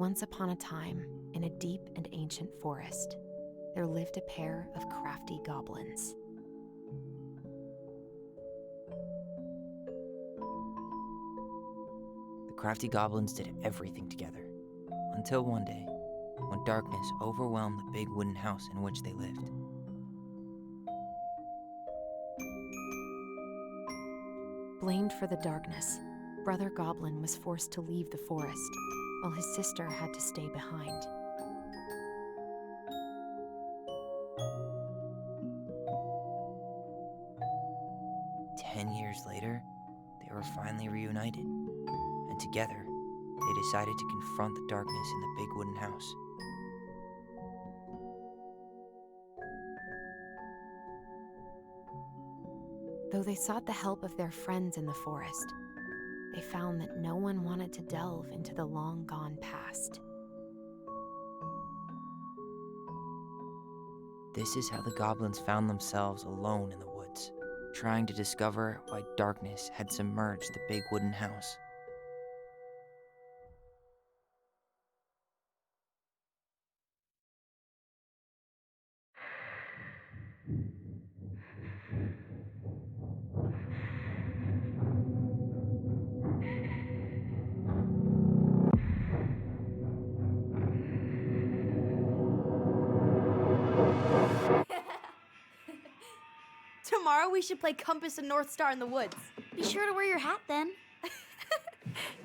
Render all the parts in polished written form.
Once upon a time, in a deep and ancient forest, there lived a pair of crafty goblins. The crafty goblins did everything together, until one day, when darkness overwhelmed the big wooden house in which they lived. Blamed for the darkness, Brother Goblin was forced to leave the forest, while his sister had to stay behind. Years later, they were finally reunited, and together, they decided to confront the darkness in the big wooden house. Though they sought the help of their friends in the forest, they found that no one wanted to delve into the long-gone past. This is how the goblins found themselves alone in the woods, trying to discover why darkness had submerged the big wooden house. Tomorrow we should play Compass and North Star in the woods. Be sure to wear your hat then.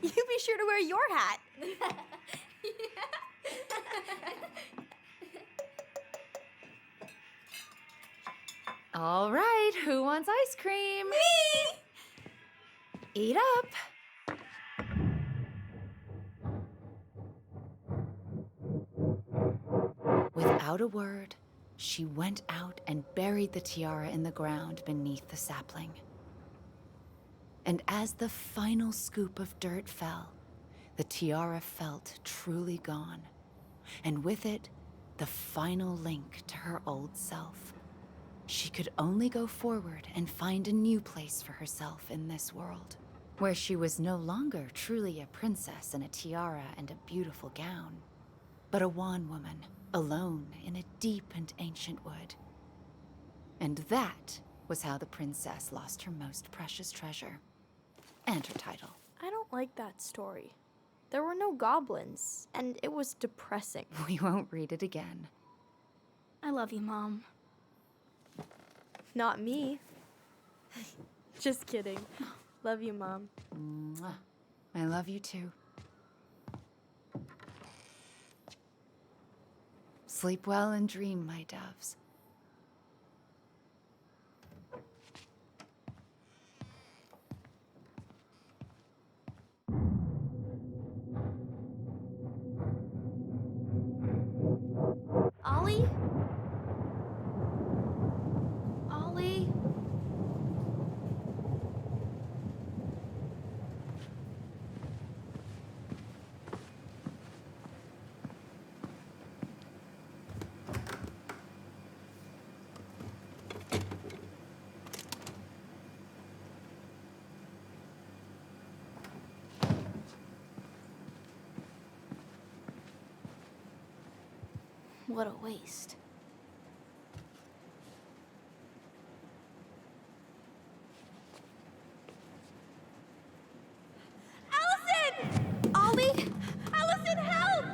You be sure to wear your hat. All right, who wants ice cream? Me! Eat up. Without a word, she went out and buried the tiara in the ground beneath the sapling. And as the final scoop of dirt fell, the tiara felt truly gone, and with it, the final link to her old self. She could only go forward and find a new place for herself in this world, where she was no longer truly a princess in a tiara and a beautiful gown, but a wan woman, alone in a deep and ancient wood. And that was how the princess lost her most precious treasure, and her title. I don't like that story. There were no goblins, and it was depressing. We won't read it again. I love you, Mom. Not me. Just kidding. Love you, Mom. Mwah. I love you too. Sleep well and dream, my doves. Ollie? Ollie? What a waste. Alyson! Ollie! Alyson, help!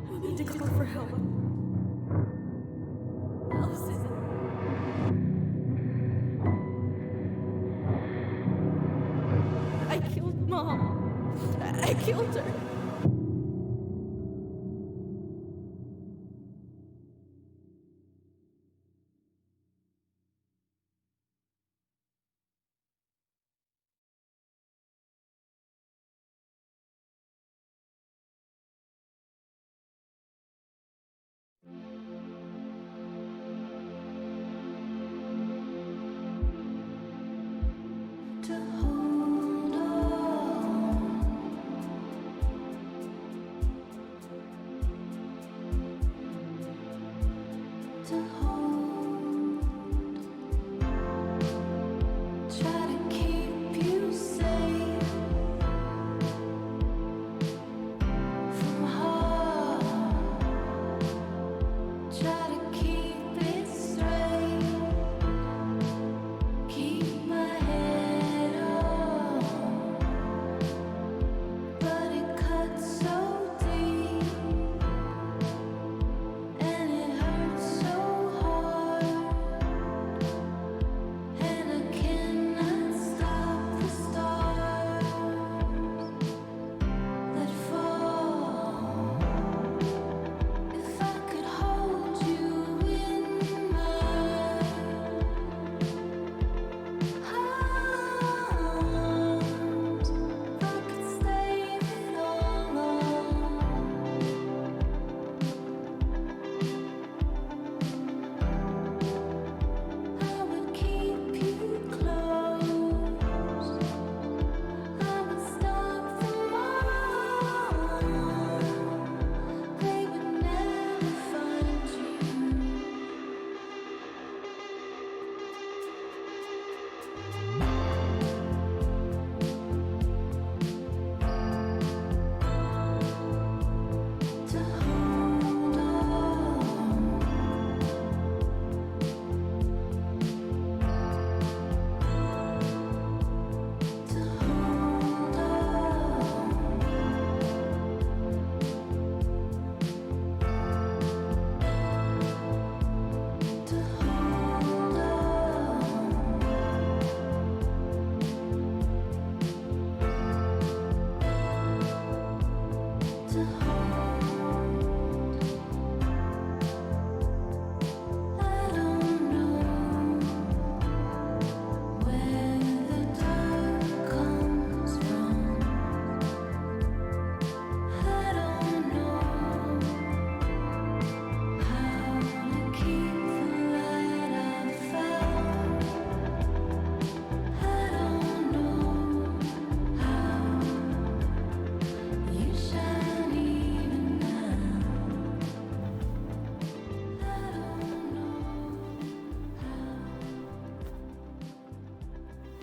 I need to call for help. Alyson. I killed Mom. I killed her.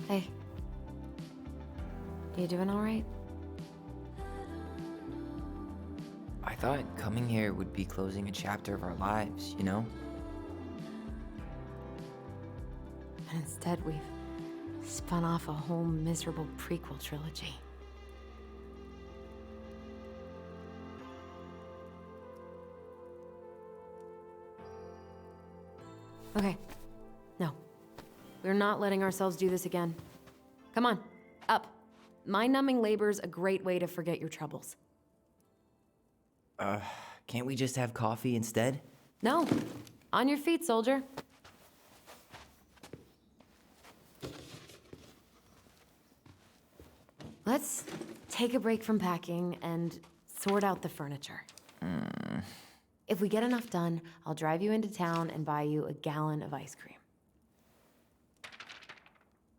Hey. You doing all right? I thought coming here would be closing a chapter of our lives, you know? And instead, we've spun off a whole miserable prequel trilogy. Okay. No. We're not letting ourselves do this again. Come on, up. Mind-numbing labor's a great way to forget your troubles. Can't we just have coffee instead? No. On your feet, soldier. Let's take a break from packing and sort out the furniture. If we get enough done, I'll drive you into town and buy you a gallon of ice cream.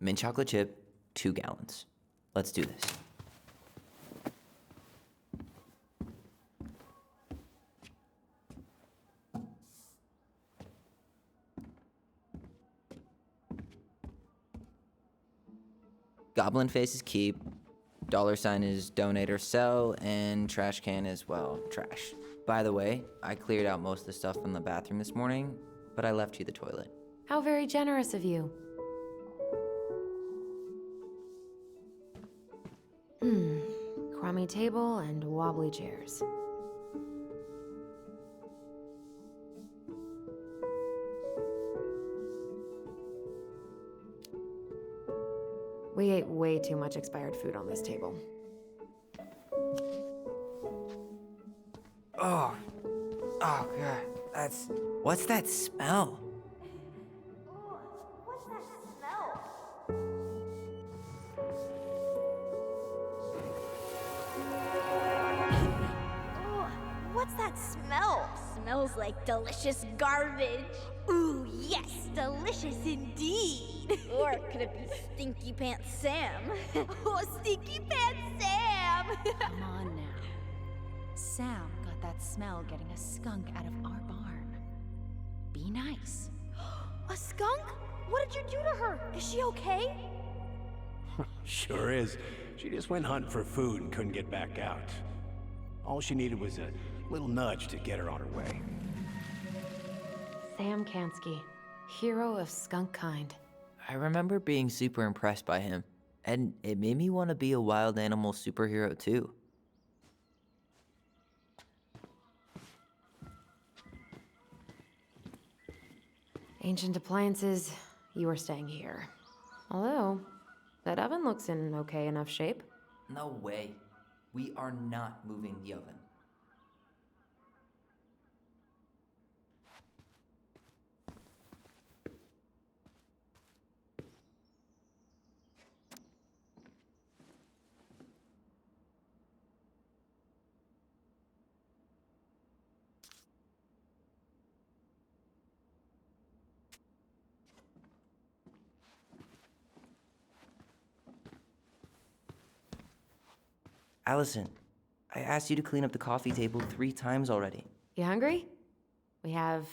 Mint chocolate chip, 2 gallons. Let's do this. Goblin face is keep, $sign is donate or sell, and trash can is, well, trash. By the way, I cleared out most of the stuff from the bathroom this morning, but I left you the toilet. How very generous of you. Crummy table and wobbly chairs. We ate way too much expired food on this table. Oh, oh God, what's that smell? What's that smell? Oh, what's that smell? Smells like delicious garbage. Ooh, yes, delicious indeed. Or could it be Stinky Pants Sam? Oh, Stinky Pants Sam! Come on now. Sam got that smell getting a skunk out of our barn. Be nice. A skunk? What did you do to her? Is she okay? Sure is. She just went hunting for food and couldn't get back out. All she needed was a little nudge to get her on her way. Sam Kansky, hero of skunk kind. I remember being super impressed by him, and it made me want to be a wild animal superhero too. Ancient appliances, you are staying here. Although, that oven looks in okay enough shape. No way. We are not moving the oven. Alyson, I asked you to clean up the coffee table 3 times already. You hungry? We have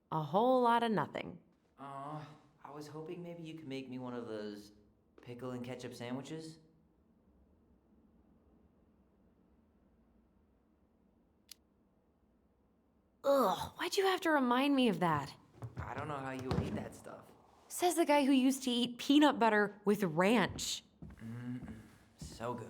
a whole lot of nothing. I was hoping maybe you could make me one of those pickle and ketchup sandwiches. Ugh, why'd you have to remind me of that? I don't know how you ate that stuff. Says the guy who used to eat peanut butter with ranch. So good.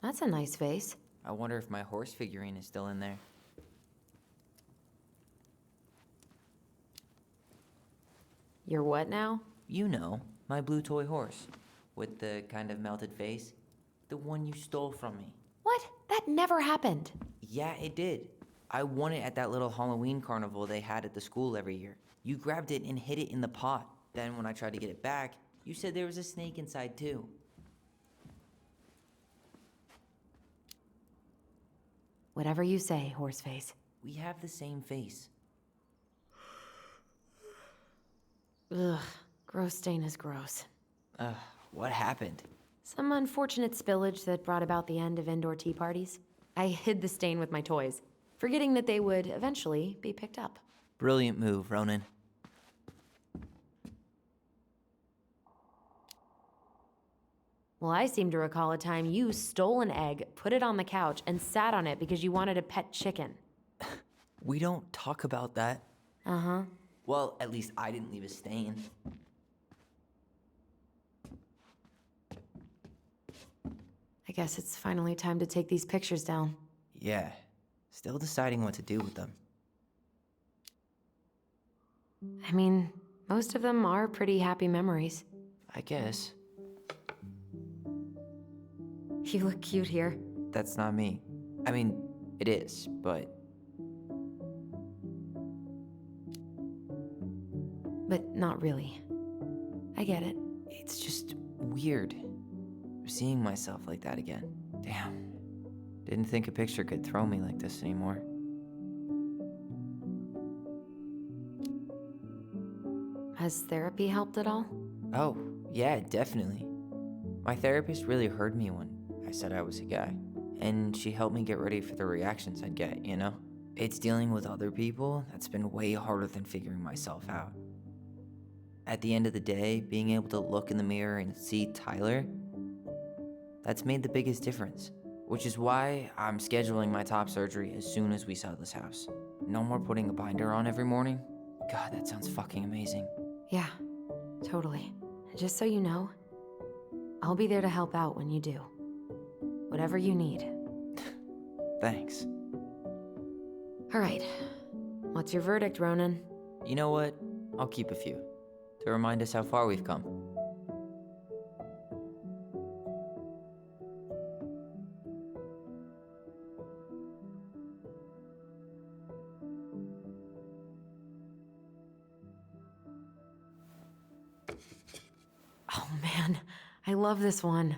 That's a nice vase. I wonder if my horse figurine is still in there. You're what now? You know, my blue toy horse. With the kind of melted face. The one you stole from me. What? That never happened. Yeah, it did. I won it at that little Halloween carnival they had at the school every year. You grabbed it and hid it in the pot. Then when I tried to get it back, you said there was a snake inside too. Whatever you say, Horseface. We have the same face. Ugh, gross stain is gross. What happened? Some unfortunate spillage that brought about the end of indoor tea parties. I hid the stain with my toys, forgetting that they would eventually be picked up. Brilliant move, Ronan. Well, I seem to recall a time you stole an egg, put it on the couch, and sat on it because you wanted a pet chicken. We don't talk about that. Uh-huh. Well, at least I didn't leave a stain. I guess it's finally time to take these pictures down. Yeah, still deciding what to do with them. I mean, most of them are pretty happy memories. I guess. You look cute here. That's not me. I mean, it is, but... But not really. I get it. It's just weird. Seeing myself like that again. Damn. Didn't think a picture could throw me like this anymore. Has therapy helped at all? Oh, yeah, definitely. My therapist really heard me when I said I was a guy. And she helped me get ready for the reactions I'd get, you know? It's dealing with other people that's been way harder than figuring myself out. At the end of the day, being able to look in the mirror and see Tyler, that's made the biggest difference. Which is why I'm scheduling my top surgery as soon as we sell this house. No more putting a binder on every morning. God, that sounds fucking amazing. Yeah, totally. And just so you know, I'll be there to help out when you do. Whatever you need. Thanks. All right. What's your verdict, Ronan? You know what? I'll keep a few, to remind us how far we've come. Oh man, I love this one.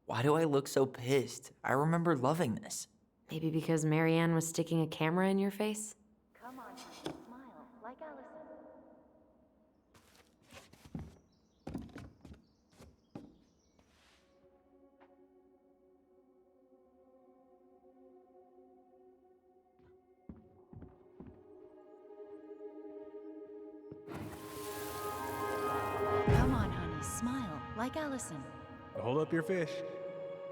Why do I look so pissed? I remember loving this. Maybe because Marianne was sticking a camera in your face? Come on, honey, smile, like Alyson. Come on, honey, smile, like Alyson. Hold up your fish.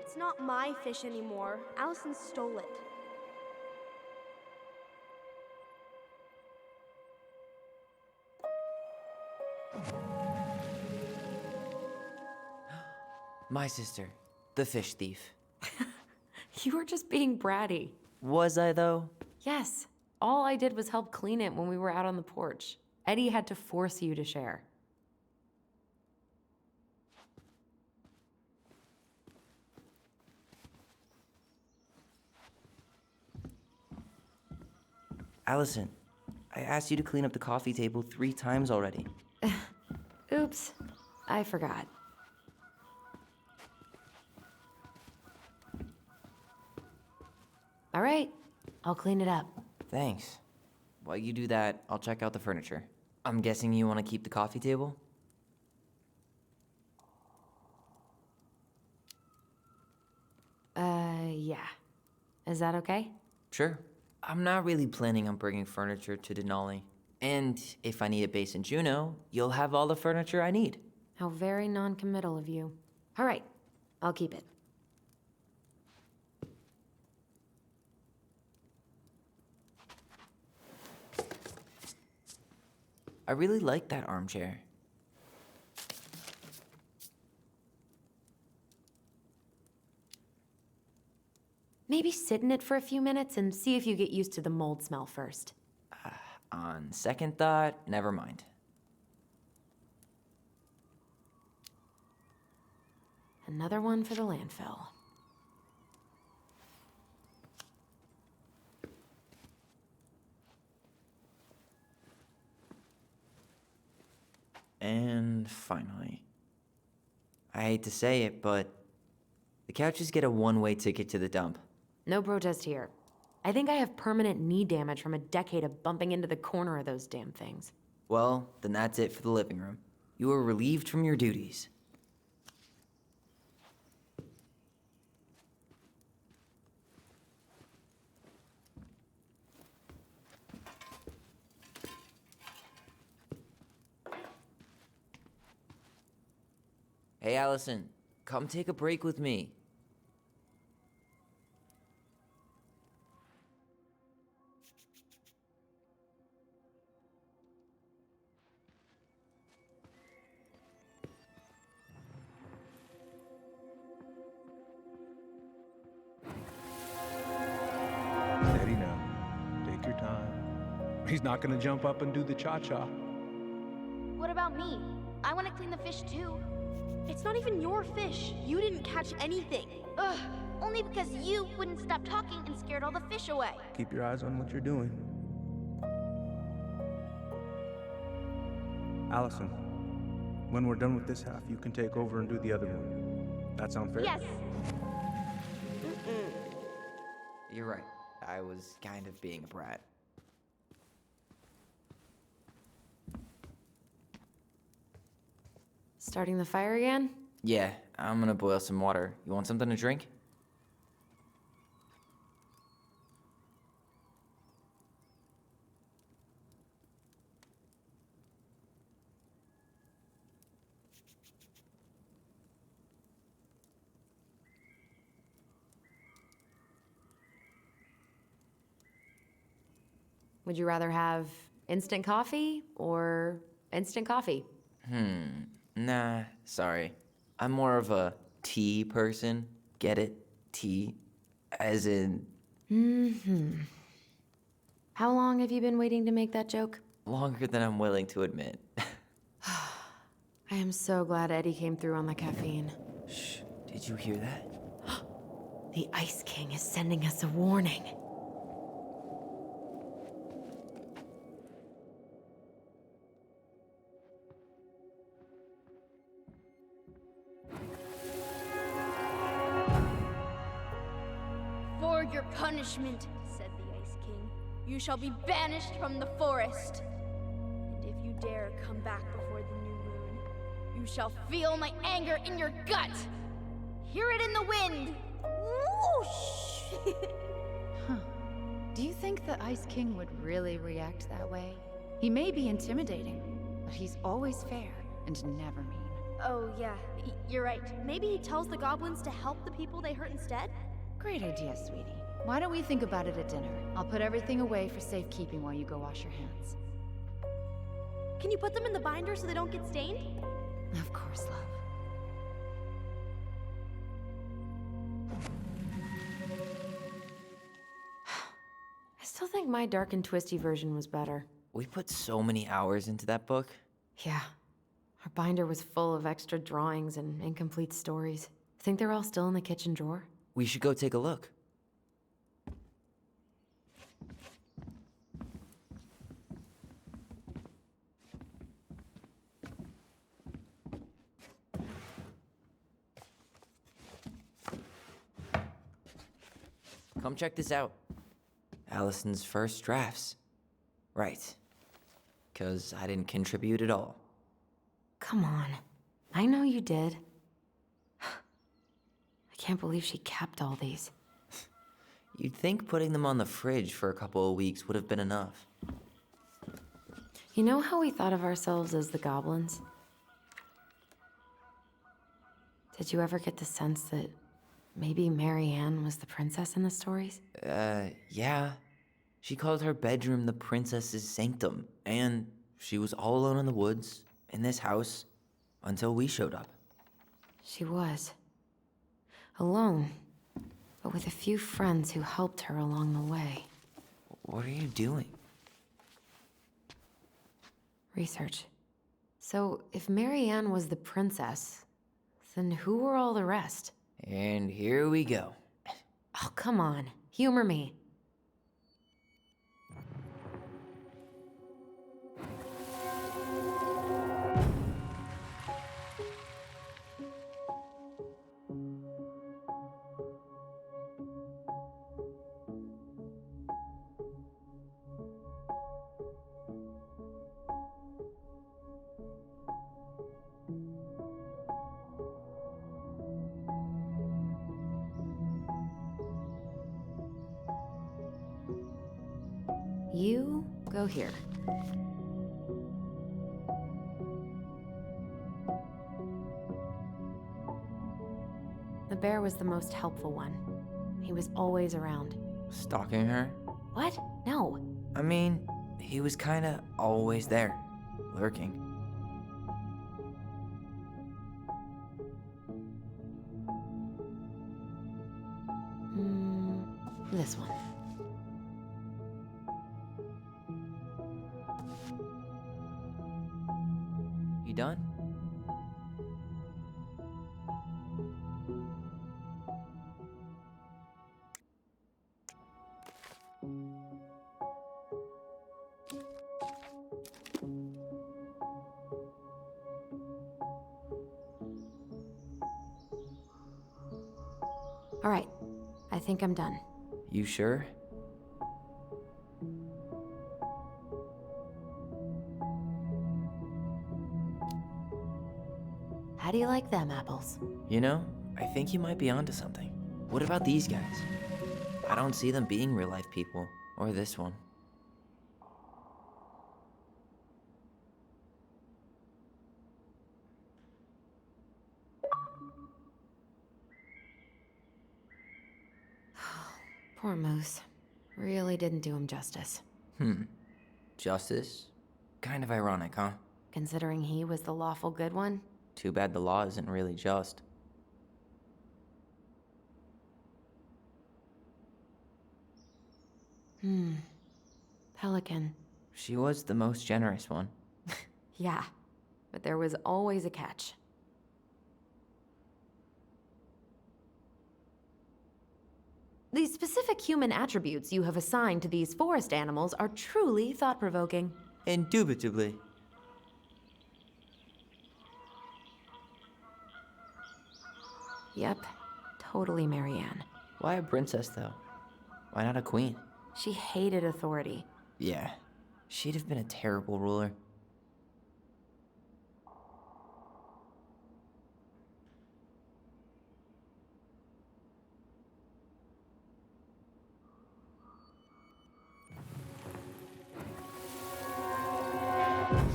It's not my fish anymore. Allison stole it. My sister, the fish thief. You were just being bratty. Was I, though? Yes. All I did was help clean it when we were out on the porch. Eddie had to force you to share. Alyson, I asked you to clean up the coffee table 3 times already. Oops. I forgot. All right. I'll clean it up. Thanks. While you do that, I'll check out the furniture. I'm guessing you want to keep the coffee table? Yeah. Is that okay? Sure. I'm not really planning on bringing furniture to Denali. And if I need a base in Juneau, you'll have all the furniture I need. How very non-committal of you. All right. I'll keep it. I really like that armchair. Maybe sit in it for a few minutes and see if you get used to the mold smell first. On second thought, never mind. Another one for the landfill. And finally, I hate to say it, but the couches get a one-way ticket to the dump. No protest here. I think I have permanent knee damage from a decade of bumping into the corner of those damn things. Well, then that's it for the living room. You are relieved from your duties. Hey, Alyson, come take a break with me. Steady now. Take your time. He's not gonna jump up and do the cha-cha. What about me? I want to clean the fish too. It's not even your fish. You didn't catch anything. Ugh, only because you wouldn't stop talking and scared all the fish away. Keep your eyes on what you're doing. Allison, when we're done with this half, you can take over and do the other one. That sound fair? Yes. You're right. I was kind of being a brat. Starting the fire again? Yeah, I'm gonna boil some water. You want something to drink? Would you rather have instant coffee or instant coffee? Nah, sorry. I'm more of a tea person. Get it? Tea. As in, How long have you been waiting to make that joke? longer than I'm willing to admit. I am so glad Eddie came through on the caffeine. Shh, did you hear that? The Ice King is sending us a warning. For your punishment, said the Ice King, you shall be banished from the forest. And if you dare come back before the new moon, you shall feel my anger in your gut. Hear it in the wind. Whoosh! Do you think the Ice King would really react that way? He may be intimidating, but he's always fair and never mean. Oh, yeah, you're right. Maybe he tells the goblins to help the people they hurt instead? Great idea, sweetie. Why don't we think about it at dinner? I'll put everything away for safekeeping while you go wash your hands. Can you put them in the binder so they don't get stained? Of course, love. I still think my dark and twisty version was better. We put so many hours into that book. Yeah. Our binder was full of extra drawings and incomplete stories. Think they're all still in the kitchen drawer? We should go take a look. Come check this out. Allison's first drafts. Right. 'Cause I didn't contribute at all. Come on. I know you did. I can't believe she kept all these. You'd think putting them on the fridge for a couple of weeks would have been enough. You know how we thought of ourselves as the goblins? Did you ever get the sense that maybe Mary Ann was the princess in the stories? Yeah. She called her bedroom the princess's sanctum, and she was all alone in the woods, in this house, until we showed up. She was. Alone, but with a few friends who helped her along the way. What are you doing? Research. So, if Mary Ann was the princess, then who were all the rest? And here we go. Oh, come on. Humor me. You go here. The bear was the most helpful one. He was always around. Stalking her? What? No. I mean, he was kinda always there, lurking. This one. You done? All right. I think I'm done. You sure? How do you like them apples? You know, I think you might be onto something. What about these guys? I don't see them being real-life people, or this one. Poor Moose. Really didn't do him justice. Justice? Kind of ironic, huh? Considering he was the lawful good one. Too bad the law isn't really just. Pelican. She was the most generous one. Yeah, but there was always a catch. The specific human attributes you have assigned to these forest animals are truly thought-provoking. Indubitably. Yep, totally Marianne. Why a princess, though? Why not a queen? She hated authority. Yeah, she'd have been a terrible ruler.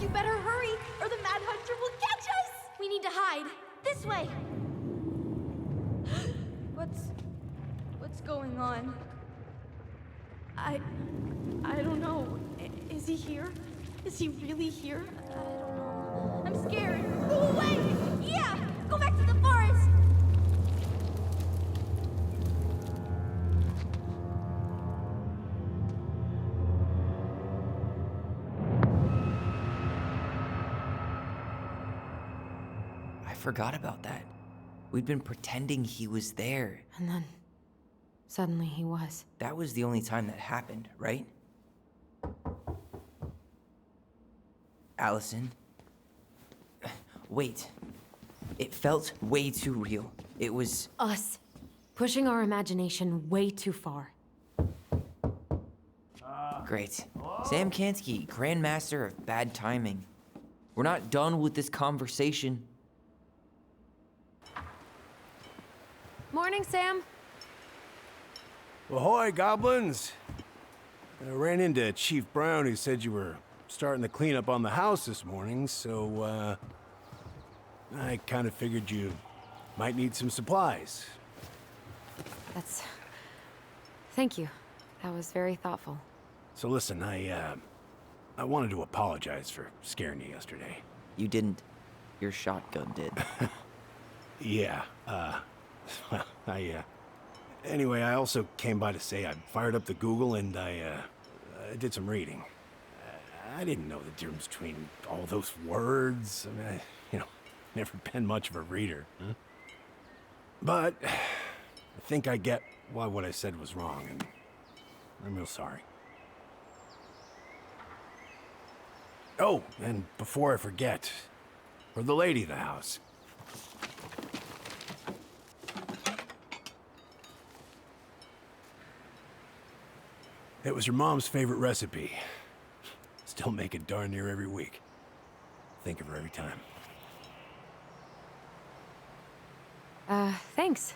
You better hurry, or the Mad Hunter will catch us! We need to hide. This way! What's going on? I don't know. Is he here? Is he really here? I don't know. I'm scared. Go away! Yeah! Go back to the forest! I forgot about that. We'd been pretending he was there. And then, suddenly he was. That was the only time that happened, right? Alyson? Wait. It felt way too real. It was... Us. Pushing our imagination way too far. Great. Sam Kansky, Grandmaster of Bad Timing. We're not done with this conversation. Morning, Sam. Ahoy, goblins! I ran into Chief Brown, who said you were starting to clean up on the house this morning, so, I kind of figured you might need some supplies. Thank you. That was very thoughtful. So listen, I wanted to apologize for scaring you yesterday. You didn't. Your shotgun did. Yeah, anyway, I also came by to say I fired up the Google and I did some reading. I didn't know the difference between all those words. I mean, never been much of a reader. Huh? But I think I get why what I said was wrong, and I'm real sorry. Oh, and before I forget, for the lady of the house. It was your mom's favorite recipe. Still make it darn near every week. Think of her every time. Thanks.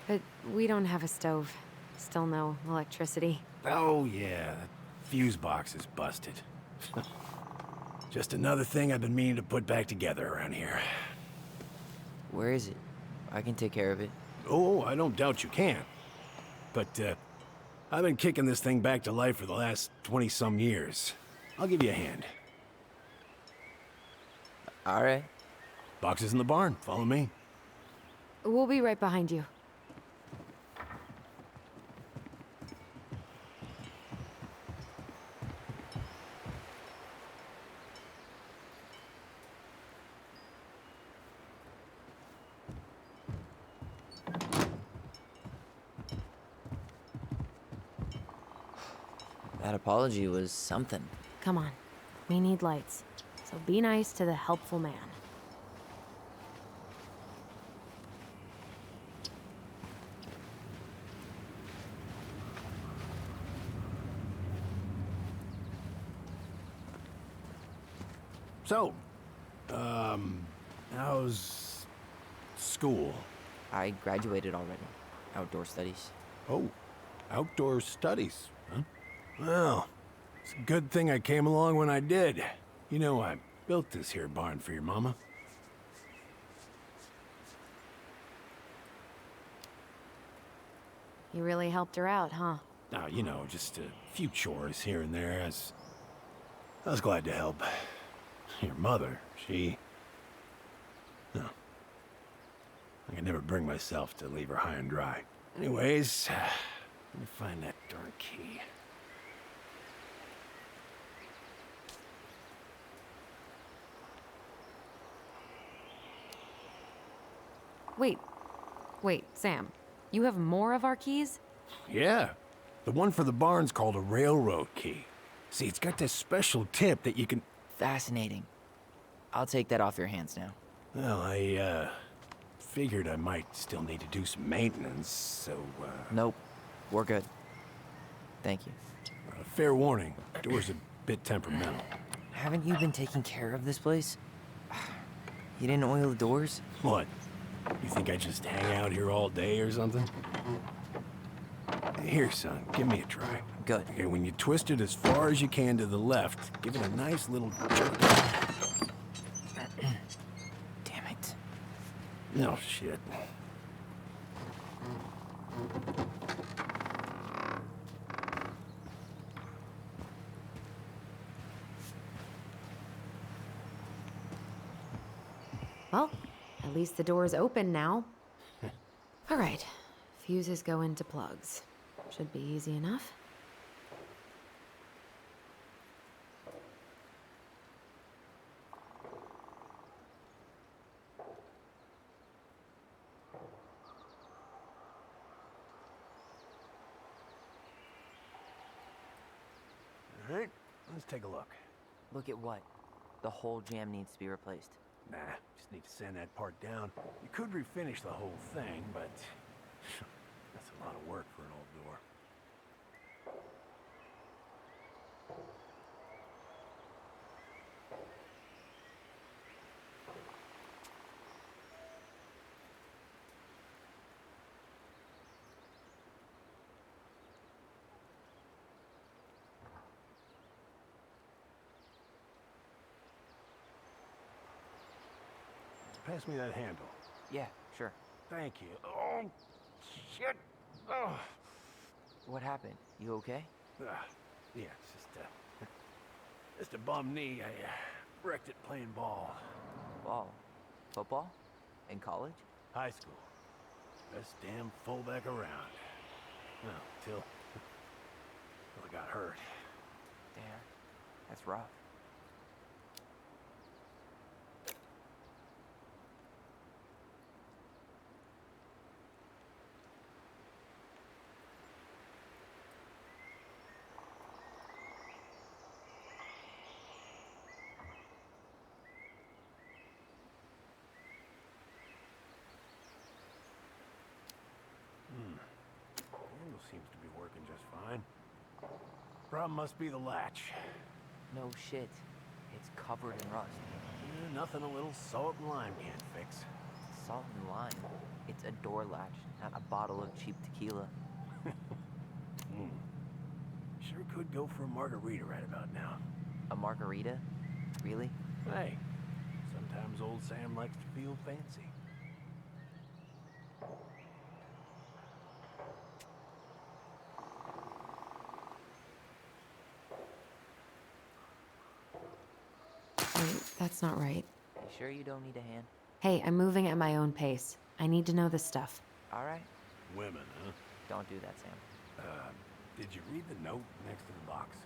But we don't have a stove. Still no electricity. Oh, yeah. That fuse box is busted. Just another thing I've been meaning to put back together around here. Where is it? I can take care of it. Oh, I don't doubt you can. But, I've been kicking this thing back to life for the last 20-some years. I'll give you a hand. All right. Box is in the barn. Follow me. We'll be right behind you. That apology was something. Come on. We need lights. So be nice to the helpful man. So, how's school? I graduated already. Outdoor studies. Oh, outdoor studies, huh? Well, it's a good thing I came along when I did. You know, I built this here barn for your mama. You really helped her out, huh? Now, you know, just a few chores here and there. I was glad to help. Your mother, she... I could never bring myself to leave her high and dry. Anyways, let me find that darn key. Wait, Sam. You have more of our keys? Yeah, the one for the barn's called a railroad key. See, it's got this special tip that you can... Fascinating. I'll take that off your hands now. Well, I, figured I might still need to do some maintenance, so, Nope. We're good. Thank you. fair warning, door's a bit temperamental. Haven't you been taking care of this place? You didn't oil the doors? What? You think I just hang out here all day or something? Here, son, give me a try. Good. Okay, when you twist it as far as you can to the left, give it a nice little jerk. Damn it. No shit. Well, at least the door's open now. All right, fuses go into plugs. Should be easy enough. All right, let's take a look. Look at what? The whole jam needs to be replaced. Nah, just need to sand that part down. You could refinish the whole thing, but that's a lot of work for an old door. Pass me that handle. Yeah, sure. Thank you. Oh, shit. Oh. What happened? You okay? Yeah, it's just a bum knee. I wrecked it playing ball. Ball? Football? In college? High school. Best damn fullback around. Well, till I got hurt. Damn. That's rough. Handle seems to be working just fine. Problem must be the latch. No shit. It's covered in rust. Nothing a little salt and lime can't fix. Salt and lime. It's a door latch, not a bottle of cheap tequila. Sure could go for a margarita right about now. A margarita? Really? Hey, sometimes old Sam likes to feel fancy. Wait, that's not right. You sure you don't need a hand? Hey, I'm moving at my own pace. I need to know this stuff. All right. Women, huh? Don't do that, Sam. Did you read the note next to the box?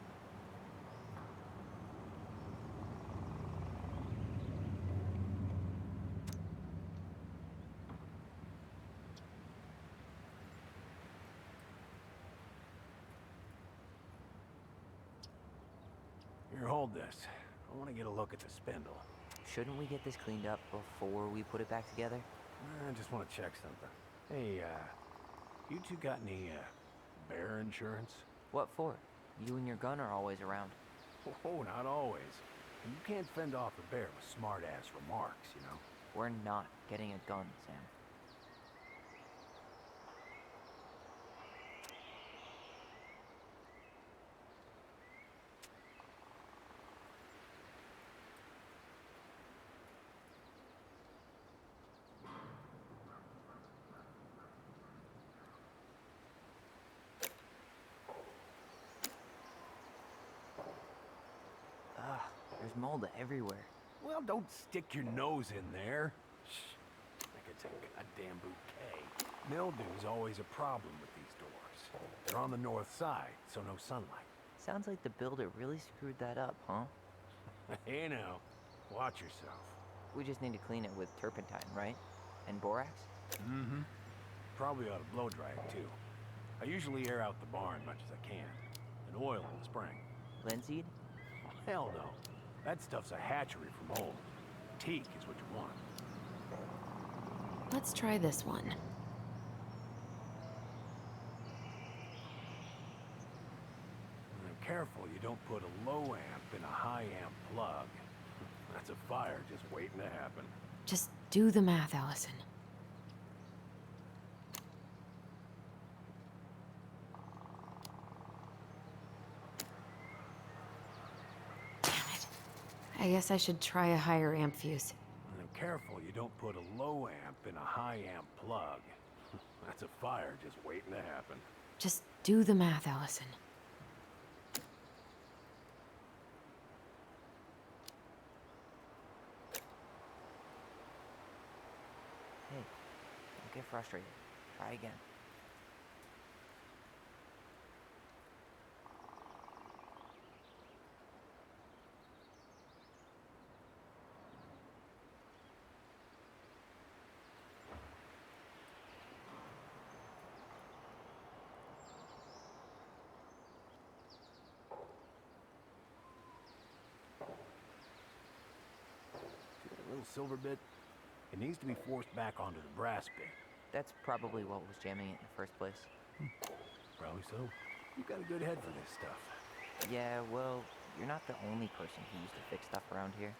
Here, hold this. I want to get a look at the spindle. Shouldn't we get this cleaned up before we put it back together? I just want to check something. Hey, you two got any, bear insurance? What for? You and your gun are always around. Oh, not always. And you can't fend off a bear with smart-ass remarks, you know? We're not getting a gun, Sam. There's mold everywhere. Well, don't stick your nose in there. Shh. Like It's a goddamn bouquet. Mildew's always a problem with these doors. They're on the north side, so no sunlight. Sounds like the builder really screwed that up, huh? Hey now, watch yourself. We just need to clean it with turpentine, right? And borax? Mm-hmm. Probably ought to blow dry it, too. I usually air out the barn much as I can. And oil in the spring. Linseed? Hell no. That stuff's a hatchery from home. Teak is what you want. Let's try this one. And careful you don't put a low amp in a high amp plug. That's a fire just waiting to happen. Just do the math, Alyson. Damn it. I guess I should try a higher amp fuse. And careful you don't put a low amp in a high amp plug. That's a fire just waiting to happen. Just do the math, Alyson. Hey, don't get frustrated. Try again. See that little silver bit? It needs to be forced back onto the brass bit. That's probably what was jamming it in the first place. Probably so. You've got a good head for this stuff. Yeah, well, you're not the only person who used to fix stuff around here.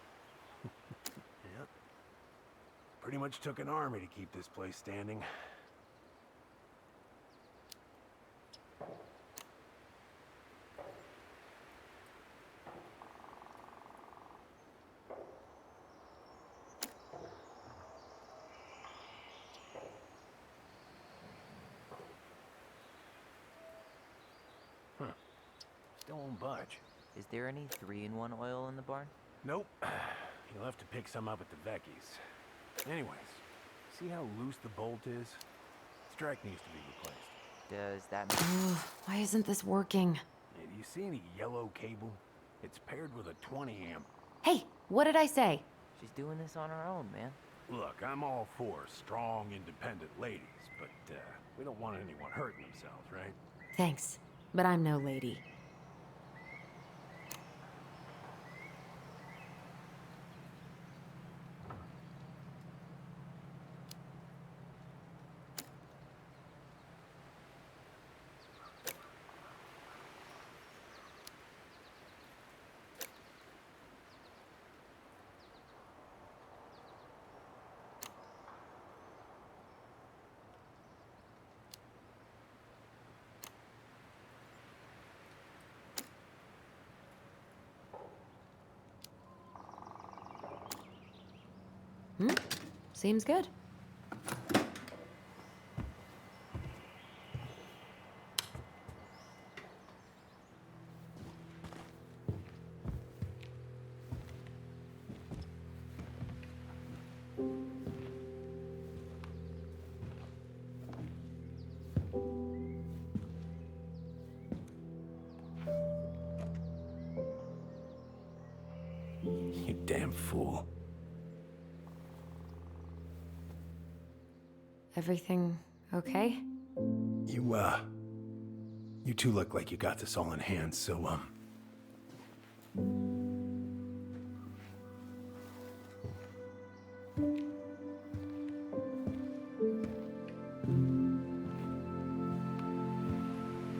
Yep. Pretty much took an army to keep this place standing. Still won't budge. Is there any 3-in-1 oil in the barn? Nope. You'll have to pick some up at the Vecchi's. Anyways, see how loose the bolt is? Strike needs to be replaced. Does that mean... Ugh, why isn't this working? Hey, do you see any yellow cable? It's paired with a 20 amp. Hey, what did I say? She's doing this on her own, man. Look, I'm all for strong, independent ladies, but we don't want anyone hurting themselves, right? Thanks, but I'm no lady. Seems good. You damn fool. Everything okay? You two look like you got this all in hand, so,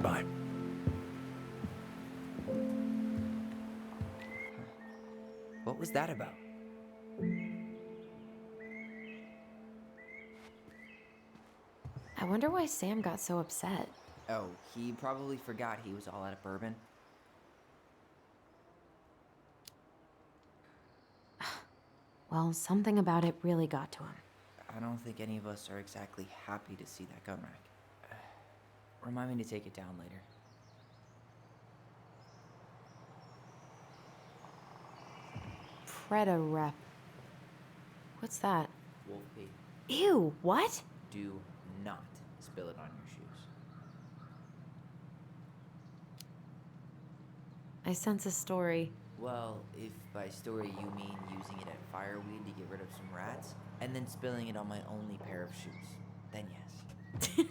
bye. What was that about? I wonder why Sam got so upset. Oh, he probably forgot he was all out of bourbon. Well, something about it really got to him. I don't think any of us are exactly happy to see that gun rack. Remind me to take it down later. Preda rep. What's that? Wolf P. Ew, what? Do not spill it on your shoes. I sense a story. Well, if by story you mean using it at fireweed to get rid of some rats, and then spilling it on my only pair of shoes, then yes.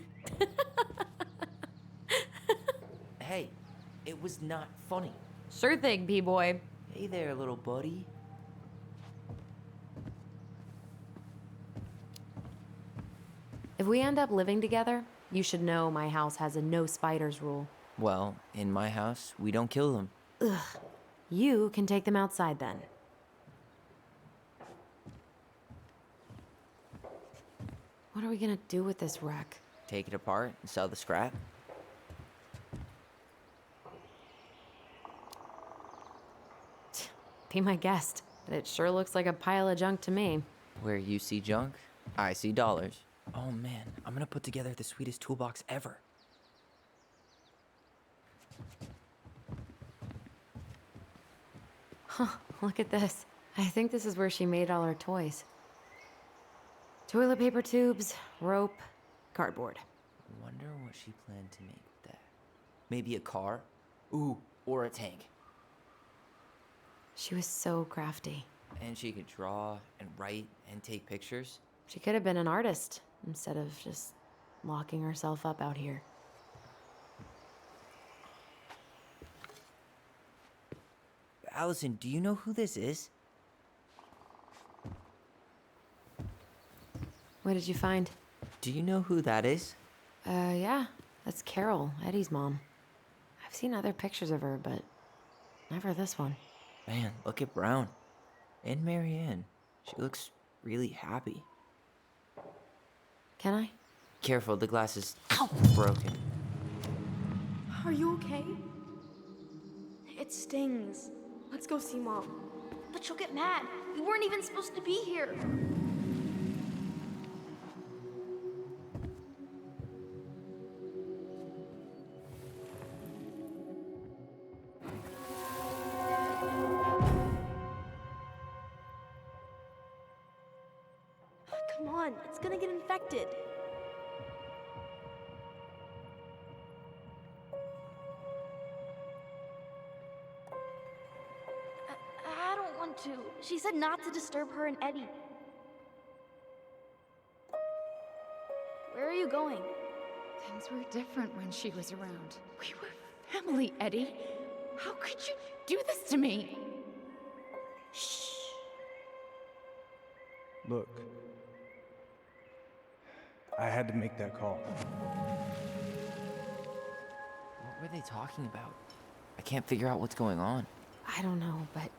Hey, it was not funny. Sure thing, B-boy. Hey there, little buddy. If we end up living together, you should know my house has a no spiders rule. Well, in my house, we don't kill them. Ugh. You can take them outside then. What are we gonna do with this wreck? Take it apart and sell the scrap. Be my guest, but it sure looks like a pile of junk to me. Where you see junk, I see dollars. Oh man, I'm gonna put together the sweetest toolbox ever. Huh, look at this. I think this is where she made all her toys. Toilet paper tubes, rope, cardboard. Wonder what she planned to make with that. Maybe a car? Ooh, or a tank. She was so crafty. And she could draw and write and take pictures. She could have been an artist instead of just locking herself up out here. Alyson, do you know who this is? What did you find? Do you know who that is? Yeah, that's Carol, Eddie's mom. I've seen other pictures of her, but never this one. Man, look at Brown. And Marianne. She looks really happy. Can I? Careful, the glass is broken. Are you okay? It stings. Let's go see Mom. But she'll get mad. We weren't even supposed to be here. Come on, it's gonna get infected. I don't want to. She said not to disturb her and Eddie. Where are you going? Things were different when she was around. We were family, Eddie. How could you do this to me? Shh. Look, I had to make that call. What were they talking about? I can't figure out what's going on. I don't know, but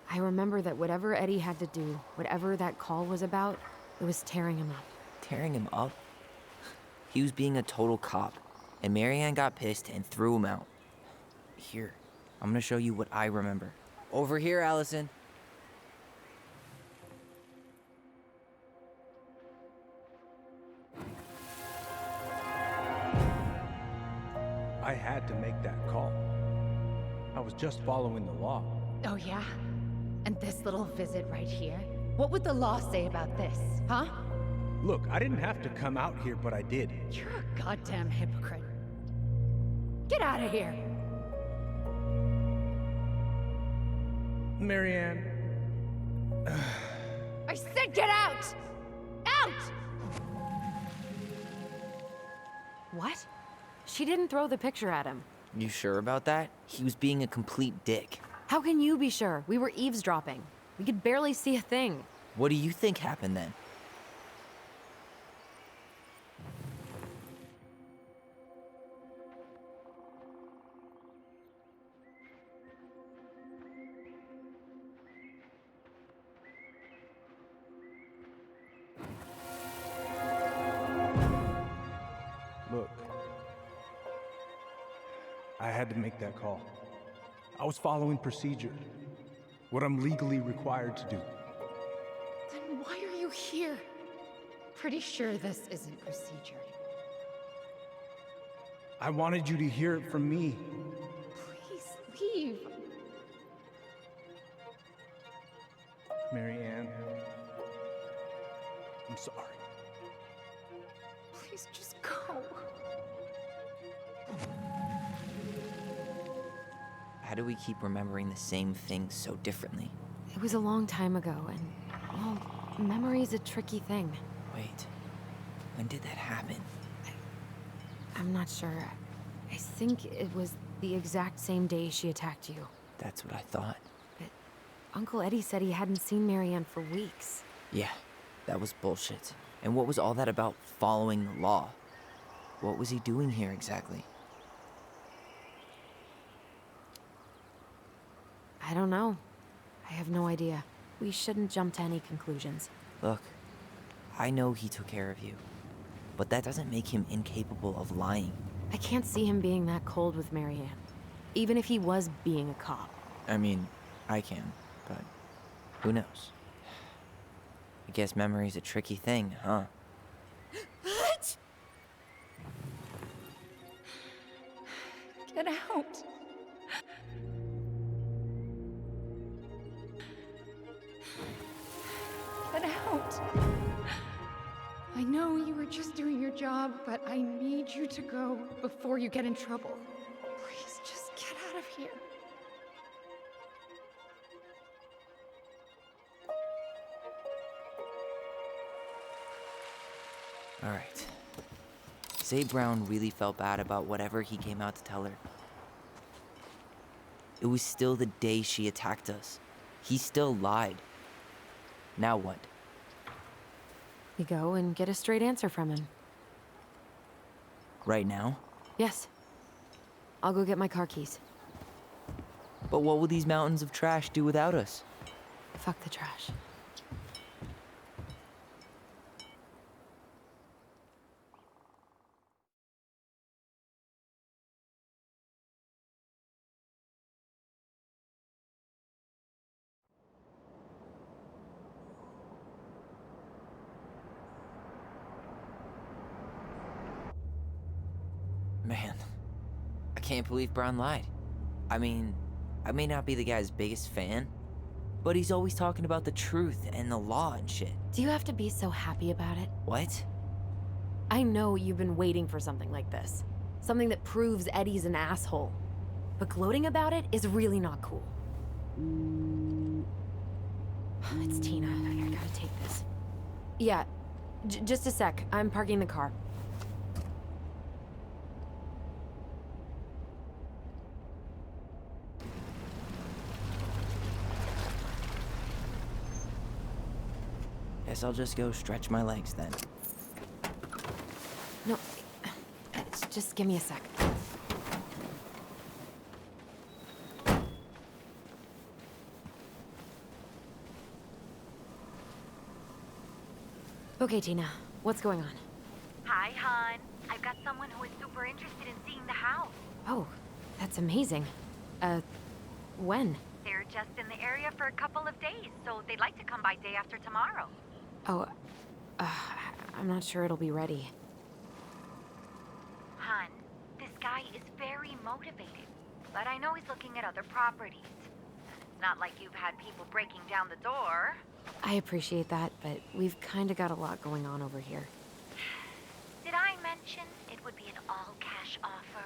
I remember that whatever Eddie had to do, whatever that call was about, it was tearing him up. Tearing him up? He was being a total cop, and Marianne got pissed and threw him out. Here, I'm gonna show you what I remember. Over here, Alyson. I had to make that call. I was just following the law. Oh, yeah? And this little visit right here? What would the law say about this, huh? Look, I didn't have to come out here, but I did. You're a goddamn hypocrite. Get out of here! Marianne. I said get out! Out! What? She didn't throw the picture at him. You sure about that? He was being a complete dick. How can you be sure? We were eavesdropping. We could barely see a thing. What do you think happened then? Look, I had to make that call. I was following procedure, what I'm legally required to do. Then why are you here? Pretty sure this isn't procedure. I wanted you to hear it from me. Please leave. Marianne, I'm sorry. How do we keep remembering the same things so differently? It was a long time ago, and, well, memory's a tricky thing. Wait, when did that happen? I'm not sure. I think it was the exact same day she attacked you. That's what I thought. But Uncle Eddie said he hadn't seen Marianne for weeks. Yeah, that was bullshit. And what was all that about following the law? What was he doing here exactly? I don't know. I have no idea. We shouldn't jump to any conclusions. Look, I know he took care of you, but that doesn't make him incapable of lying. I can't see him being that cold with Marianne, even if he was being a cop. I mean, I can, but who knows? I guess memory's a tricky thing, huh? What? Get out. Get out. I know you were just doing your job, but I need you to go before you get in trouble. Please, just get out of here. All right. Say Brown really felt bad about whatever he came out to tell her. It was still the day she attacked us. He still lied. Now what? We go and get a straight answer from him. Right now? Yes. I'll go get my car keys. But what will these mountains of trash do without us? Fuck the trash. Man, I can't believe Brown lied. I mean, I may not be the guy's biggest fan, but he's always talking about the truth and the law and shit. Do you have to be so happy about it? What? I know you've been waiting for something like this. Something that proves Eddie's an asshole. But gloating about it is really not cool. It's Tina. I gotta take this. Yeah, just a sec. I'm parking the car. Guess I'll just go stretch my legs then. No, just give me a sec. Okay, Tina, what's going on? Hi, hon. I've got someone who is super interested in seeing the house. Oh, that's amazing. When? They're just in the area for a couple of days, so they'd like to come by day after tomorrow. Oh, I'm not sure it'll be ready. Hon, this guy is very motivated, but I know he's looking at other properties. It's not like you've had people breaking down the door. I appreciate that, but we've kinda got a lot going on over here. Did I mention it would be an all-cash offer?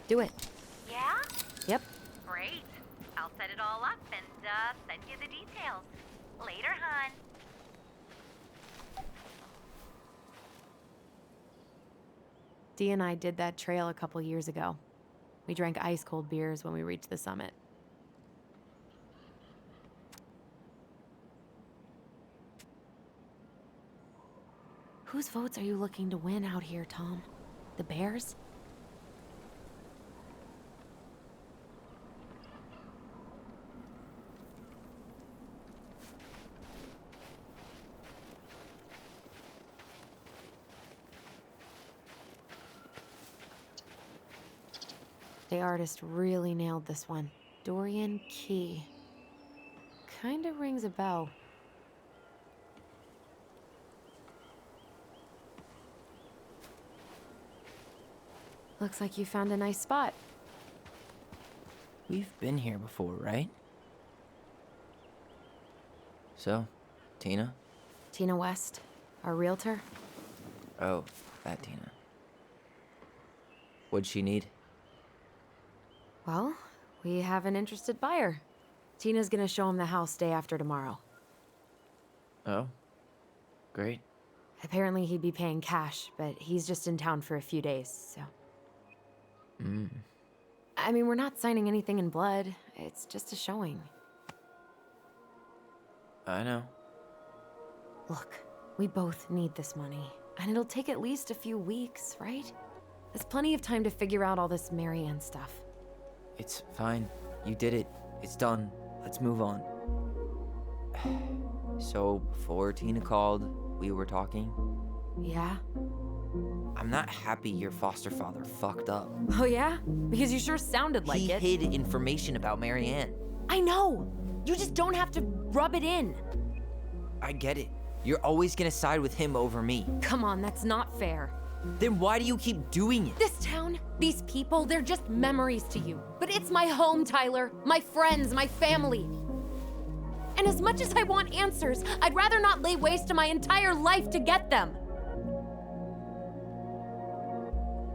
Do it. Yeah? Yep. Great. I'll set it all up and send you the details. Later, hon. Dee and I did that trail a couple years ago. We drank ice-cold beers when we reached the summit. Whose votes are you looking to win out here, Tom? The Bears? The artist really nailed this one. Dorian Key. Kinda rings a bell. Looks like you found a nice spot. We've been here before, right? So, Tina? Tina West, our realtor. Oh, that Tina. What'd she need? Well, we have an interested buyer. Tina's gonna show him the house day after tomorrow. Oh, great. Apparently he'd be paying cash, but he's just in town for a few days, so... I mean, we're not signing anything in blood. It's just a showing. I know. Look, we both need this money, and it'll take at least a few weeks, right? There's plenty of time to figure out all this Marianne stuff. It's fine. You did it. It's done. Let's move on. So, before Tina called, we were talking. Yeah? I'm not happy your foster father fucked up. Oh yeah? Because you sure sounded like it. He hid information about Marianne. I know! You just don't have to rub it in. I get it. You're always gonna side with him over me. Come on, that's not fair. Then why do you keep doing it? This town, these people, they're just memories to you. But it's my home, Tyler. My friends, my family. And as much as I want answers, I'd rather not lay waste to my entire life to get them.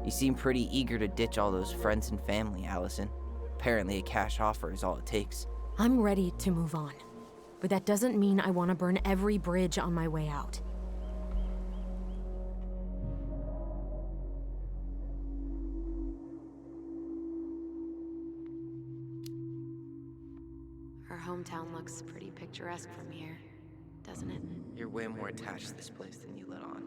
You seem pretty eager to ditch all those friends and family, Alyson. Apparently a cash offer is all it takes. I'm ready to move on. But that doesn't mean I want to burn every bridge on my way out. Our hometown looks pretty picturesque from here, doesn't it? You're way more attached to this place than you let on.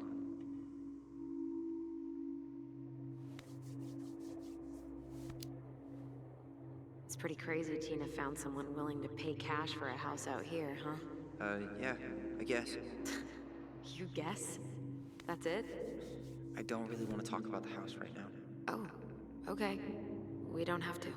It's pretty crazy Tina found someone willing to pay cash for a house out here, huh? Yeah, I guess. You guess? That's it? I don't really want to talk about the house right now. Oh, okay. We don't have to.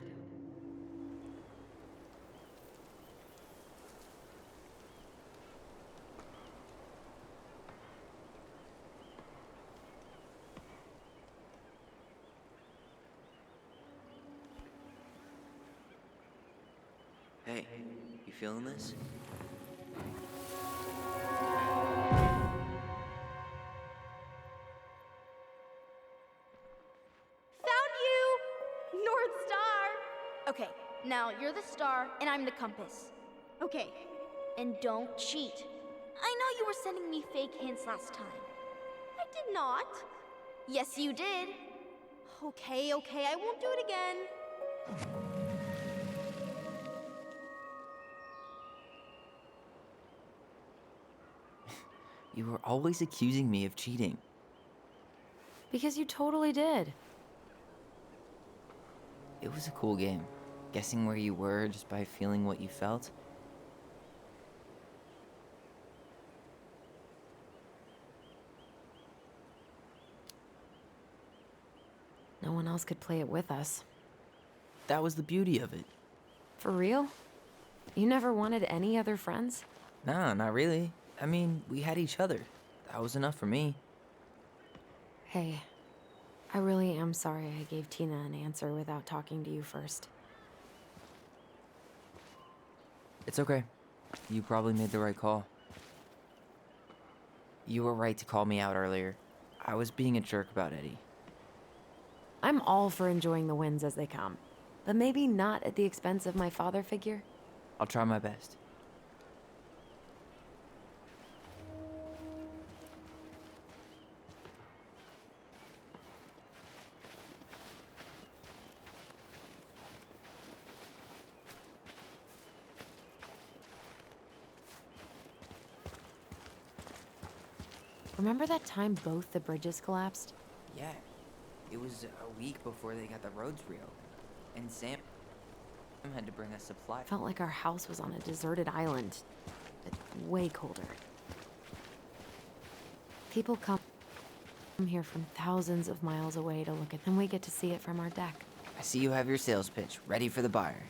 Hey, you feeling this? Found you! North Star! Okay, now you're the star and I'm the compass. Okay, and don't cheat. I know you were sending me fake hints last time. I did not. Yes, you did. Okay, I won't do it again. You were always accusing me of cheating. Because you totally did. It was a cool game. Guessing where you were just by feeling what you felt. No one else could play it with us. That was the beauty of it. For real? You never wanted any other friends? Nah, not really. I mean, we had each other. That was enough for me. Hey, I really am sorry I gave Tina an answer without talking to you first. It's okay. You probably made the right call. You were right to call me out earlier. I was being a jerk about Eddie. I'm all for enjoying the wins as they come, but maybe not at the expense of my father figure. I'll try my best. Remember that time both the bridges collapsed? Yeah. It was a week before they got the roads reopened. And Sam had to bring us supplies. Felt like our house was on a deserted island, but way colder. People come here from thousands of miles away to look at them. We get to see it from our deck. I see you have your sales pitch ready for the buyer.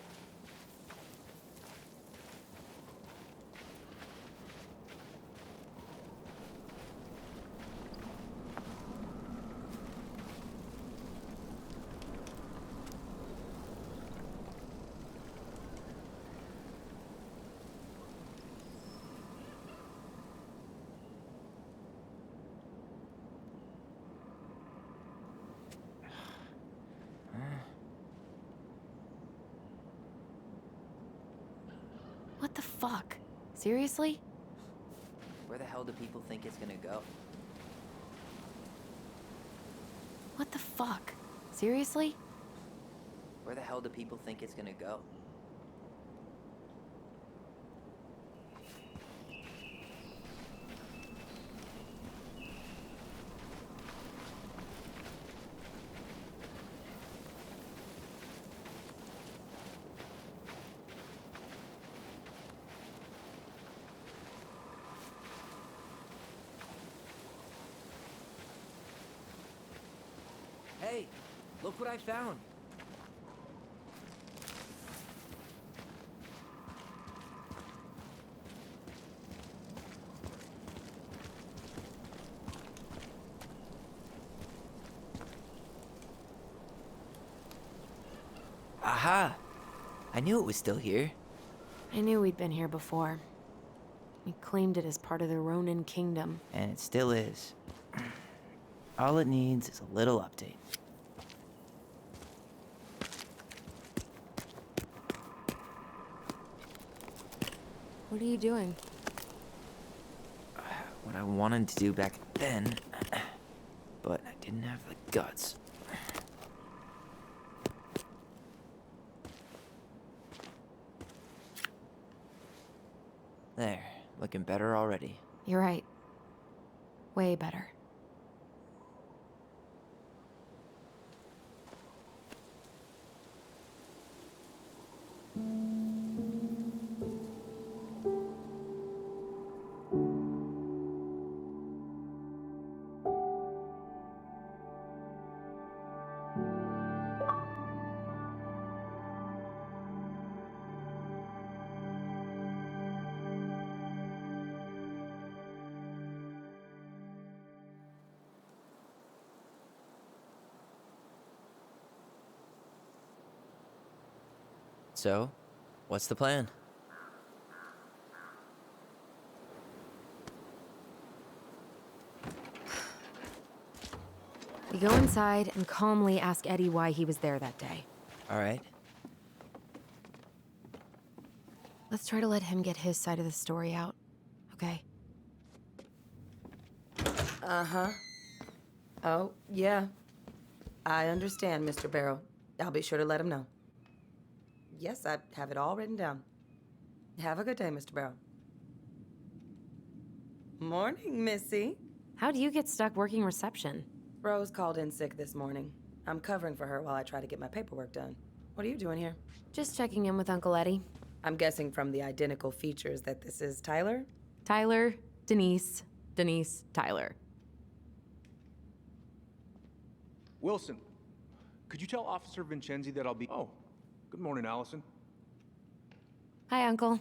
the fuck? Seriously? Where the hell do people think it's gonna go? What the fuck? Seriously? Where the hell do people think it's gonna go? Hey, look what I found. Aha! I knew it was still here. I knew we'd been here before. We claimed it as part of the Ronan kingdom. And it still is. All it needs is a little update. What are you doing? What I wanted to do back then, but I didn't have the guts. There, looking better already. You're right. Way better. So, what's the plan? We go inside and calmly ask Eddie why he was there that day. All right. Let's try to let him get his side of the story out, okay? Uh-huh. Oh, yeah. I understand, Mr. Barrow. I'll be sure to let him know. Yes, I have it all written down. Have a good day, Mr. Barrow. Morning, Missy. How do you get stuck working reception? Rose called in sick this morning. I'm covering for her while I try to get my paperwork done. What are you doing here? Just checking in with Uncle Eddie. I'm guessing from the identical features that this is Tyler? Tyler, Denise, Denise, Tyler. Wilson, could you tell Officer Vincenzi that I'll be... Oh, good morning, Alyson. Hi, Uncle.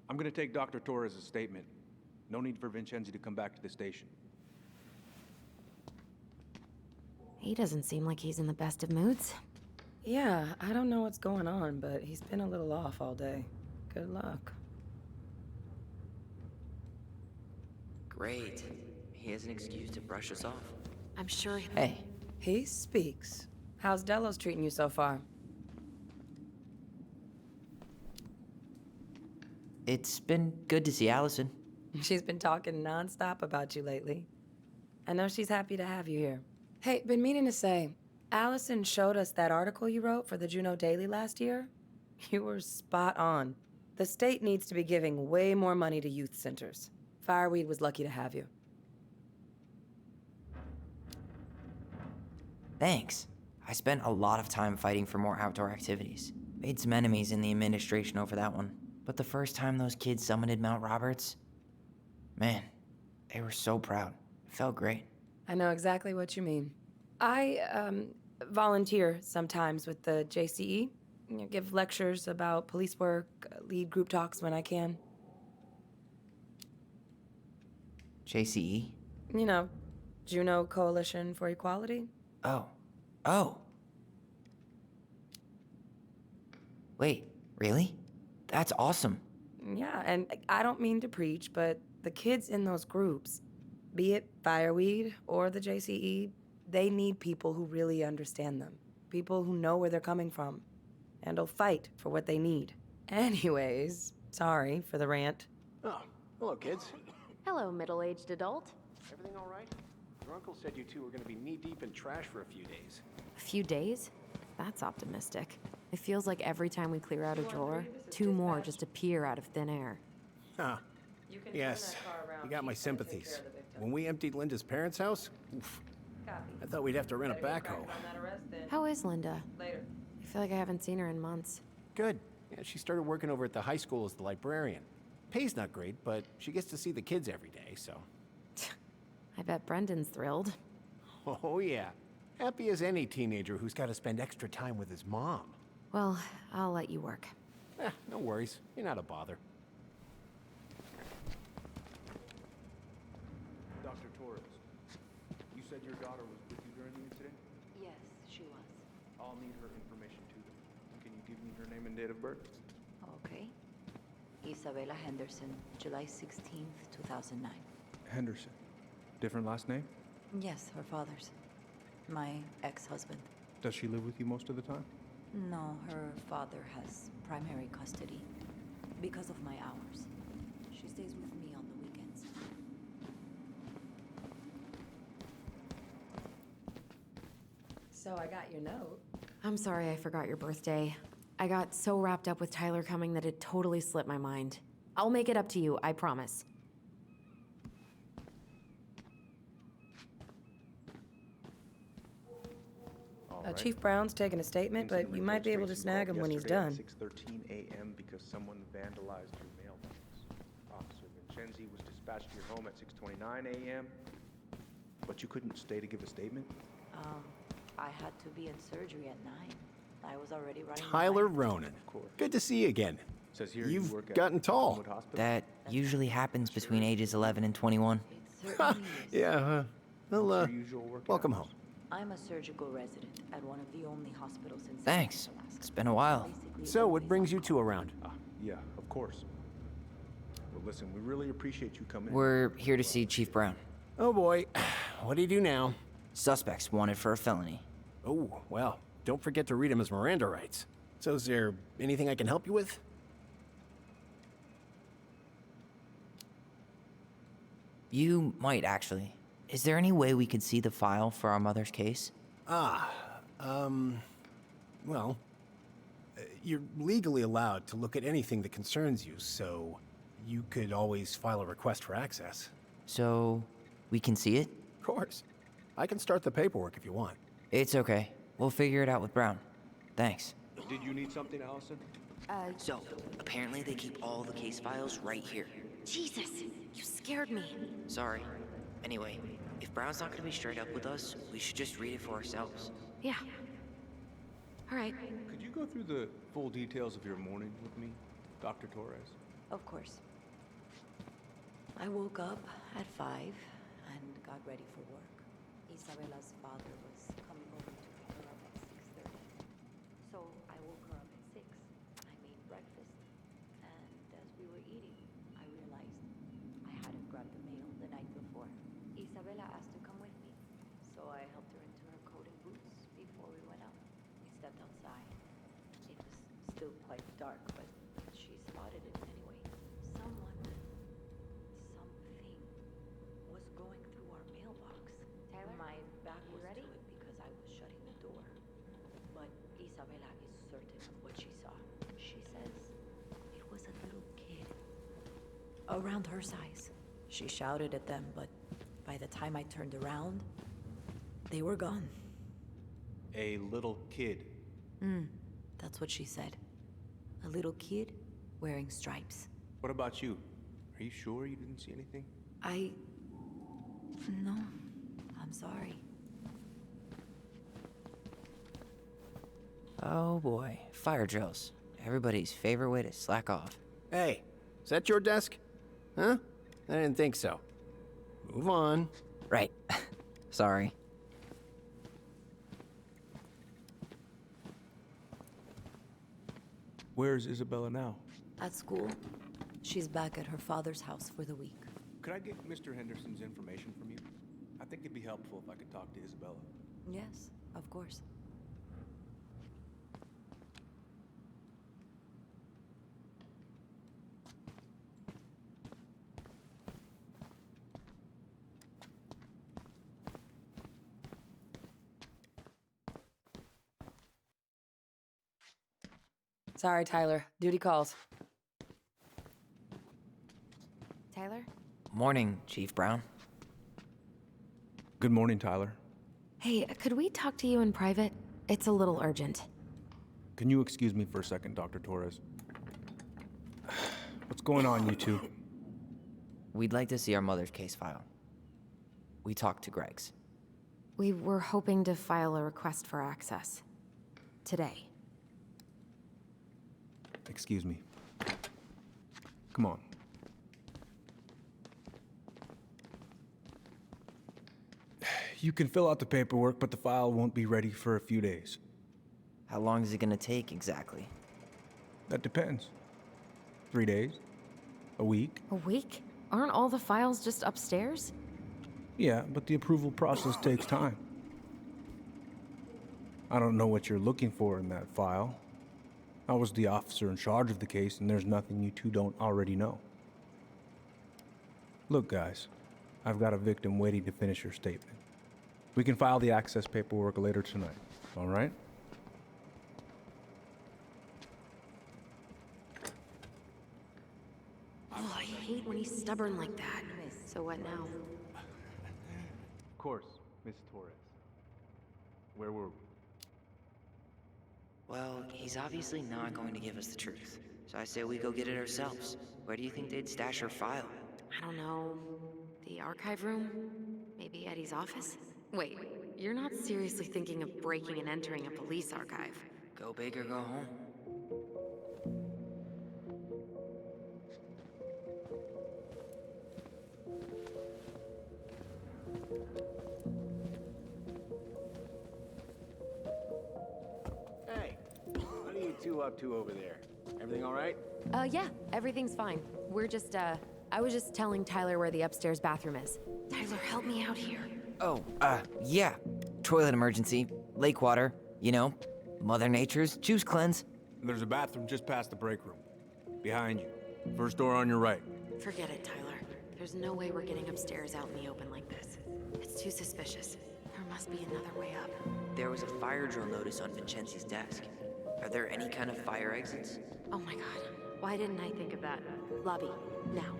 I'm gonna take Dr. Torres' statement. No need for Vincenzi to come back to the station. He doesn't seem like he's in the best of moods. Yeah, I don't know what's going on, but he's been a little off all day. Good luck. Great. He has an excuse to brush us off. I'm sure Hey. He speaks. How's Delos treating you so far? It's been good to see Alyson. She's been talking nonstop about you lately. I know she's happy to have you here. Hey, been meaning to say, Alyson showed us that article you wrote for the Juneau Daily last year. You were spot on. The state needs to be giving way more money to youth centers. Fireweed was lucky to have you. Thanks. I spent a lot of time fighting for more outdoor activities. Made some enemies in the administration over that one. But the first time those kids summited Mount Roberts, man, they were so proud. It felt great. I know exactly what you mean. I volunteer sometimes with the JCE. You know, give lectures about police work, lead group talks when I can. JCE? You know, Juneau Coalition for Equality. Oh. Wait, really? That's awesome. Yeah, and I don't mean to preach, but the kids in those groups, be it Fireweed or the JCE, they need people who really understand them. People who know where they're coming from and will fight for what they need. Anyways, Sorry for the rant. Oh, hello, kids. Hello, middle-aged adult. Everything all right? Your uncle said you two were gonna be knee-deep in trash for a few days. A few days? That's optimistic. It feels like every time we clear out a drawer, 2 more just appear out of thin air. Huh. Yes, you got my sympathies. When we emptied Linda's parents' house, oof, I thought we'd have to rent a backhoe. How is Linda? Later. I feel like I haven't seen her in months. Good. Yeah, she started working over at the high school as the librarian. Pay's not great, but she gets to see the kids every day, so. I bet Brendan's thrilled. Oh, yeah. Happy as any teenager who's got to spend extra time with his mom. Well, I'll let you work. No worries. You're not a bother. Dr. Torres, you said your daughter was with you during the incident? Yes, she was. I'll need her information too. Can you give me her name and date of birth? Okay. Isabella Henderson, July 16th, 2009. Henderson. Different last name? Yes, her father's. My ex-husband. Does she live with you most of the time? No, her father has primary custody because of my hours. She stays with me on the weekends. So I got your note. I'm sorry I forgot your birthday. I got so wrapped up with Tyler coming that it totally slipped my mind. I'll make it up to you, I promise. Chief Brown's taking a statement, but you might be able to snag him when he's done. 6:13 a.m. because someone vandalized your mailbox. Officer Vincenzi was dispatched to your home at 6:29 a.m. But you couldn't stay to give a statement? I had to be in surgery at 9. I was already running. Tyler Ronan. Good to see you again. Says here You've you work at gotten tall. Homewood Hospital? That usually happens between ages 11 and 21. Yeah, well, What's your usual work welcome hours? home. I'm a surgical resident at one of the only hospitals in Thanks. Alaska. It's been a while. Basically, So, what always brings on you two around? Yeah, of course. Well, listen, we really appreciate you coming. We're here to see Chief Brown. Oh boy, what do you do now? Suspects wanted for a felony. Oh, well, don't forget to read him his Miranda rights. So is there anything I can help you with? You might actually. Is there any way we could see the file for our mother's case? Well, you're legally allowed to look at anything that concerns you, so you could always file a request for access. So, we can see it? Of course. I can start the paperwork if you want. It's okay. We'll figure it out with Brown. Thanks. Did you need something, Allison? So, apparently they keep all the case files right here. Jesus, you scared me. Sorry. Anyway, if Brown's not gonna be straight up with us, we should just read it for ourselves. Yeah. All right. Could you go through the full details of your morning with me, Dr. Torres? Of course. I woke up at 5 and got ready for work. Isabella's father was coming over to pick her up at 6:30. So I woke her up at 6. I made breakfast, and as we were eating, I realized I hadn't grabbed the mail the night before. Isabella asked to come with me, so I helped her into her coat and boots before we went out. We stepped outside. It was still quite dark, but she spotted it anyway. Something was going through our mailbox. Tyler, My back was ready? to it because I was shutting the door. But Isabella is certain of what she saw. She says it was a little kid. Around her size. She shouted at them, but by the time I turned around, they were gone. A little kid. That's what she said. A little kid wearing stripes. What about you? Are you sure you didn't see anything? No, I'm sorry. Oh boy, fire drills. Everybody's favorite way to slack off. Hey, is that your desk? Huh? I didn't think so. Move on. Right. Sorry. Where's Isabella now? At school, she's back at her father's house for the week. Could I get Mr. Henderson's information from you? I think it'd be helpful if I could talk to Isabella. Yes, of course. Sorry, Tyler. Duty calls. Tyler? Morning, Chief Brown. Good morning, Tyler. Hey, could we talk to you in private? It's a little urgent. Can you excuse me for a second, Dr. Torres? What's going on, you two? We'd like to see our mother's case file. We talked to Greg's. We were hoping to file a request for access. Today. Excuse me. Come on. You can fill out the paperwork, but the file won't be ready for a few days. How long is it gonna take exactly? That depends. 3 days? A week? A week? Aren't all the files just upstairs? Yeah, but the approval process takes time. I don't know what you're looking for in that file. I was the officer in charge of the case, and there's nothing you two don't already know. Look, guys, I've got a victim waiting to finish her statement. We can file the access paperwork later tonight, all right? Oh, I hate when he's stubborn like that. So what now? Of course, Miss Torres. Where were we? Well, he's obviously not going to give us the truth. So I say we go get it ourselves. Where do you think they'd stash her file? I don't know. The archive room? Maybe Eddie's office? Wait, you're not seriously thinking of breaking and entering a police archive? Go big or go home. Hey, what are you two up to over there? Everything all right? Yeah, everything's fine. We're just, I was just telling Tyler where the upstairs bathroom is. Tyler, help me out here. Oh, yeah. Toilet emergency, lake water, you know, Mother Nature's juice cleanse. There's a bathroom just past the break room. Behind you. First door on your right. Forget it, Tyler. There's no way we're getting upstairs out in the open like this. It's too suspicious. There must be another way up. There was a fire drill notice on Vincenzi's desk. Are there any kind of fire exits? Oh my god. Why didn't I think of that? Lobby, now.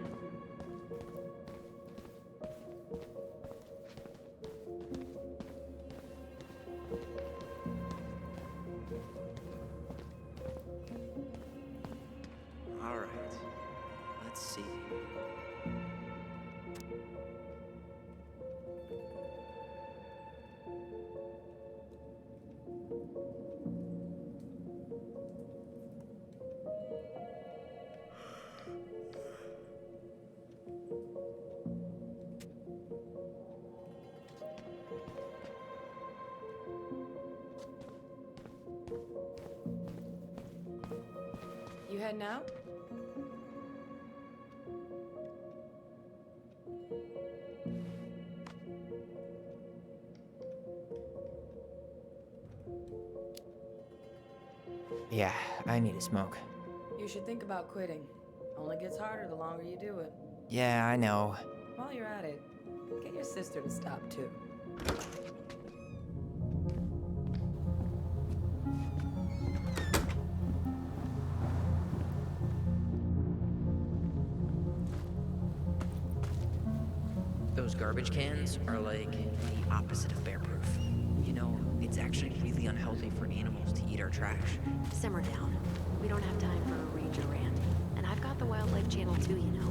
All right. Let's see. You heading out? Yeah, I need a smoke. You should think about quitting. Only gets harder the longer you do it. Yeah, I know. While you're at it, get your sister to stop too. Those garbage cans are like the opposite of bear-proof. You know, it's actually really unhealthy for animals to eat our trash. Simmer down. We don't have time for a ranger rant. And I've got the Wildlife Channel too, you know.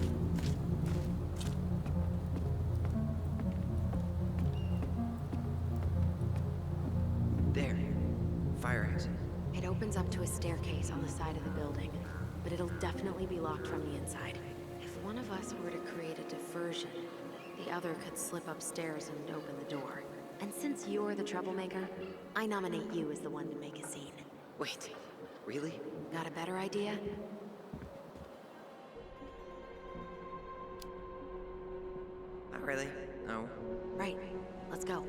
There. Fire exit. It opens up to a staircase on the side of the building, but it'll definitely be locked from the inside. If one of us were to create a diversion, the other could slip upstairs and open the door. And since you're the troublemaker, I nominate you as the one to make a scene. Wait, really? Got a better idea? Not really. No. Right. Let's go.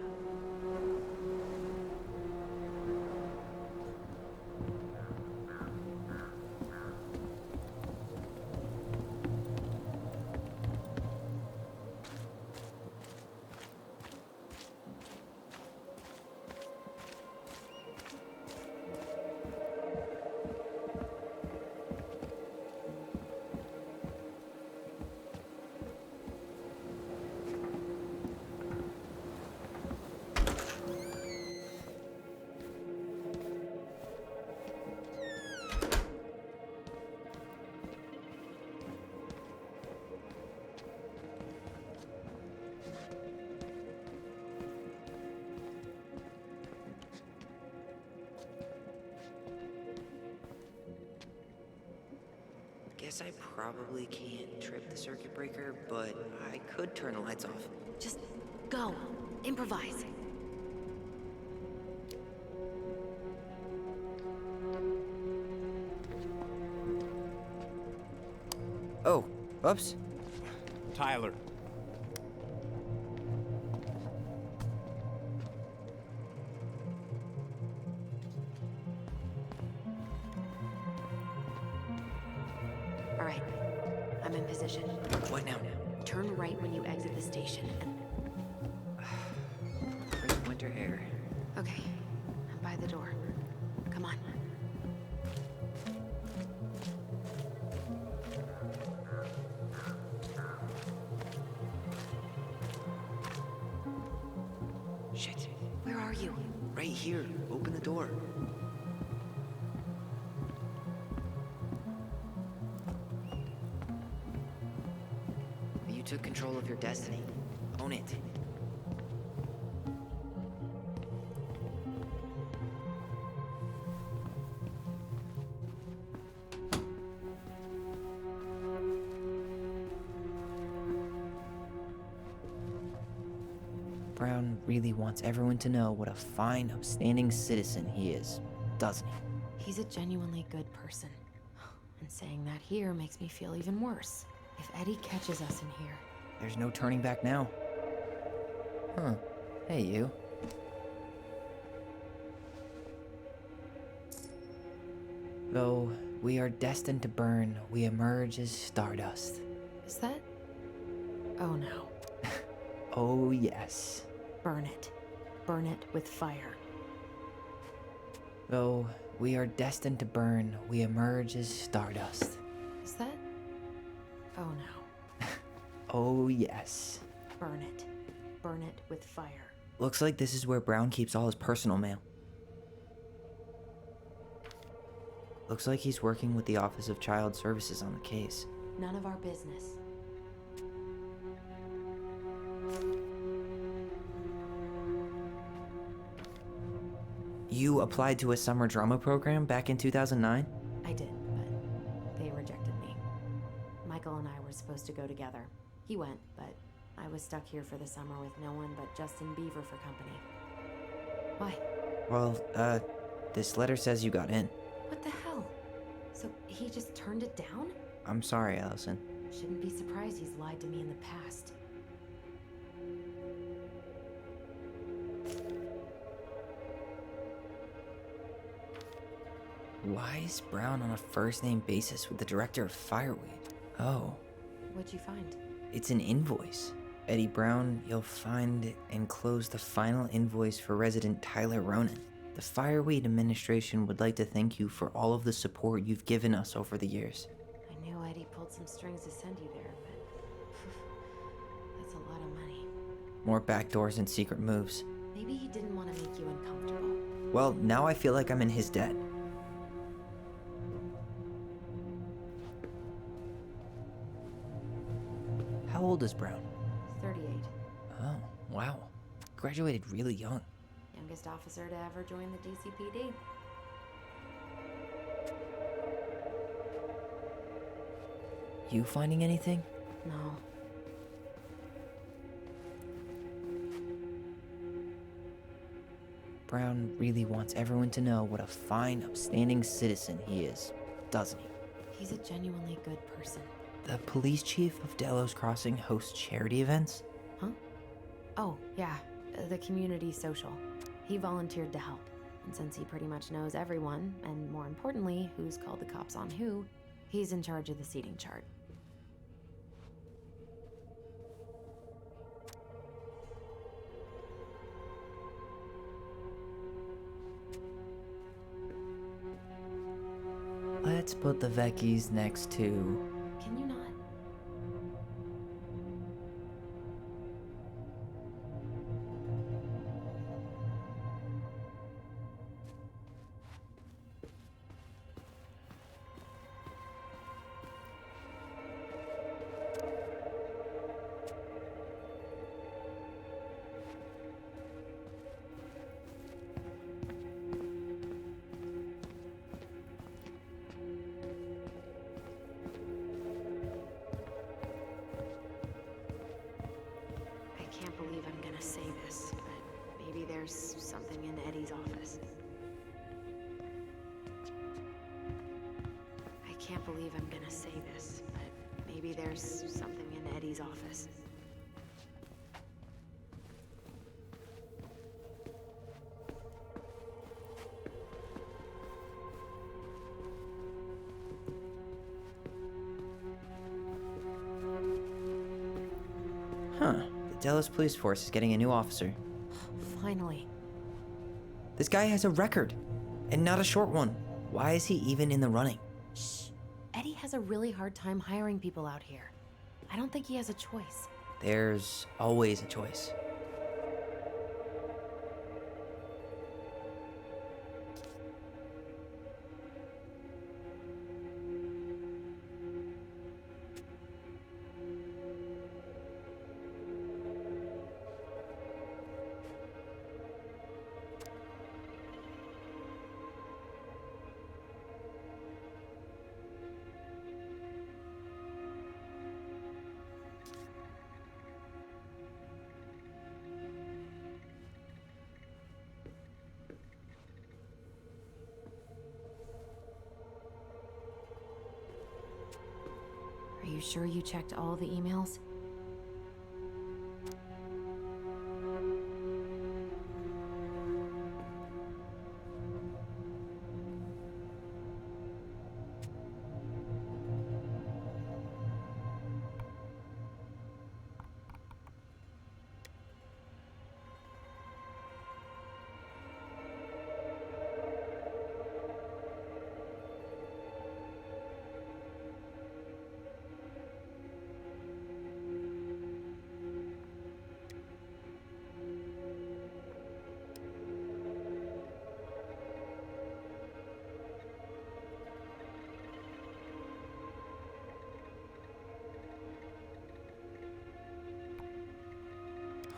guess I probably can't trip the circuit breaker, but I could turn the lights off. Just go. Improvise. Oh, oops. Tyler. All right. I'm in position. What now? Turn right when you exit the station and... Crisp winter air. Okay. I'm by the door. Come on. Shit. Where are you? Right here. Open the door. You took control of your destiny. Own it. Brown really wants everyone to know what a fine, upstanding citizen he is, doesn't he? He's a genuinely good person. And saying that here makes me feel even worse. If Eddie catches us in here... There's no turning back now. Huh. Hey, you. Though we are destined to burn, we emerge as stardust. Is that... Oh no. Oh, yes. Burn it. Burn it with fire. Though we are destined to burn, we emerge as stardust. Is that... Oh no. Oh, yes. Burn it. Burn it with fire. Looks like this is where Brown keeps all his personal mail. Looks like he's working with the Office of Child Services on the case. None of our business. You applied to a summer drama program back in 2009? I did, but they rejected me. Michael and I were supposed to go together. He went, but I was stuck here for the summer with no one but Justin Beaver for company. Why? Well, this letter says you got in. What the hell? So he just turned it down? I'm sorry, Alyson. Shouldn't be surprised he's lied to me in the past. Why is Brown on a first-name basis with the director of Fireweed? Oh, What'd you find? it's an invoice. Eddie Brown, you'll find enclosed the final invoice for resident Tyler Ronan. The Fireweed administration would like to thank you for all of the support you've given us over the years. I knew Eddie pulled some strings to send you there, but that's a lot of money. More backdoors and secret moves. Maybe he didn't want to make you uncomfortable. Well, now I feel like I'm in his debt. How old is Brown? 38. Oh, wow. Graduated really young. Youngest officer to ever join the DCPD. You finding anything? No. Brown really wants everyone to know what a fine, upstanding citizen he is, doesn't he? He's a genuinely good person. The police chief of Delos Crossing hosts charity events? Huh? Oh, yeah. The community social. He volunteered to help. And since he pretty much knows everyone, and more importantly, who's called the cops on who, he's in charge of the seating chart. Let's put the Vecchies next to... Can you not? there's something in Eddie's office. I can't believe I'm gonna say this, but maybe there's something in Eddie's office. Huh. The Delos police force is getting a new officer. Finally. This guy has a record, and not a short one. Why is he even in the running? Shh. Eddie has a really hard time hiring people out here. I don't think he has a choice. There's always a choice. Are you sure you checked all the emails?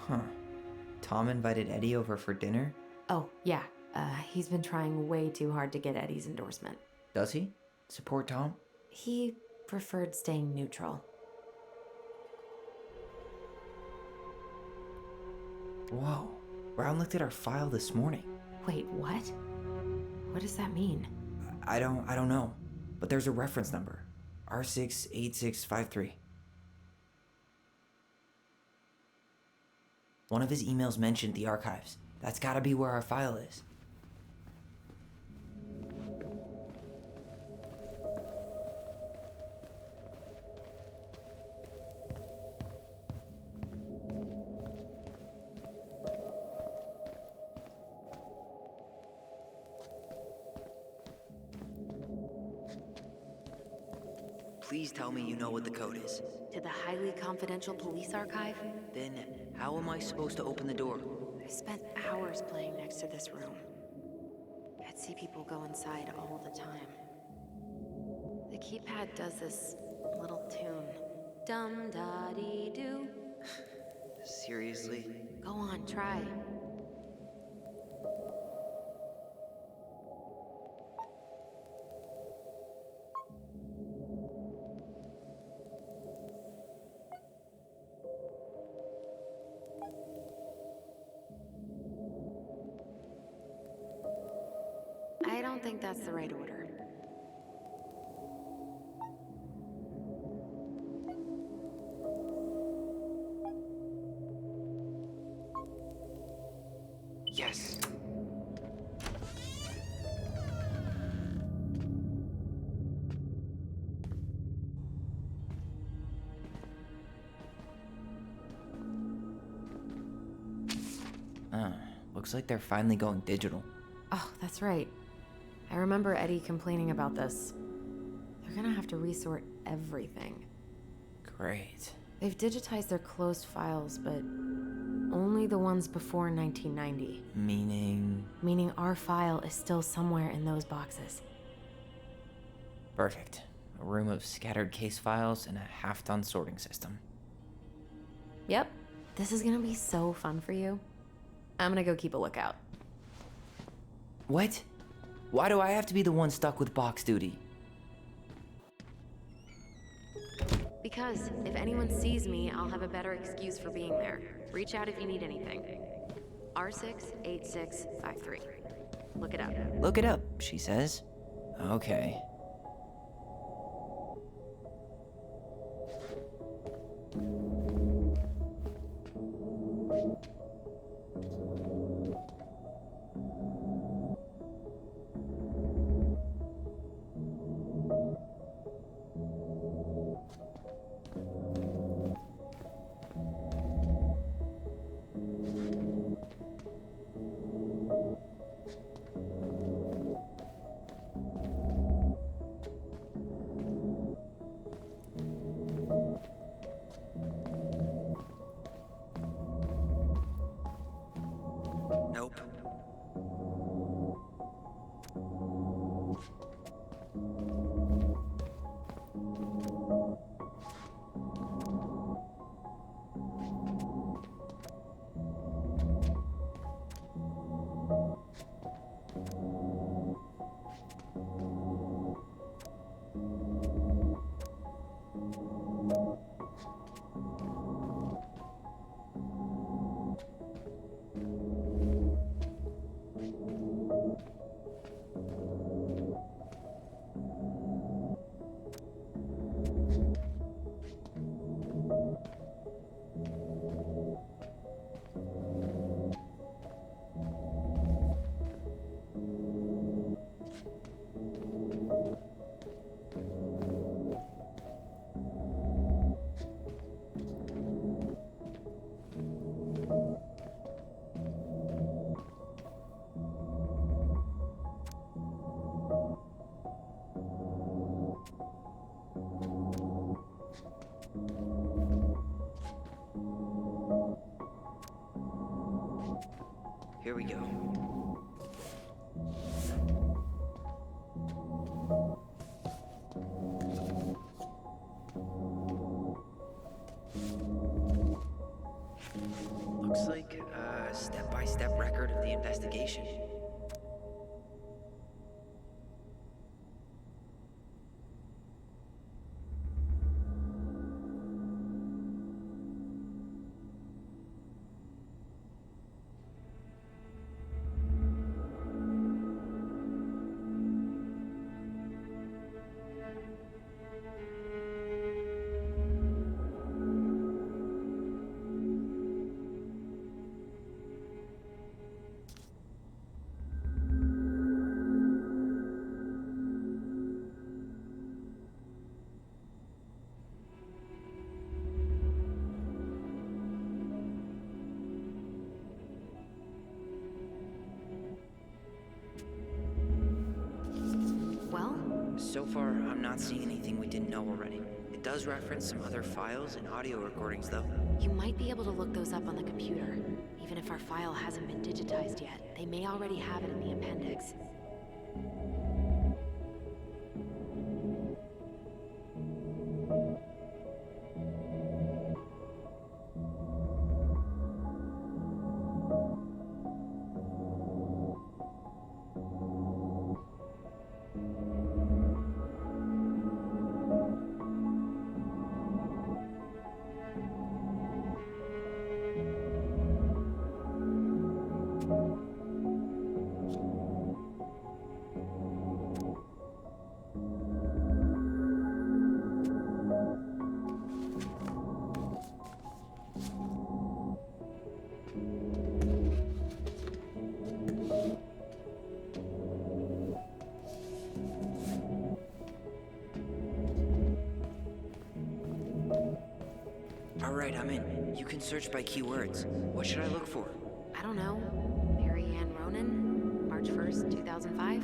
Huh. Tom invited Eddie over for dinner? Oh, yeah. He's been trying way too hard to get Eddie's endorsement. Does he? Support Tom? He preferred staying neutral. Whoa. Brown looked at our file this morning. Wait, what? What does that mean? I don't know. But there's a reference number. R68653. One of his emails mentioned the archives. That's gotta be where our file is. Please tell me you know what the code is. To the highly confidential police archive? Then how am I supposed to open the door? I spent hours playing next to this room. I'd see people go inside all the time. The keypad does this little tune. Dum-da-dee-doo. Seriously? Go on, try. I don't think that's the right order. Yes. Looks like they're finally going digital. Oh, that's right. I remember Eddie complaining about this. They're gonna have to resort everything. Great. They've digitized their closed files, but only the ones before 1990. Meaning? Meaning our file is still somewhere in those boxes. Perfect. A room of scattered case files and a half-done sorting system. Yep. This is gonna be so fun for you. I'm gonna go keep a lookout. What? Why do I have to be the one stuck with box duty? Because if anyone sees me, I'll have a better excuse for being there. Reach out if you need anything. R68653. Look it up. Look it up, she says. Okay. Nope. Here we go. Looks like a step-by-step record of the investigation. So far, I'm not seeing anything we didn't know already. It does reference some other files and audio recordings, though. You might be able to look those up on the computer. Even if our file hasn't been digitized yet, they may already have it in the appendix. Alright, I'm in. You can search by keywords. What should I look for? I don't know. Tyler Ronan, March 1st, 2005?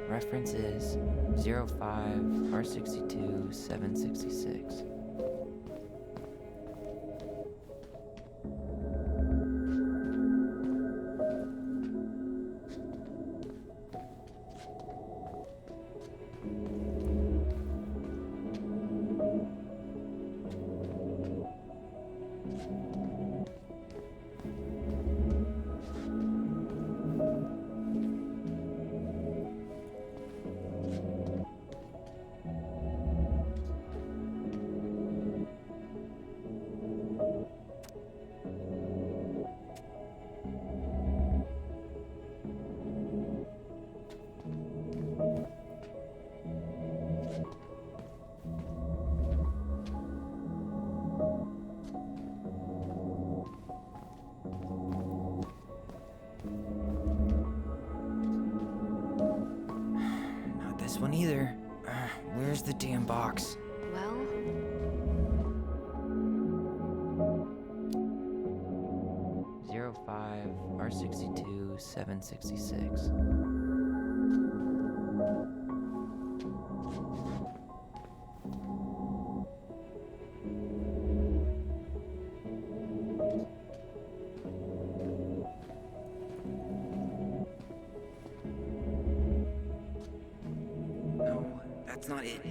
Reference is 05 R62 766. this one either. Where's the damn box? Well, 05 R62 766. No, that's not it.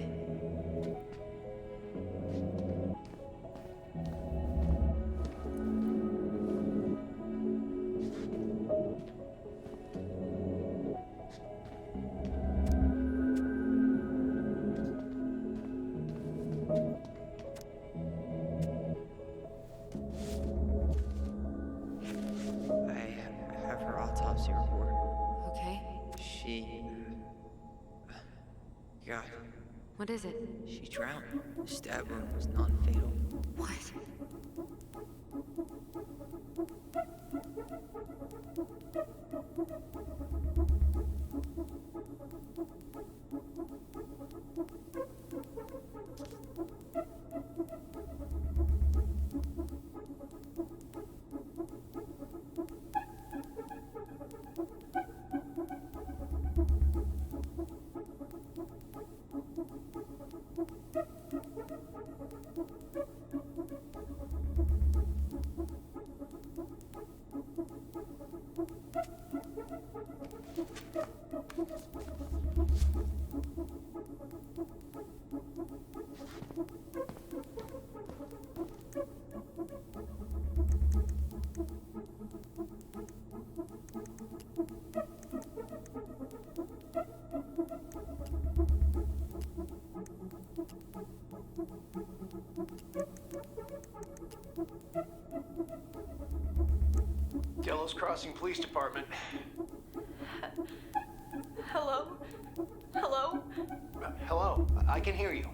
I have her autopsy report. okay. She... God, What is it? she drowned. The stab wound was non-fatal. What? Delos Crossing Police Department. Hello? Hello? Hello, I can hear you.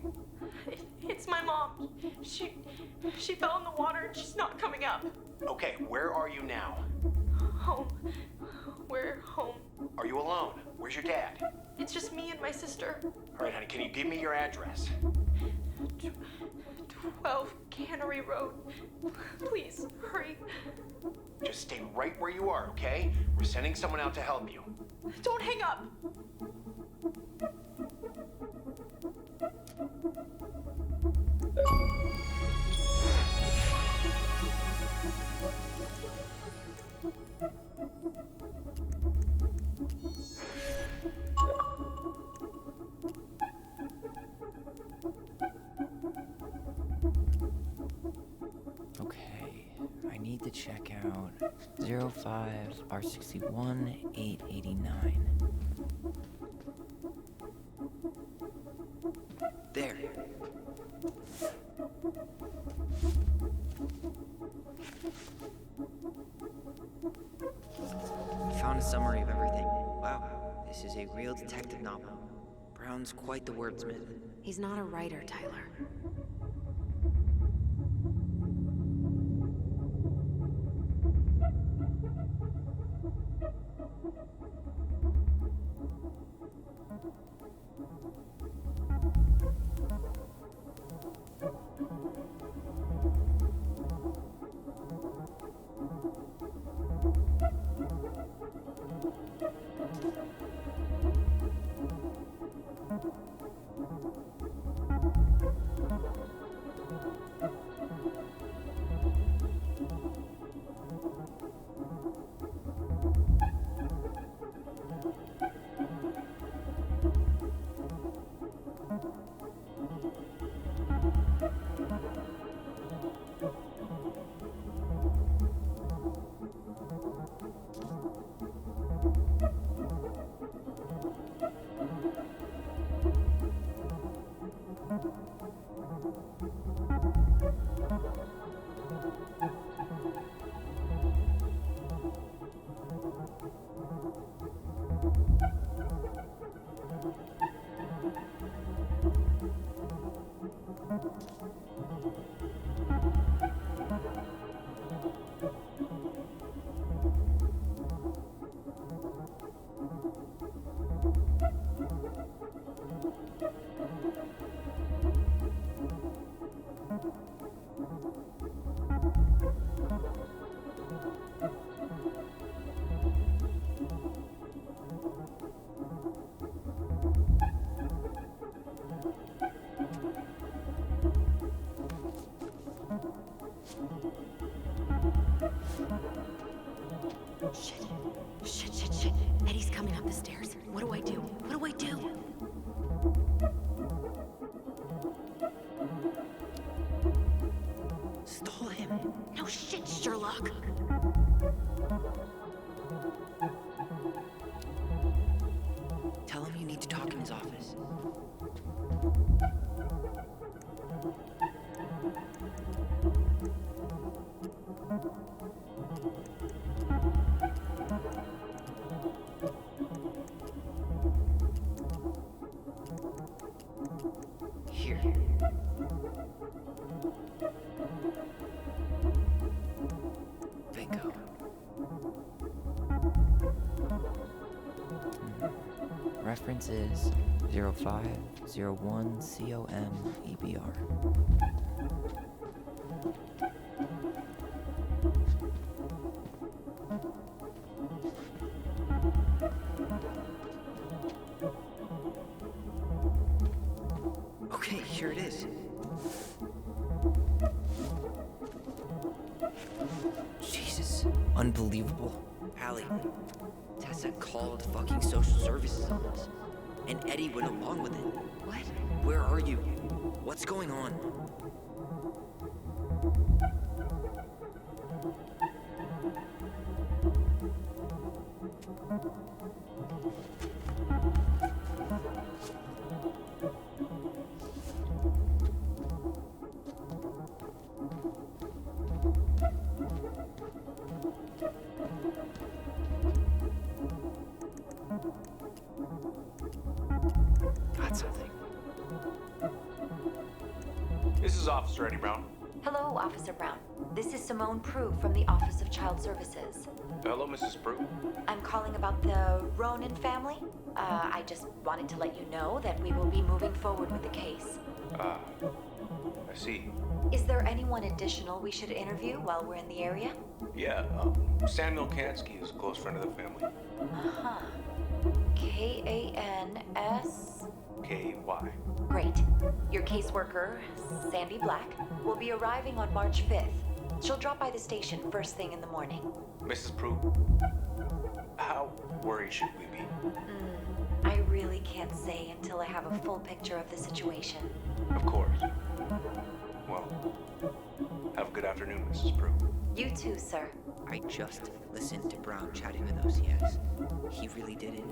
It's my mom. She fell in the water and she's not coming up. Okay, where are you now? Home. We're home. Are you alone? Where's your dad? It's just me and my sister. All right, honey, can you give me your address? 12 Cannery Road. Please, hurry. Just stay right where you are, okay? We're sending someone out to help you. Don't hang up. Okay, I need to check out 05 R61 889. There. Found a summary of everything. Wow, this is a real detective novel. Brown's quite the wordsmith. He's not a writer, Tyler. Tell him you need to talk in his office. Here. Bingo. Reference is 0501 COM EBR. Okay, here it is. Jesus, unbelievable. Allie, Tessa called fucking social services on us. And Eddie went along with it. What? Where are you? What's going on? Got something. This is Officer Eddie Brown. Hello, Officer Brown. This is Simone Prue from the Office of Child Services. Hello, Mrs. Prue. I'm calling about the Ronan family. I just wanted to let you know that we will be moving forward with the case. I see. Is there anyone additional we should interview while we're in the area? Yeah, Samuel Kansky is a close friend of the family. Uh-huh. K-A-N-S... K-Y. Great. Your caseworker, Sandy Black, will be arriving on March 5th. She'll drop by the station first thing in the morning. Mrs. Prue, how worried should we be? I really can't say until I have a full picture of the situation. Of course. Well, have a good afternoon, Mrs. Prue. You too, sir. I just listened to Brown chatting with OCS. He really did it.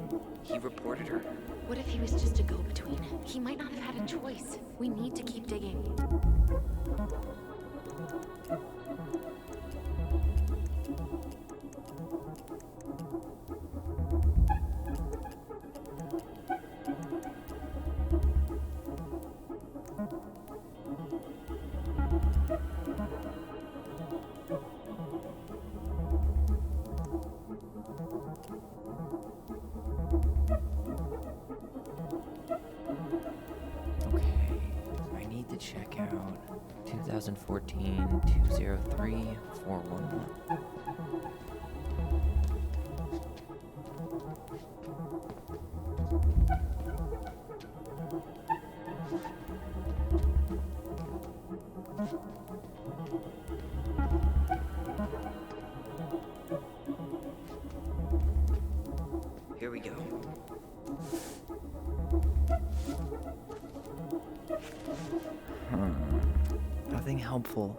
He reported her. What if he was just a go-between? He might not have had a choice. We need to keep digging. Okay, I need to check out 2014-203-411. Here we go. Nothing helpful.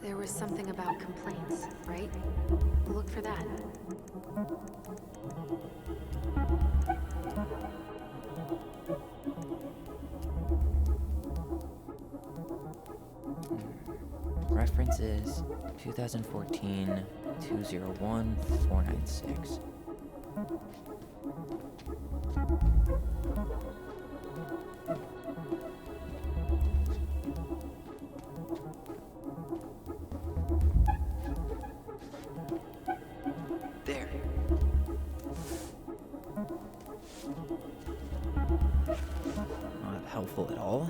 There was something about complaints, right? Look for that. Reference is 2014-201-496. There. Not helpful at all.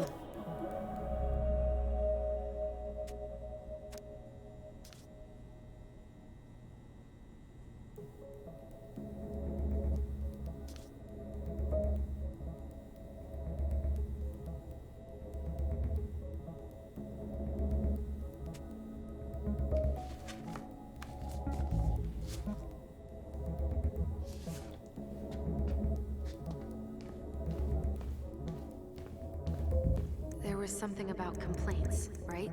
There was something about complaints, right?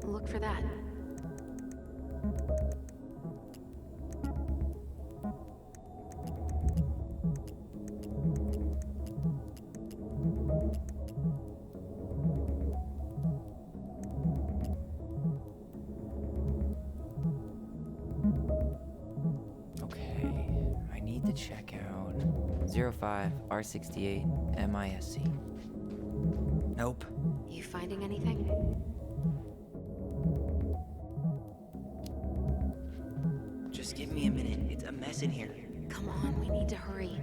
Look for that. Okay, I need to check out 05 R68 MISC. Nope. You finding anything? Just give me a minute. It's a mess in here. Come on, we need to hurry.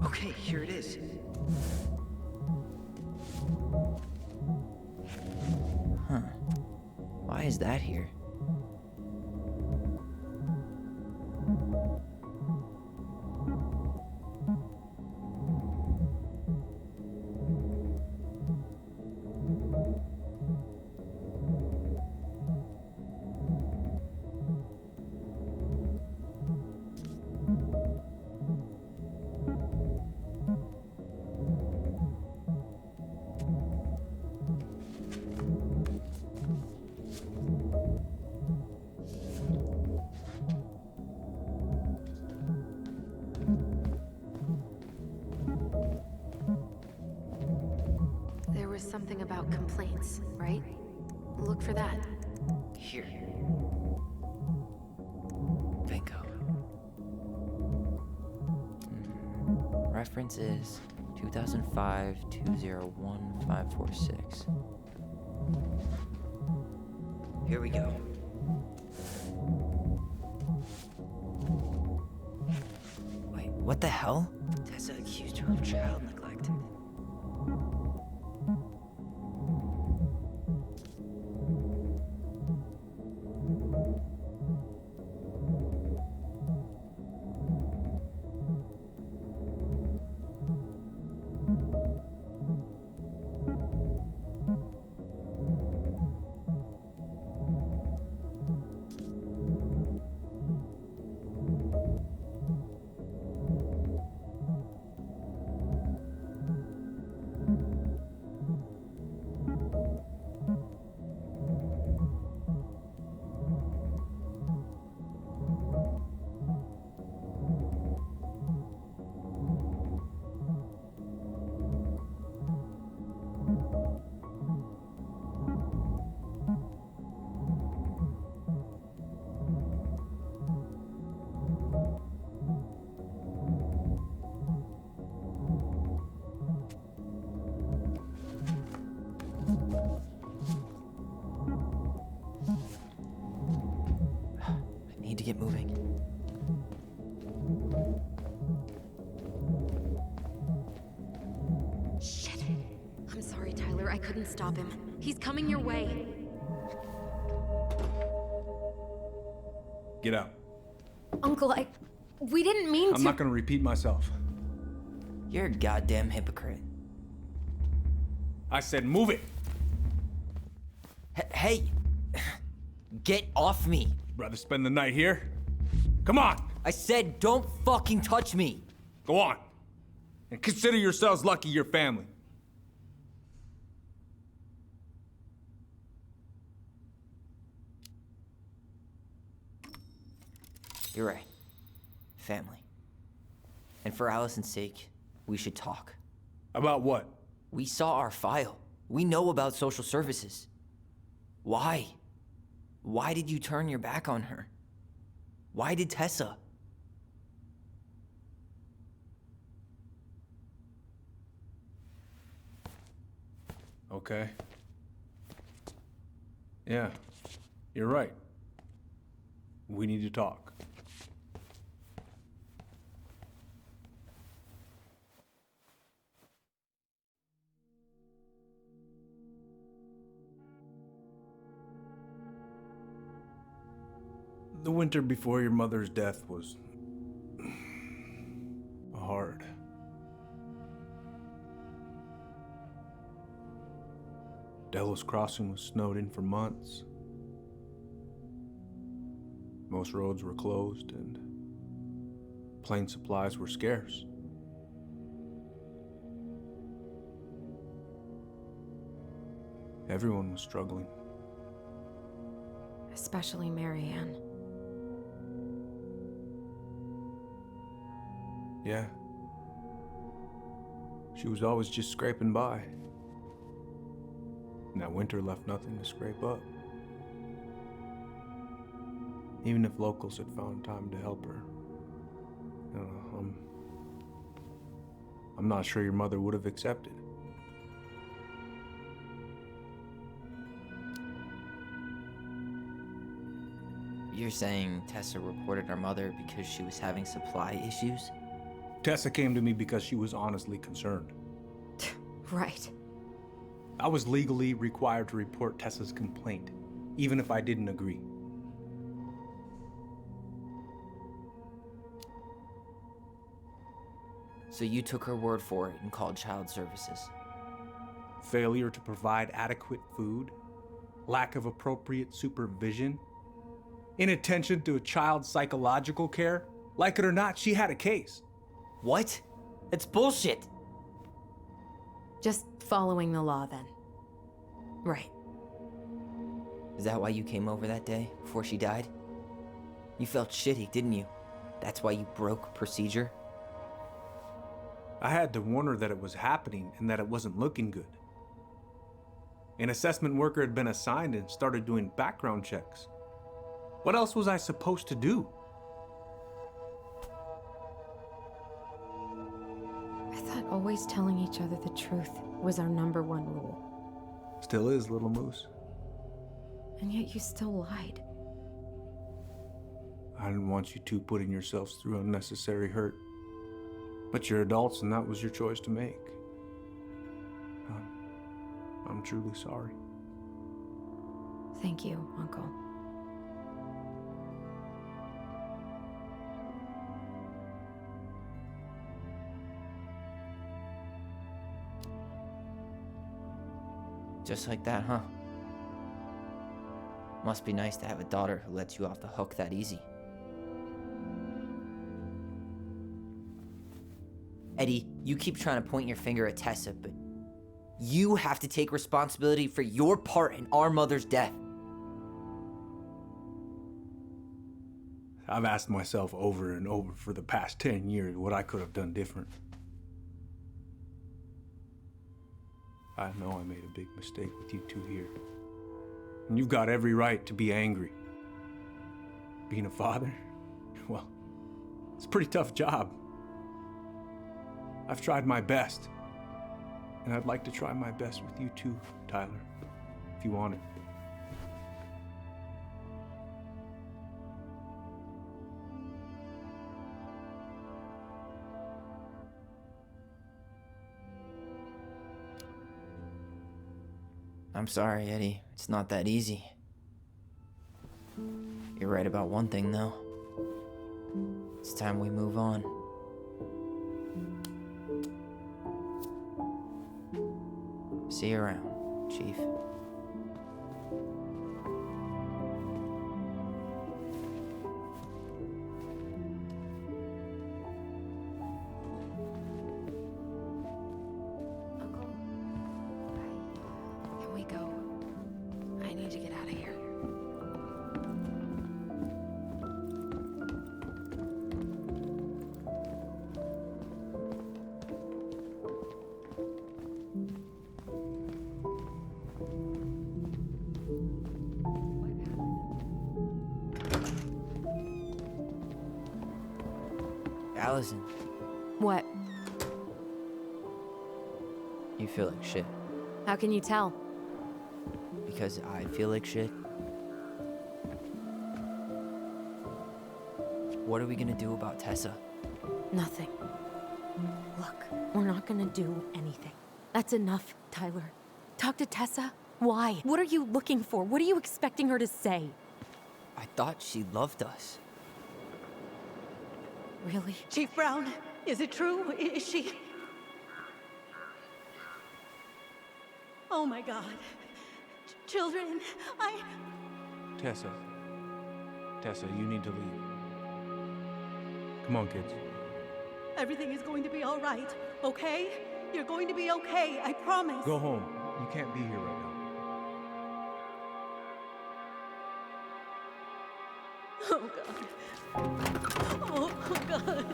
Okay, here it is. Huh. Why is that here? There was something about complaints, right? Look for that. Here. Bingo. Reference is 2005-201-546. Here we go. Wait, what the hell? Tessa accused her of child neglect. Need to get moving. Shit. I'm sorry, Tyler. I couldn't stop him. He's coming your way. Get out. Uncle, We didn't mean to. I'm not gonna repeat myself. You're a goddamn hypocrite. I said move it! Hey! Get off me! Rather spend the night here? Come on! I said don't fucking touch me! Go on! And consider yourselves lucky you're family. You're right. Family. And for Allison's sake, we should talk. About what? We saw our file. We know about social services. Why? Why did you turn your back on her? Why did Tessa? Okay. Yeah, you're right. We need to talk. The winter before your mother's death was hard. Delos Crossing was snowed in for months. Most roads were closed and plane supplies were scarce. Everyone was struggling. Especially Marianne. Yeah. She was always just scraping by. And that winter left nothing to scrape up. Even if locals had found time to help her. You know, I'm not sure your mother would have accepted. You're saying Tessa reported our mother because she was having supply issues? Tessa came to me because she was honestly concerned. Right. I was legally required to report Tessa's complaint, even if I didn't agree. So you took her word for it and called child services? Failure to provide adequate food, lack of appropriate supervision, inattention to a child's psychological care. Like it or not, she had a case. What? It's bullshit! Just following the law then. Right. Is that why you came over that day, before she died? You felt shitty, didn't you? That's why you broke procedure? I had to warn her that it was happening and that it wasn't looking good. An assessment worker had been assigned and started doing background checks. What else was I supposed to do? I thought always telling each other the truth was our #1 rule. Still is, little moose. And yet you still lied. I didn't want you two putting yourselves through unnecessary hurt. But you're adults and that was your choice to make. I'm truly sorry. Thank you, Uncle. Just like that, huh? Must be nice to have a daughter who lets you off the hook that easy. Eddie, you keep trying to point your finger at Tessa, but you have to take responsibility for your part in our mother's death. I've asked myself over and over for the past 10 years what I could have done different. I know I made a big mistake with you two here. And you've got every right to be angry. Being a father, well, it's a pretty tough job. I've tried my best. And I'd like to try my best with you too, Tyler, if you want it. I'm sorry, Eddie. It's not that easy. You're right about one thing, though. It's time we move on. See you around, Chief. Can we go? I need to get out of here. Alyson, What? you feel like shit. How can you tell? Because I feel like shit. What are we gonna do about Tessa? Nothing. Look, we're not gonna do anything. That's enough, Tyler. Talk to Tessa? Why? What are you looking for? What are you expecting her to say? I thought she loved us. Really? Chief Brown, is it true? Is she... Oh my God. Children, Tessa. Tessa, you need to leave. Come on, kids. Everything is going to be all right, okay? You're going to be okay, I promise. Go home. You can't be here right now. Oh God. Oh God.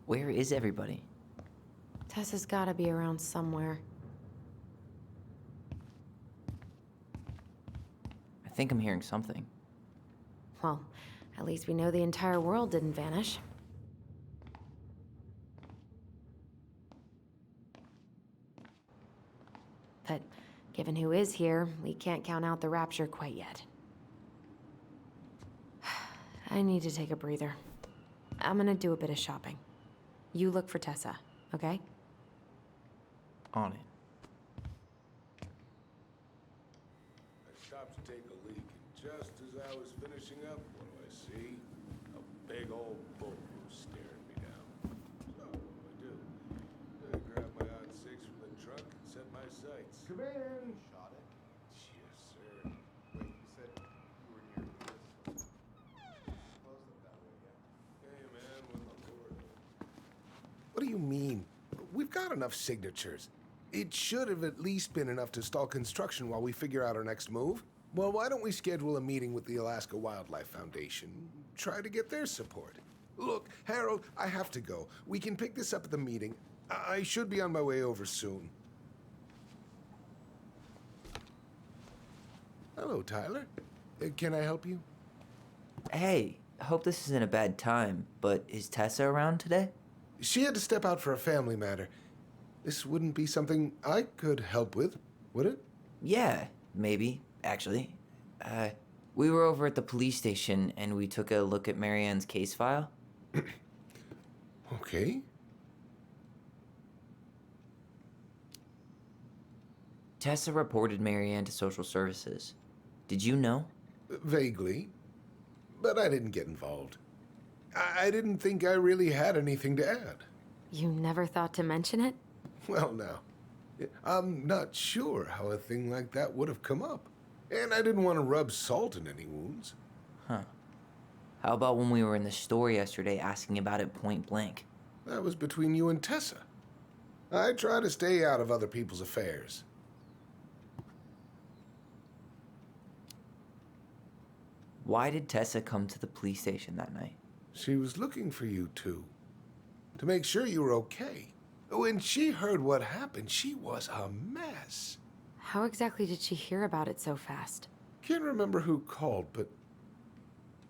Where is everybody? Tessa's gotta be around somewhere. I think I'm hearing something. Well, at least we know the entire world didn't vanish. But given who is here, we can't count out the rapture quite yet. I need to take a breather. I'm gonna do a bit of shopping. You look for Tessa, okay? On it. I stopped to take a leak, and just as I was finishing up, what do I see? A big old bull staring me down. So, what do I do? I grab my odd six from the trunk and set my sights. Come in! Shot it? Yes, sir. Wait, you said you were near this. Close up that way, yeah? Hey, man, what the Lord? What do you mean? We've got enough signatures. It should have at least been enough to stall construction while we figure out our next move. Well, why don't we schedule a meeting with the Alaska Wildlife Foundation? Try to get their support. Look, Harold, I have to go. We can pick this up at the meeting. I should be on my way over soon. Hello, Tyler. Can I help you? Hey, I hope this isn't a bad time, but is Tessa around today? She had to step out for a family matter. This wouldn't be something I could help with, would it? Yeah, maybe, actually. We were over at the police station and we took a look at Marianne's case file. Okay. Tessa reported Marianne to social services. Did you know? Vaguely. But I didn't get involved. I didn't think I really had anything to add. You never thought to mention it? Well, now, I'm not sure how a thing like that would have come up. And I didn't want to rub salt in any wounds. Huh. How about when we were in the store yesterday asking about it point blank? That was between you and Tessa. I try to stay out of other people's affairs. Why did Tessa come to the police station that night? She was looking for you two. To make sure you were okay. When she heard what happened, she was a mess. How exactly did she hear about it so fast? Can't remember who called, but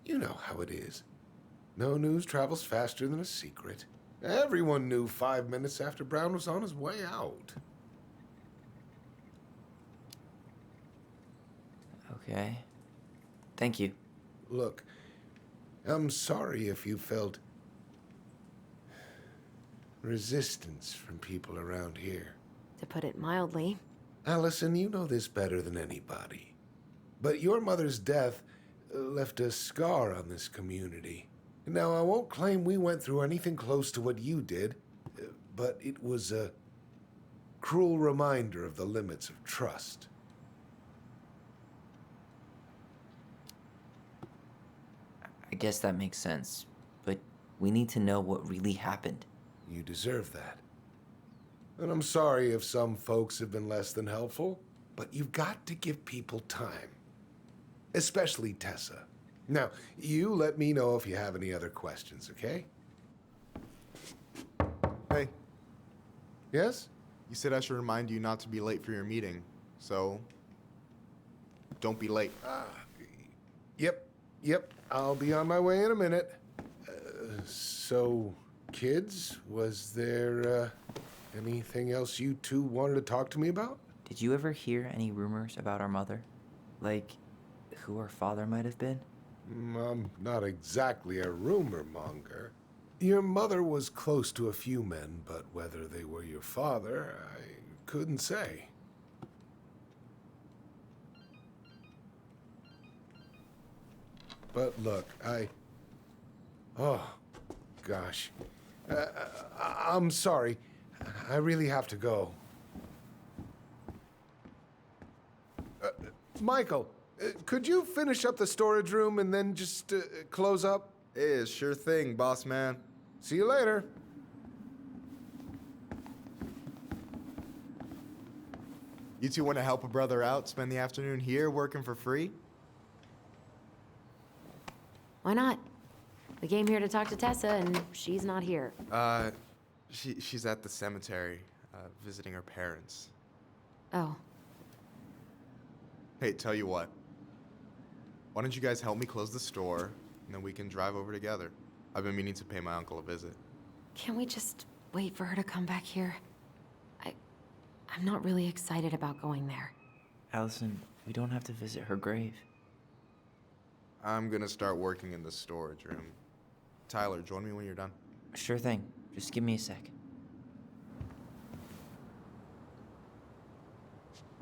you know how it is. No news travels faster than a secret. Everyone knew 5 minutes after Brown was on his way out. Okay. Thank you. Look, I'm sorry if you felt resistance from people around here. To put it mildly. Alyson, you know this better than anybody. But your mother's death left a scar on this community. Now, I won't claim we went through anything close to what you did, but it was a cruel reminder of the limits of trust. I guess that makes sense, but we need to know what really happened. You deserve that. And I'm sorry if some folks have been less than helpful, but you've got to give people time. Especially Tessa. Now, you let me know if you have any other questions, okay? Hey. Yes? You said I should remind you not to be late for your meeting, so don't be late. Yep. I'll be on my way in a minute. So, kids, was there anything else you two wanted to talk to me about? Did you ever hear any rumors about our mother? Like, who our father might have been? I'm not exactly a rumor monger. Your mother was close to a few men, but whether they were your father, I couldn't say. But look, oh, gosh. I'm sorry. I really have to go. Michael, could you finish up the storage room and then just close up? Sure thing, boss man. See you later. You two want to help a brother out, spend the afternoon here working for free? Why not? We came here to talk to Tessa, and she's not here. She's at the cemetery, visiting her parents. Oh. Hey, tell you what. Why don't you guys help me close the store, and then we can drive over together? I've been meaning to pay my uncle a visit. Can't we just wait for her to come back here? I'm not really excited about going there. Alyson, we don't have to visit her grave. I'm gonna start working in the storage room. Tyler, join me when you're done. Sure thing. Just give me a sec.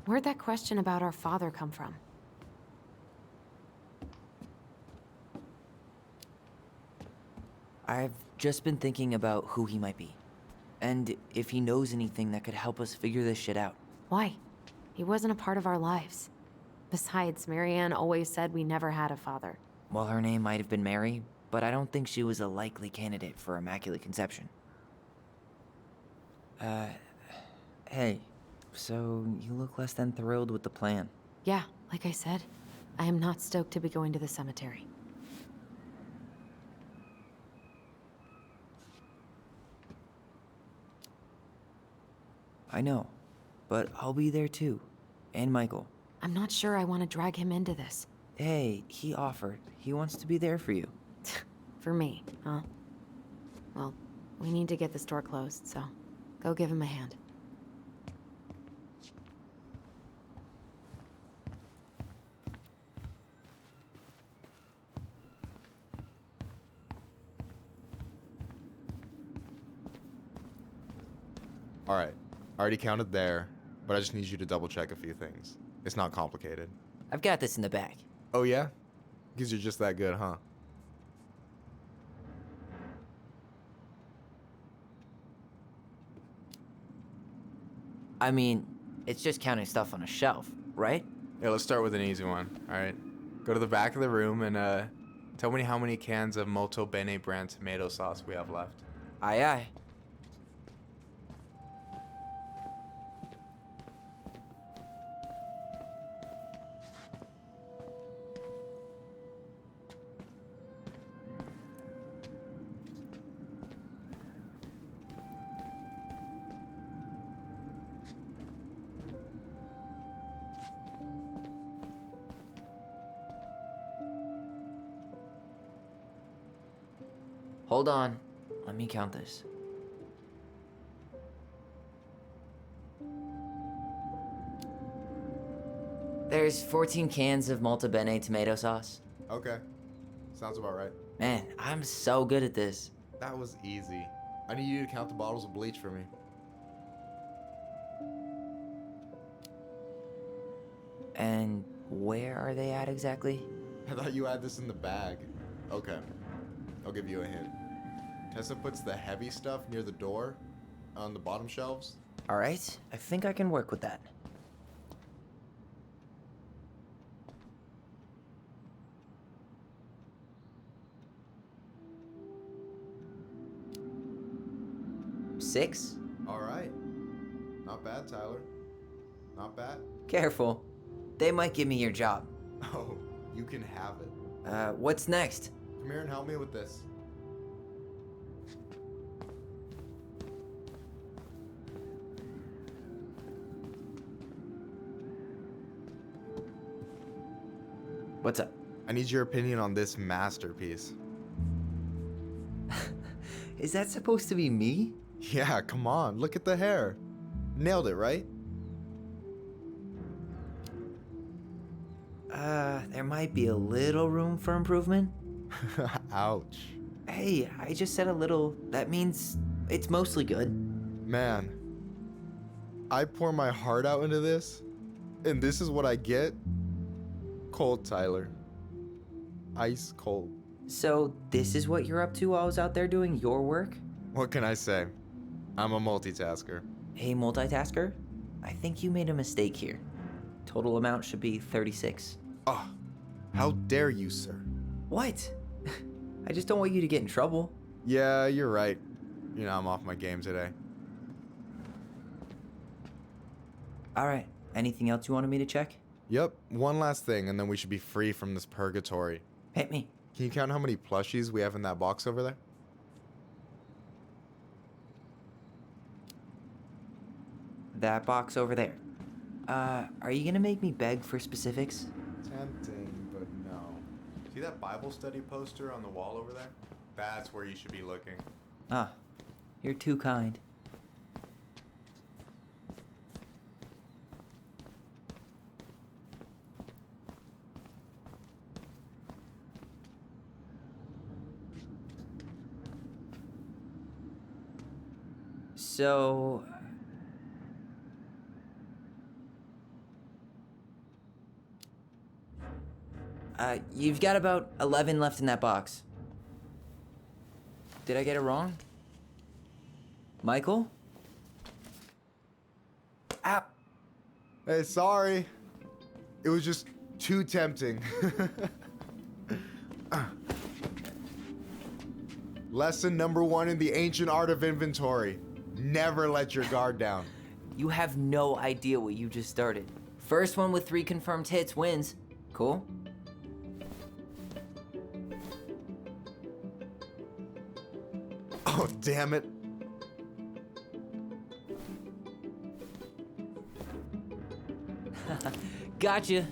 Where'd that question about our father come from? I've just been thinking about who he might be. And if he knows anything that could help us figure this shit out. Why? He wasn't a part of our lives. Besides, Marianne always said we never had a father. Well, her name might have been Mary, but I don't think she was a likely candidate for Immaculate Conception. Hey, so you look less than thrilled with the plan. Yeah, like I said, I am not stoked to be going to the cemetery. I know, but I'll be there too. And Michael. I'm not sure I want to drag him into this. Hey, he offered. He wants to be there for you. For me, huh? Well, we need to get the store closed, so go give him a hand. All right. I already counted there, but I just need you to double check a few things. It's not complicated. I've got this in the bag. Oh yeah? Because you're just that good, huh? I mean, it's just counting stuff on a shelf, right? Yeah, let's start with an easy one, all right? Go to the back of the room and tell me how many cans of Molto Bene brand tomato sauce we have left. Aye, aye. Hold on. Let me count this. There's 14 cans of Malta Bene tomato sauce. Okay. Sounds about right. Man, I'm so good at this. That was easy. I need you to count the bottles of bleach for me. And where are they at exactly? I thought you had this in the bag. Okay. I'll give you a hint. Tessa puts the heavy stuff near the door on the bottom shelves. All right, I think I can work with that. Six? All right. Not bad, Tyler. Not bad. Careful. They might give me your job. Oh, you can have it. What's next? Come here and help me with this. What's up? I need your opinion on this masterpiece. Is that supposed to be me? Yeah, come on. Look at the hair. Nailed it, right? There might be a little room for improvement. Ouch. Hey, I just said a little. That means it's mostly good. Man, I pour my heart out into this, and this is what I get? Cold, Tyler. Ice cold. So this is what you're up to while I was out there doing your work? What can I say? I'm a multitasker. Hey, multitasker, I think you made a mistake here. Total amount should be 36. Oh, how dare you, sir? What? I just don't want you to get in trouble. Yeah, you're right. You know, I'm off my game today. All right, anything else you wanted me to check? Yep, one last thing, and then we should be free from this purgatory. Hit me. Can you count how many plushies we have in that box over there? That box over there. Are you gonna make me beg for specifics? Tempting, but no. See that Bible study poster on the wall over there? That's where you should be looking. Ah, you're too kind. So... you've got about 11 left in that box. Did I get it wrong? Michael? Ow! Hey, sorry. It was just too tempting. Lesson number 1 in the ancient art of inventory. Never let your guard down. You have no idea what you just started. First one with 3 confirmed hits wins. Cool? Oh, damn it. Gotcha.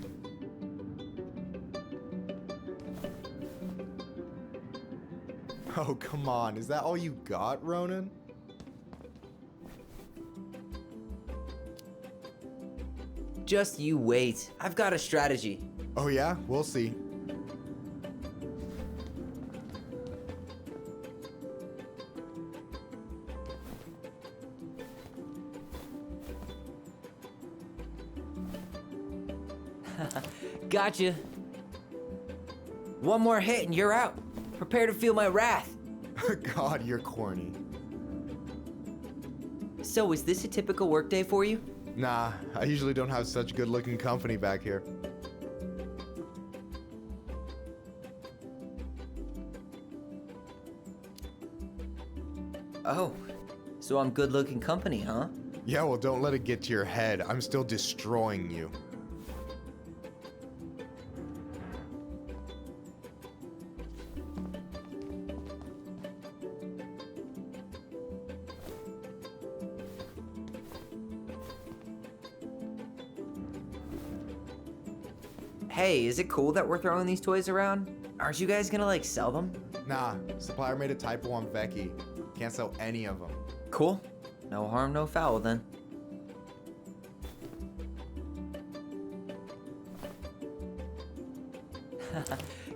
Oh, come on. Is that all you got, Ronan? Just you wait. I've got a strategy. Oh, yeah? We'll see. Gotcha. One more hit and you're out. Prepare to feel my wrath. God, you're corny. So, is this a typical workday for you? Nah, I usually don't have such good-looking company back here. Oh, so I'm good-looking company, huh? Yeah, well, don't let it get to your head. I'm still destroying you. Hey, is it cool that we're throwing these toys around? Aren't you guys gonna, like, sell them? Nah, supplier made a typo on Becky. Can't sell any of them. Cool. No harm, no foul then.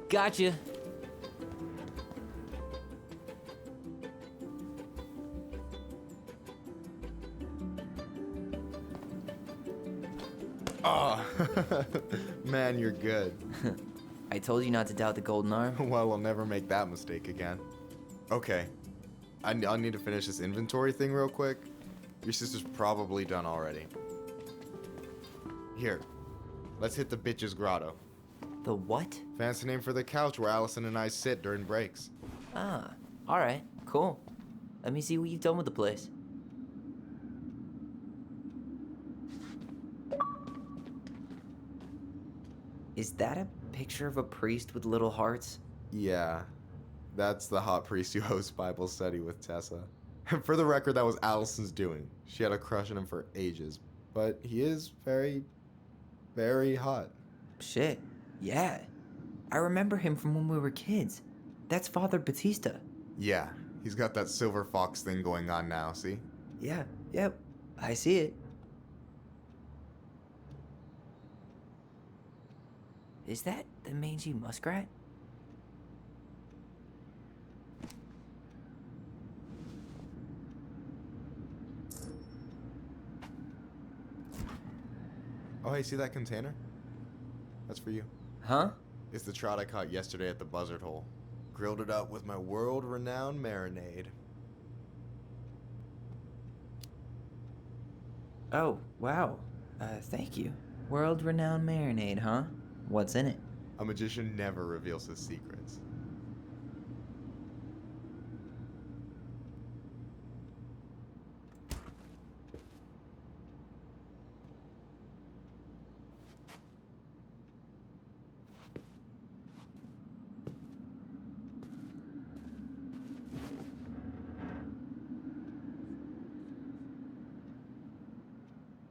Gotcha. Oh, man, you're good. I told you not to doubt the golden arm. Well, we'll never make that mistake again. Okay, I'll need to finish this inventory thing real quick. Your sister's probably done already. Here, let's hit the bitch's grotto. The what? Fancy name for the couch where Alyson and I sit during breaks. Ah, alright, cool. Let me see what you've done with the place. Is that a picture of a priest with little hearts? Yeah, that's the hot priest who hosts Bible study with Tessa. For the record, that was Allison's doing. She had a crush on him for ages, but he is very, very hot. Shit, yeah. I remember him from when we were kids. That's Father Batista. Yeah, he's got that silver fox thing going on now, see? Yeah, yep, I see it. Is that the mangy muskrat? Oh, hey, see that container? That's for you. Huh? It's the trout I caught yesterday at the buzzard hole. Grilled it up with my world-renowned marinade. Oh, wow. Thank you. World-renowned marinade, huh? What's in it? A magician never reveals his secrets.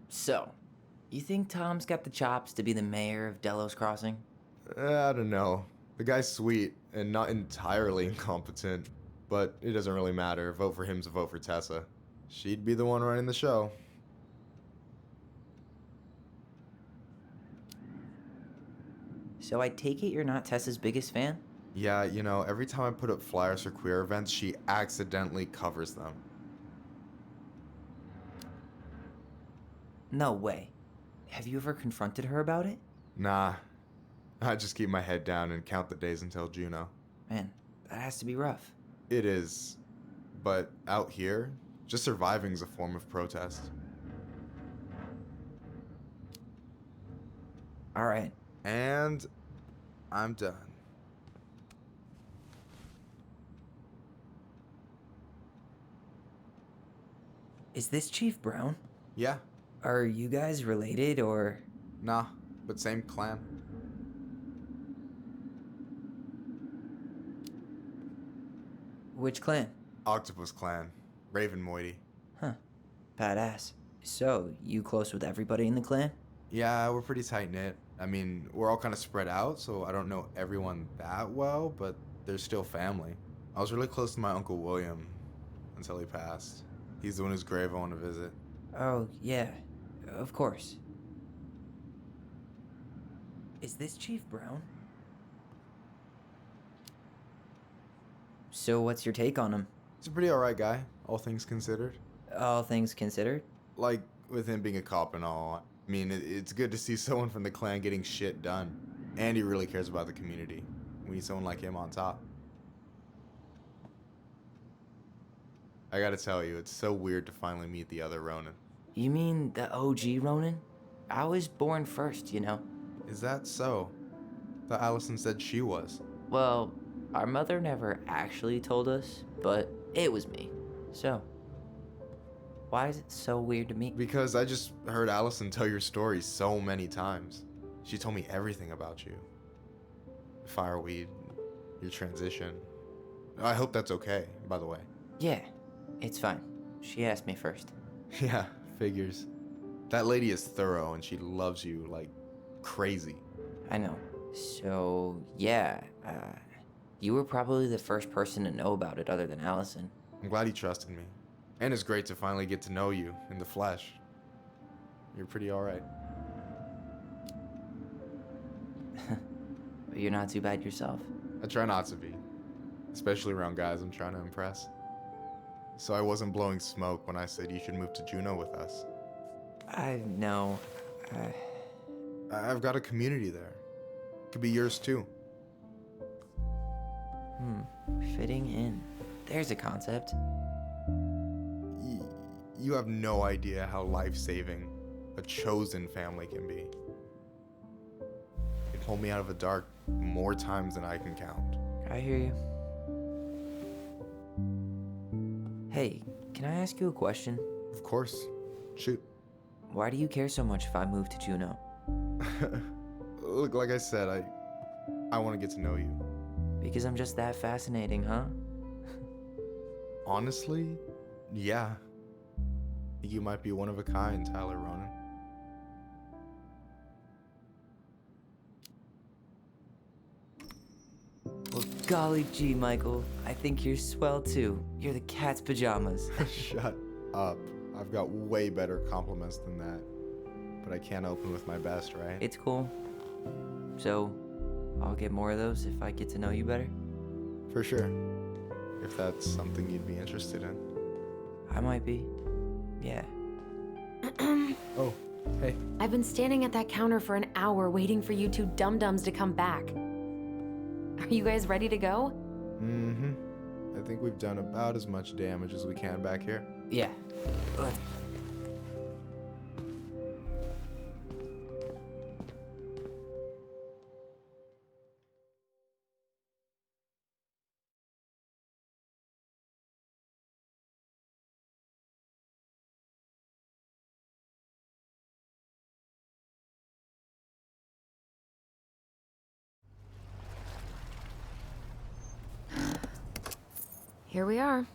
So, you think Tom's got the chops to be the mayor of Delos Crossing? I don't know. The guy's sweet and not entirely incompetent, but it doesn't really matter. A vote for him's a vote for Tessa. She'd be the one running the show. So I take it you're not Tessa's biggest fan? Yeah, you know, every time I put up flyers for queer events, she accidentally covers them. No way. Have you ever confronted her about it? Nah. I just keep my head down and count the days until Juno. Man, that has to be rough. It is. But out here, just surviving's a form of protest. Alright. And I'm done. Is this Chief Brown? Yeah. Are you guys related, or...? Nah, but same clan. Which clan? Octopus clan. Raven Moiety. Huh. Badass. So, you close with everybody in the clan? Yeah, we're pretty tight-knit. I mean, we're all kind of spread out, so I don't know everyone that well, but they're still family. I was really close to my Uncle William until he passed. He's the one whose grave I want to visit. Oh, yeah. Of course. Is this Chief Brown? So what's your take on him? He's a pretty alright guy, all things considered. All things considered? Like, with him being a cop and all. I mean, it's good to see someone from the clan getting shit done. And he really cares about the community. We need someone like him on top. I gotta tell you, it's so weird to finally meet the other Ronan. You mean the OG Ronan? I was born first, you know. Is that so? Thought Alyson said she was. Well, our mother never actually told us, but it was me. So, why is it so weird to meet? Because I just heard Alyson tell your story so many times. She told me everything about you. Fireweed, your transition. I hope that's okay, by the way. Yeah, it's fine. She asked me first. Yeah, figures. That lady is thorough and she loves you like crazy. I know. So, yeah, you were probably the first person to know about it other than Alyson. I'm glad he trusted me. And it's great to finally get to know you in the flesh. You're pretty alright. But you're not too bad yourself. I try not to be. Especially around guys I'm trying to impress. So I wasn't blowing smoke when I said you should move to Juneau with us. I know. I've got a community there. Could be yours too. Fitting in. There's a concept. You have no idea how life-saving a chosen family can be. It pulled me out of the dark more times than I can count. I hear you. Hey, can I ask you a question? Of course. Shoot. Why do you care so much if I move to Juneau? Look, like I said, I want to get to know you. Because I'm just that fascinating, huh? Honestly, yeah. I think you might be one of a kind, Tyler Ronan. Well, golly gee, Michael. I think you're swell too. You're the cat's pajamas. Shut up. I've got way better compliments than that. But I can't open with my best, right? It's cool. So, I'll get more of those if I get to know you better? For sure. If that's something you'd be interested in. I might be. Yeah. Oh, hey. I've been standing at that counter for an hour waiting for you two dum-dums to come back. Are you guys ready to go? Mm-hmm. I think we've done about as much damage as we can back here. Yeah. Here we are.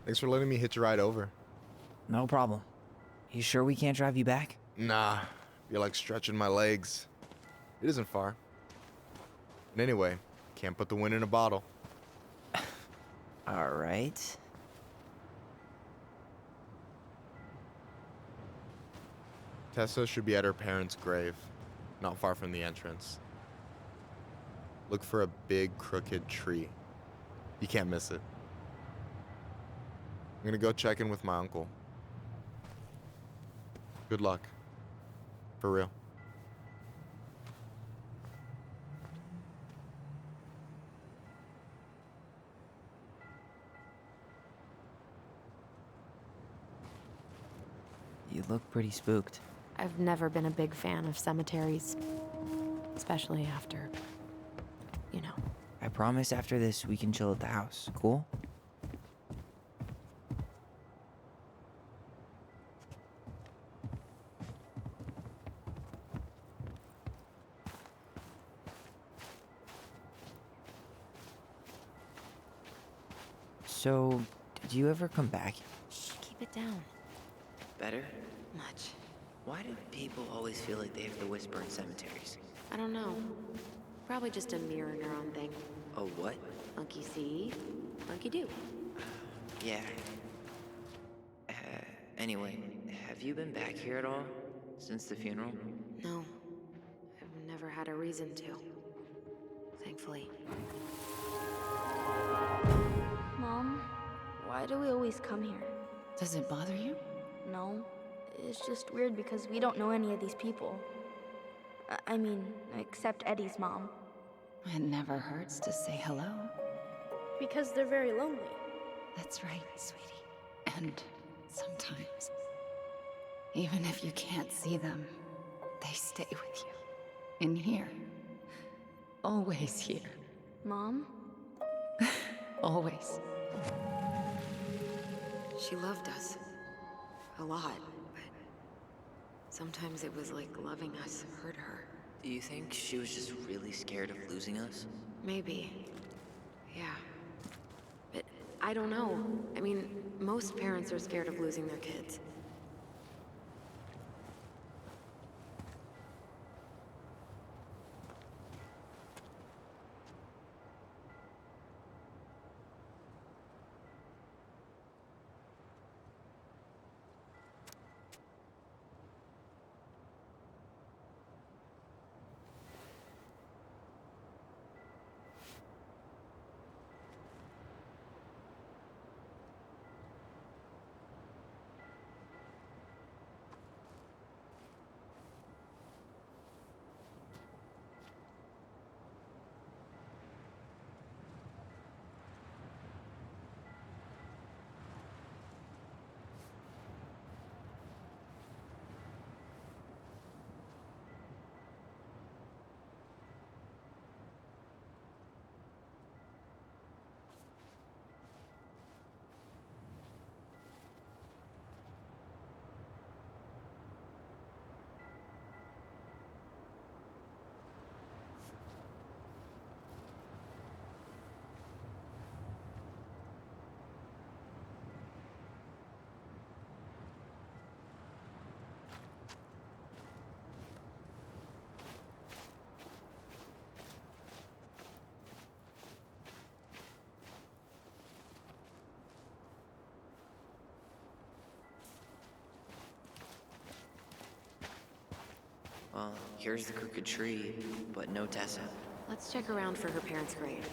Thanks for letting me hitch a ride over. No problem. You sure we can't drive you back? Nah, you're like stretching my legs. It isn't far. And anyway, can't put the wind in a bottle. All right. Tessa should be at her parents' grave, not far from the entrance. Look for a big crooked tree. You can't miss it. I'm gonna go check in with my uncle. Good luck. For real. You look pretty spooked. I've never been a big fan of cemeteries. Especially after, you know. I promise after this we can chill at the house. Cool? So, did you ever come back? Shh, keep it down. Better? Much. Why do people always feel like they have to whisper in cemeteries? I don't know. Probably just a mirror neuron thing. Oh, what? Monkey see, monkey do. Yeah. Anyway, have you been back here at all? Since the funeral? No. I've never had a reason to. Thankfully. Mom, why do we always come here? Does it bother you? No. It's just weird because we don't know any of these people. I mean, except Eddie's mom. It never hurts to say hello. Because they're very lonely. That's right, sweetie. And sometimes, even if you can't see them, they stay with you. In here. Always here. Mom? Always. She loved us. A lot, but sometimes it was like loving us hurt her. Do you think she was just really scared of losing us? Maybe. Yeah. But I I don't know. I mean, most parents are scared of losing their kids. Well, here's the crooked tree, but no Tessa. Let's check around for her parents' grave,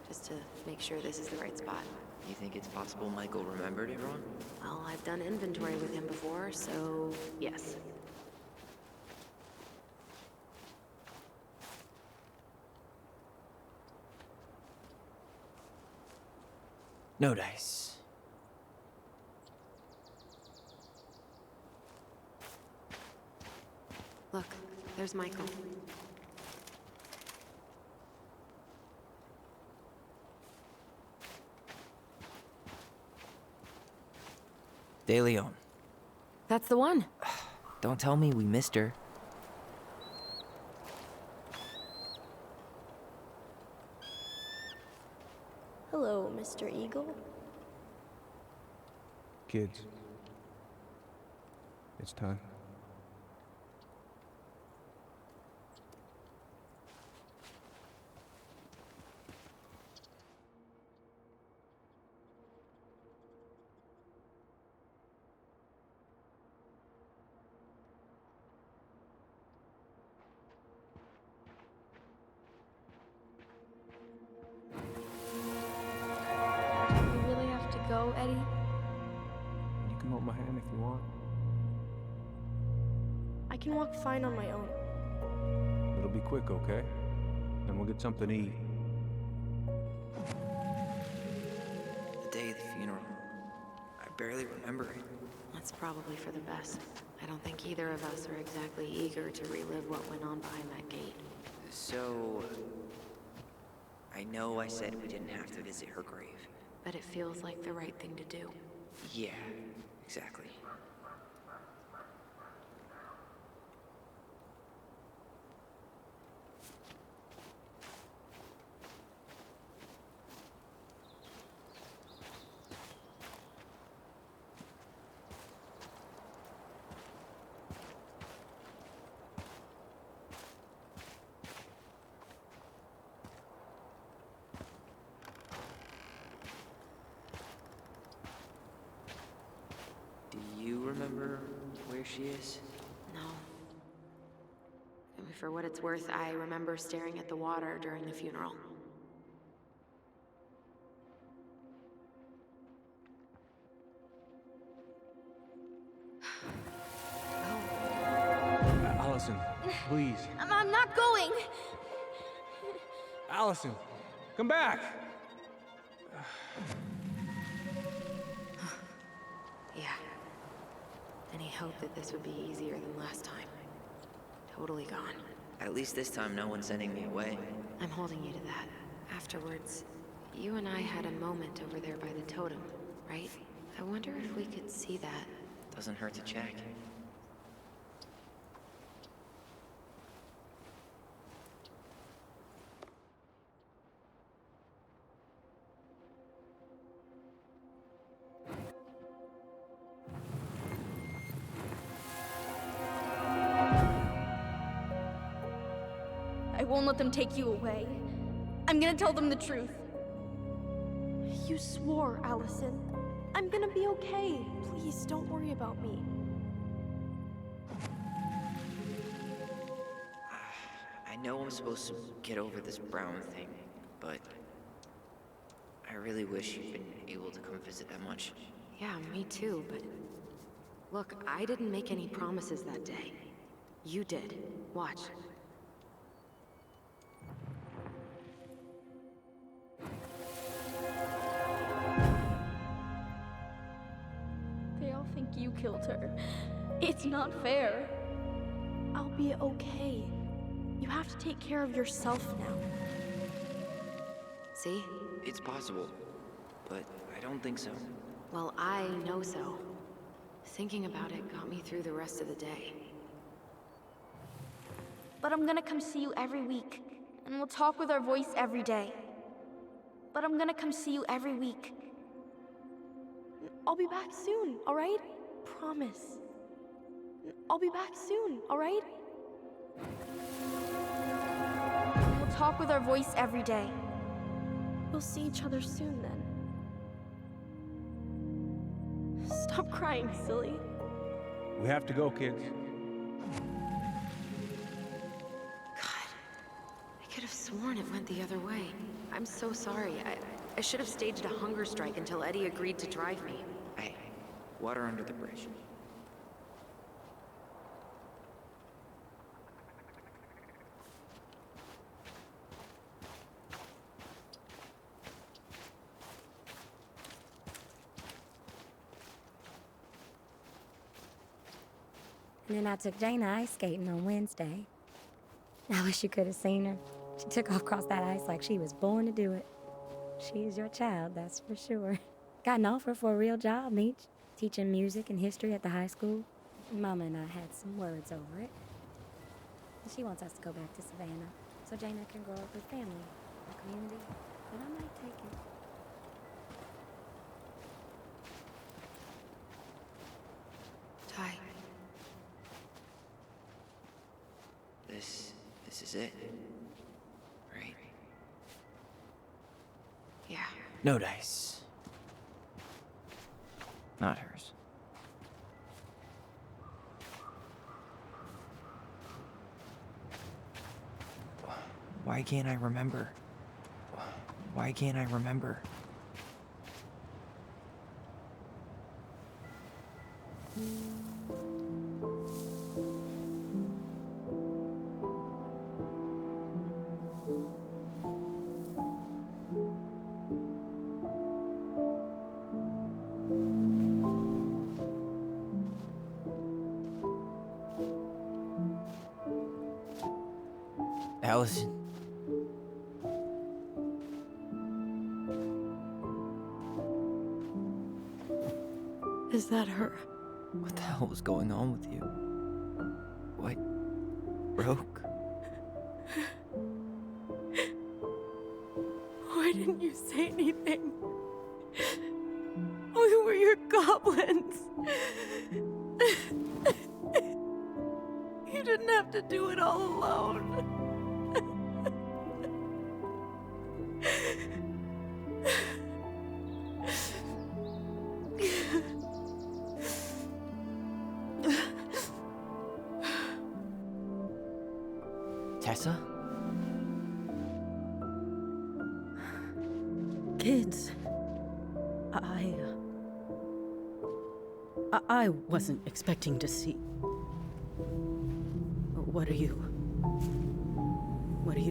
just to make sure this is the right spot. You think it's possible Michael remembered it wrong? Well, I've done inventory with him before, so yes. No dice. Look, there's Michael. De Leon. That's the one. Don't tell me we missed her. Hello, Mr. Eagle. Kids. It's time. You really have to go, Eddie? You can hold my hand if you want. I can walk fine on my own. It'll be quick, okay? Then we'll get something to eat. The day of the funeral. I barely remember it. That's probably for the best. I don't think either of us are exactly eager to relive what went on behind that gate. So... I know I said we didn't have to visit her grave. But it feels like the right thing to do. Yeah, exactly. Do you remember where she is? No. I mean, for what it's worth, I remember staring at the water during the funeral. Alyson, please. I'm not going! Alyson, come back! Yeah. Any hope that this would be easier than last time? Totally gone. At least this time no one's sending me away. I'm holding you to that. Afterwards, you and I had a moment over there by the totem, right? I wonder if we could see that. Doesn't hurt to check. won't let them take you away. I'm gonna tell them the truth. You swore, Alyson. I'm gonna be okay. Please, don't worry about me. I know I'm supposed to get over this Brown thing, but I really wish you'd been able to come visit that much. Yeah, me too, but... Look, I didn't make any promises that day. You did. Watch. They all think you killed her. It's not fair. I'll be okay. You have to take care of yourself now. See? It's possible, but I don't think so. Well, I know so. Thinking about it got me through the rest of the day. But I'm gonna come see you every week, and we'll talk with our voice every day. But I'm gonna come see you every week. I'll be back soon, alright? Promise. I'll be back soon, alright? We'll talk with our voice every day. We'll see each other soon then. Stop crying, silly. We have to go, kids. I could have sworn it went the other way. I'm so sorry. I should have staged a hunger strike until Eddie agreed to drive me. Hey, water under the bridge. And then I took Jaina ice skating on Wednesday. I wish you could have seen her. She took off across that ice like she was born to do it. She is your child, that's for sure. Got an offer for a real job, Meech. Teaching music and history at the high school. Mama and I had some words over it. She wants us to go back to Savannah so Jaina can grow up with family, a community, and I might take it. Ty. This is it, right? Yeah. No dice. Not hers. Why can't I remember? Why can't I remember? Alyson. Is that her? What the hell was going on with you? What broke? Why didn't you say anything? We were your goblins. You didn't have to do it all alone. Tessa? Kids, I wasn't expecting to see. What are you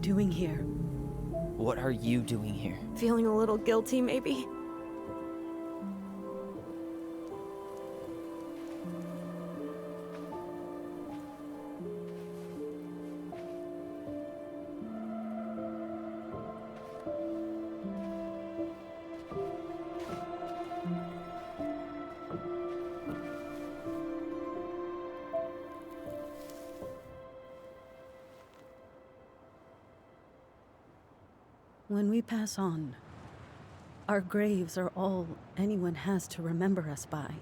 doing here? What are you doing here? Feeling a little guilty, maybe? When we pass on, our graves are all anyone has to remember us by.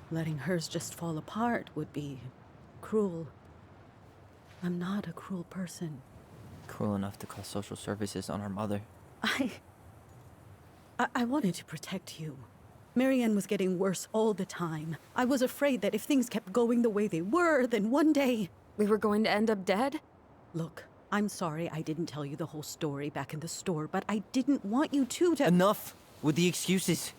Letting hers just fall apart would be cruel. I'm not a cruel person. Cruel enough to call social services on our mother. I wanted to protect you. Marianne was getting worse all the time. I was afraid that if things kept going the way they were, then one day... We were going to end up dead? Look, I'm sorry I didn't tell you the whole story back in the store, but I didn't want you to... Enough with the excuses.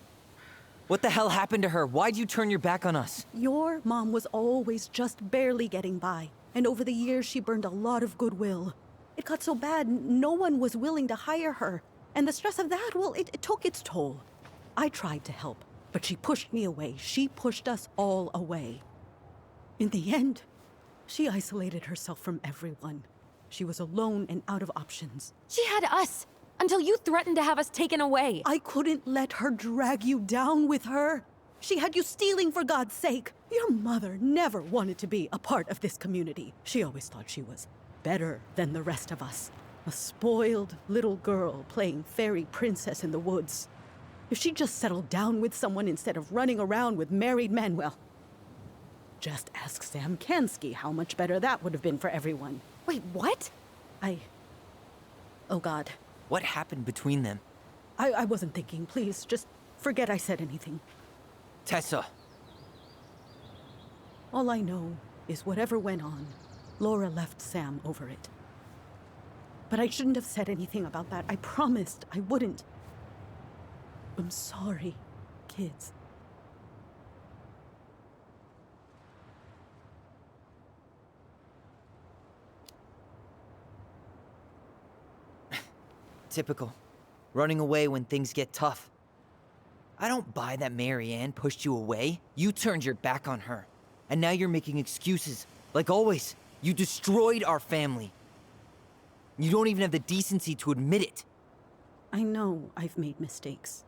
What the hell happened to her? Why'd you turn your back on us? Your mom was always just barely getting by, and over the years she burned a lot of goodwill. It got so bad, no one was willing to hire her. And the stress of that, well, it took its toll. I tried to help, but she pushed me away. She pushed us all away. In the end, she isolated herself from everyone. She was alone and out of options. She had us, until you threatened to have us taken away. I couldn't let her drag you down with her. She had you stealing for God's sake. Your mother never wanted to be a part of this community. She always thought she was better than the rest of us. A spoiled little girl playing fairy princess in the woods. If she just settled down with someone instead of running around with married men, well, just ask Sam Kansky how much better that would have been for everyone. Wait, what? Oh God. What happened between them? I wasn't thinking. Please, just forget I said anything. Tessa! All I know is whatever went on, Laura left Sam over it. But I shouldn't have said anything about that. I promised I wouldn't. I'm sorry, kids. Typical. Running away when things get tough. I don't buy that Marianne pushed you away. You turned your back on her. And now you're making excuses. Like always, you destroyed our family. You don't even have the decency to admit it. I know I've made mistakes.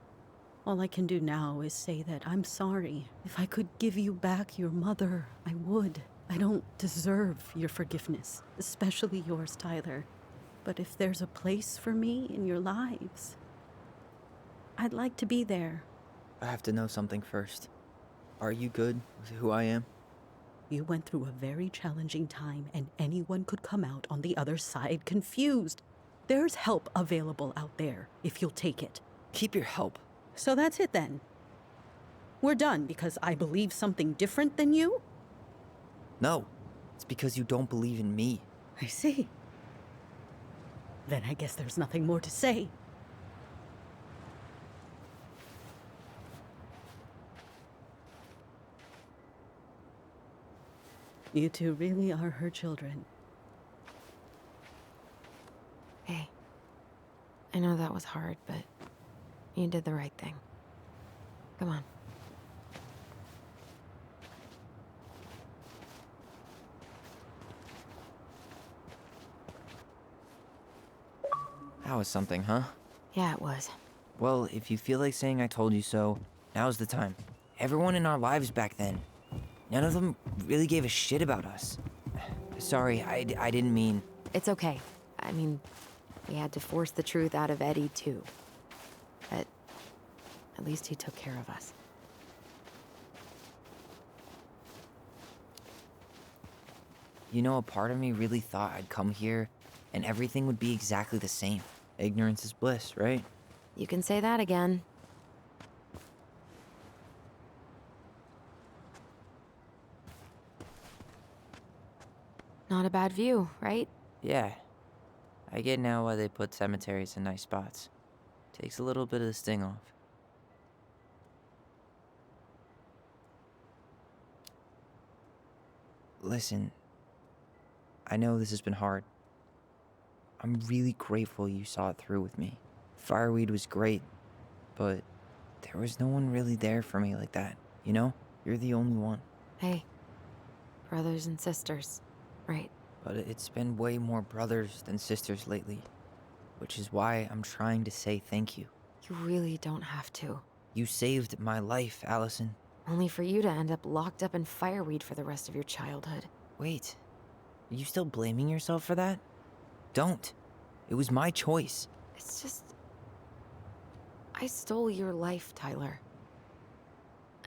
All I can do now is say that I'm sorry. If I could give you back your mother, I would. I don't deserve your forgiveness, especially yours, Tyler. But if there's a place for me in your lives, I'd like to be there. I have to know something first. Are you good with who I am? You went through a very challenging time, and anyone could come out on the other side confused. There's help available out there, if you'll take it. Keep your help. So that's it then. We're done because I believe something different than you? No, it's because you don't believe in me. I see. Then I guess there's nothing more to say. You two really are her children. Hey, I know that was hard, but you did the right thing. Come on. That was something, huh? Yeah, it was. Well, if you feel like saying I told you so, now's the time. Everyone in our lives back then, none of them really gave a shit about us. Sorry, I didn't mean... It's okay. I mean, we had to force the truth out of Eddie, too. But at least he took care of us. You know, a part of me really thought I'd come here and everything would be exactly the same. Ignorance is bliss, right? You can say that again. Not a bad view, right? Yeah. I get now why they put cemeteries in nice spots. Takes a little bit of the sting off. Listen, I know this has been hard. I'm really grateful you saw it through with me. Fireweed was great, but there was no one really there for me like that, you know? You're the only one. Hey, brothers and sisters, right? But it's been way more brothers than sisters lately, which is why I'm trying to say thank you. You really don't have to. You saved my life, Alyson. Only for you to end up locked up in fireweed for the rest of your childhood. Wait, are you still blaming yourself for that? Don't. It was my choice. It's just... I stole your life, Tyler.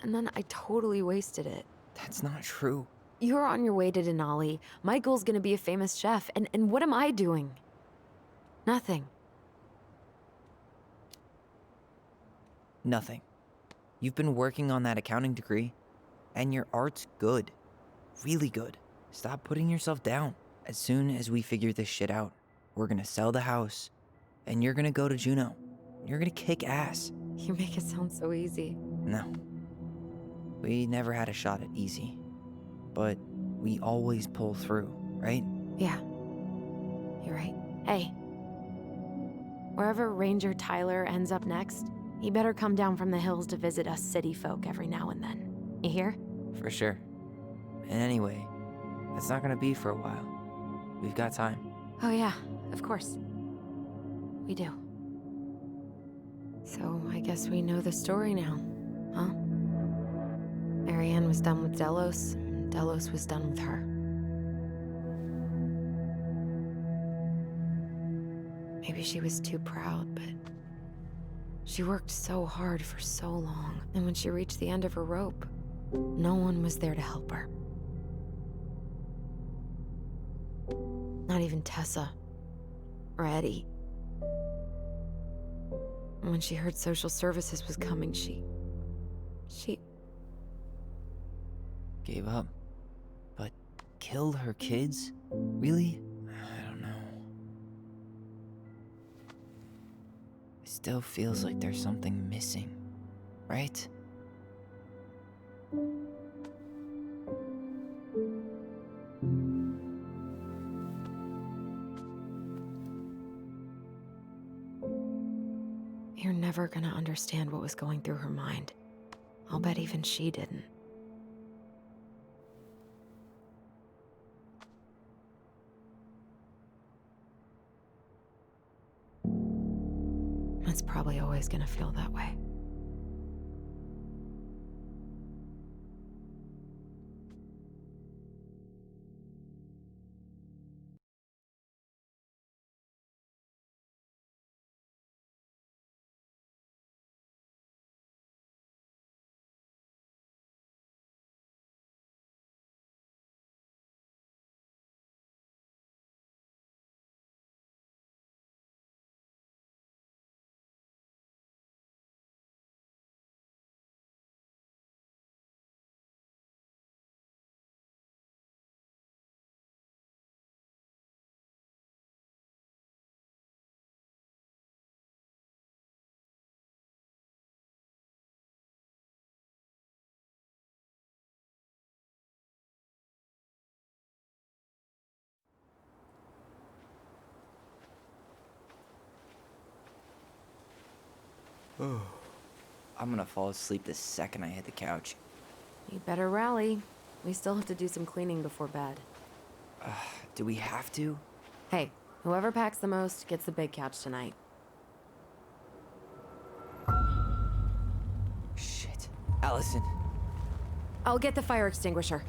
And then I totally wasted it. That's not true. You're on your way to Denali. Michael's gonna be a famous chef, and what am I doing? Nothing. Nothing. You've been working on that accounting degree, and your art's good. Really good. Stop putting yourself down. As soon as we figure this shit out, we're gonna sell the house, and you're gonna go to Juneau. You're gonna kick ass. You make it sound so easy. No. We never had a shot at easy. But we always pull through, right? Yeah. You're right. Hey. Wherever Ranger Tyler ends up next, he better come down from the hills to visit us city folk every now and then. You hear? For sure. And anyway, it's not gonna be for a while. We've got time. Oh yeah, of course. We do. So I guess we know the story now, huh? Marianne was done with Delos, and Delos was done with her. Maybe she was too proud, but she worked so hard for so long, and when she reached the end of her rope, no one was there to help her. Not even Tessa or Eddie. And when she heard social services was coming, she Gave up. But killed her kids? Really? I don't know. It still feels like there's something missing, right? You're never gonna understand what was going through her mind. I'll bet even she didn't. It's probably always gonna feel that way. I'm gonna fall asleep the second I hit the couch. You better rally. We still have to do some cleaning before bed. Do we have to? Hey, whoever packs the most gets the big couch tonight. Shit. Alyson. I'll get the fire extinguisher.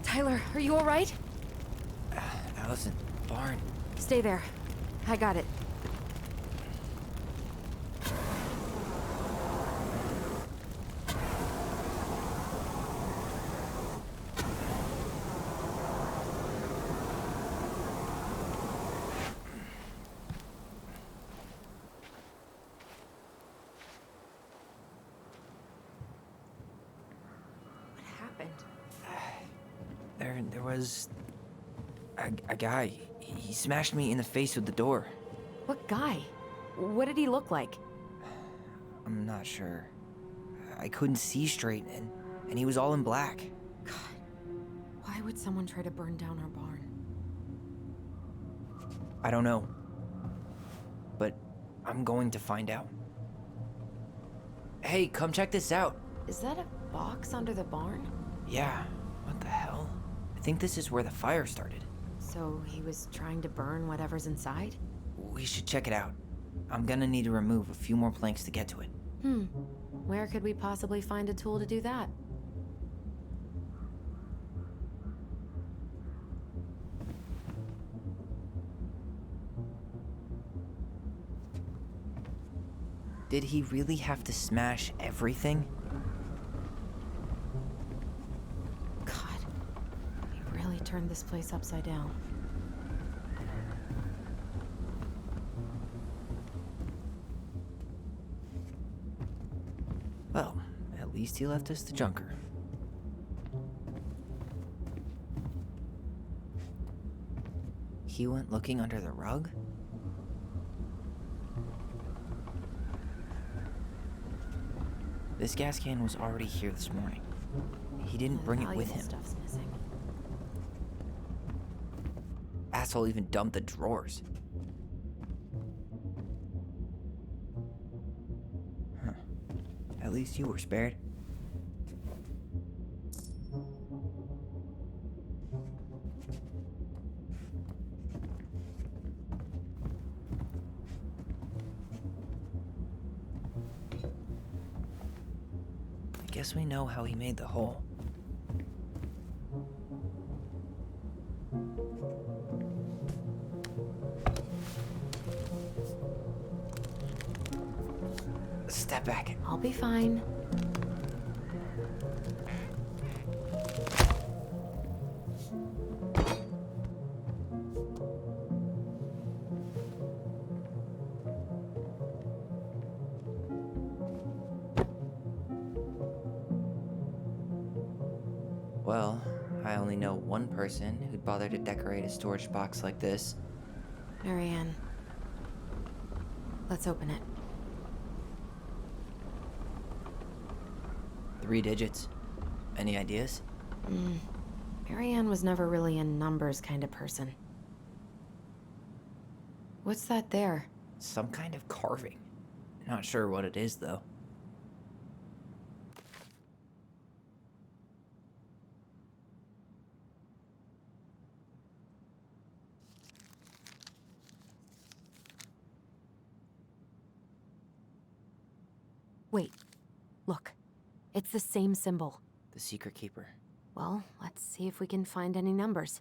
Tyler, are you all right? Alyson, barn. Stay there. I got it. There was a guy. He smashed me in the face with the door. What guy? What did he look like? I'm not sure. I couldn't see straight, and he was all in black. God, why would someone try to burn down our barn? I don't know. But I'm going to find out. Hey, come check this out. Is that a box under the barn? Yeah, what the hell? I think this is where the fire started. So he was trying to burn whatever's inside? We should check it out. I'm gonna need to remove a few more planks to get to it. Where could we possibly find a tool to do that? Did he really have to smash everything? God, he really turned this place upside down. Well, at least he left us the junker. He went looking under the rug? This gas can was already here this morning. He didn't bring it with him. Stuff's missing. Asshole even dumped the drawers. Huh. At least you were spared. I guess we know how he made the hole. Step back. I'll be fine. Well, I only know one person who'd bother to decorate a storage box like this. Marianne. Let's open it. 3 digits. Any ideas? Marianne was never really a numbers kind of person. What's that there? Some kind of carving. Not sure what it is, though. Wait. Look. It's the same symbol. The secret keeper. Well, let's see if we can find any numbers.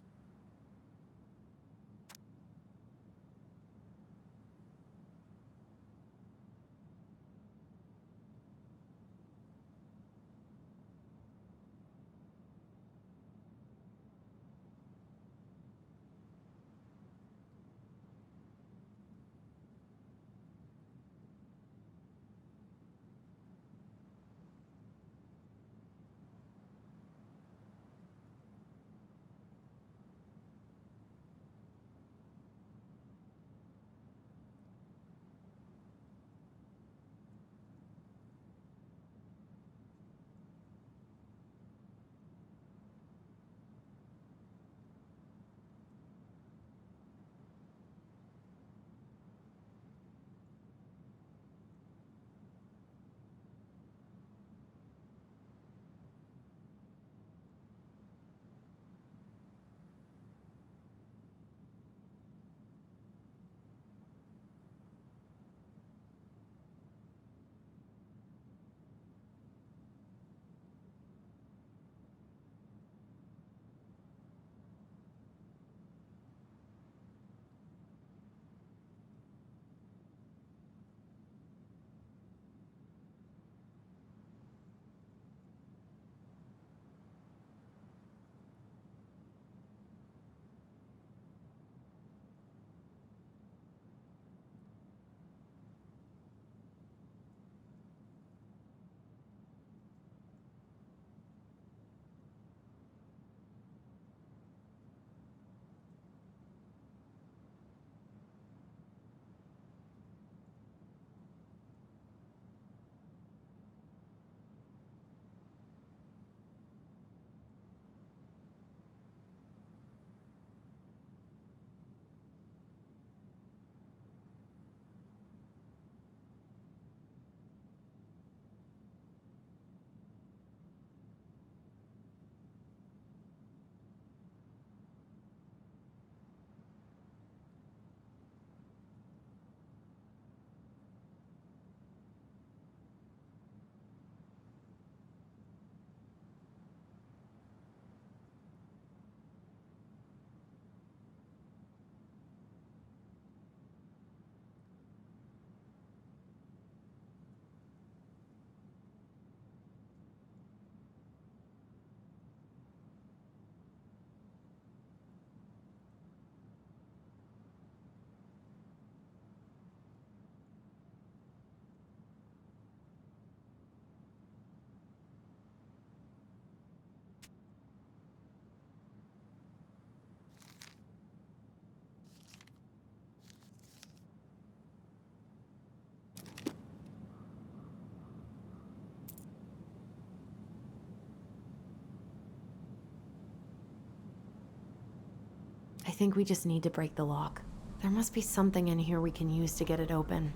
I think we just need to break the lock. There must be something in here we can use to get it open,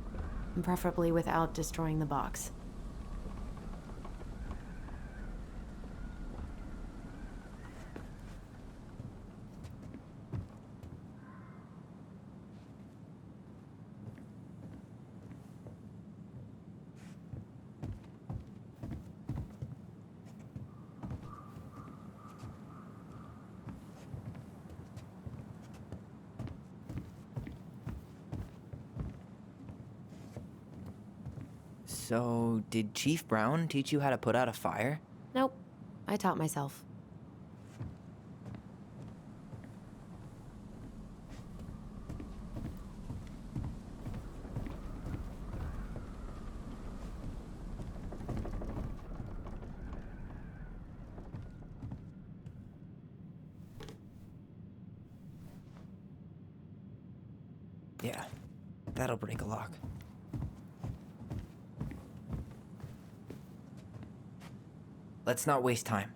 preferably without destroying the box. So, did Chief Brown teach you how to put out a fire? Nope. I taught myself. Yeah, that'll break a lock. Let's not waste time.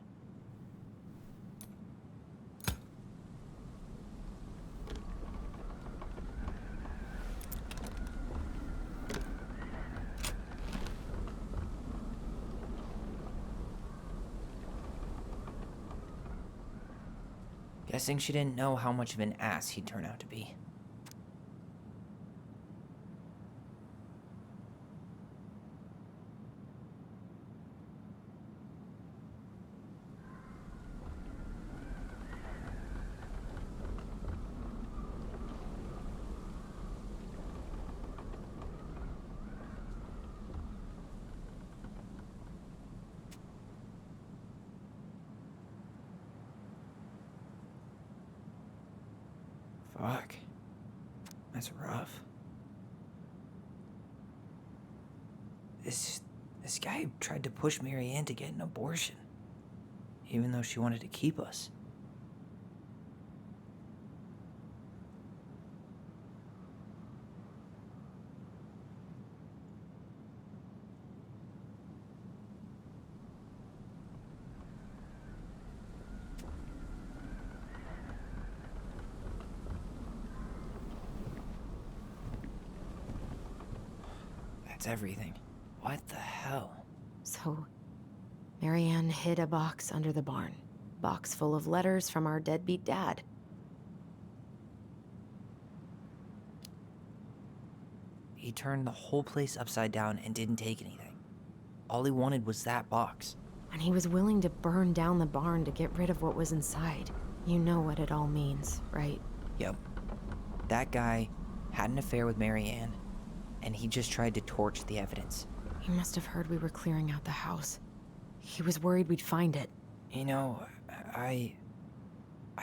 Guessing she didn't know how much of an ass he'd turn out to be. Fuck. That's rough. This guy tried to push Mary Ann to get an abortion, even though she wanted to keep us. That's everything. What the hell? So, Marianne hid a box under the barn. Box full of letters from our deadbeat dad. He turned the whole place upside down and didn't take anything. All he wanted was that box. And he was willing to burn down the barn to get rid of what was inside. You know what it all means, right? Yep. That guy had an affair with Mary Ann, and he just tried to torch the evidence. He must have heard we were clearing out the house. He was worried we'd find it. You know, I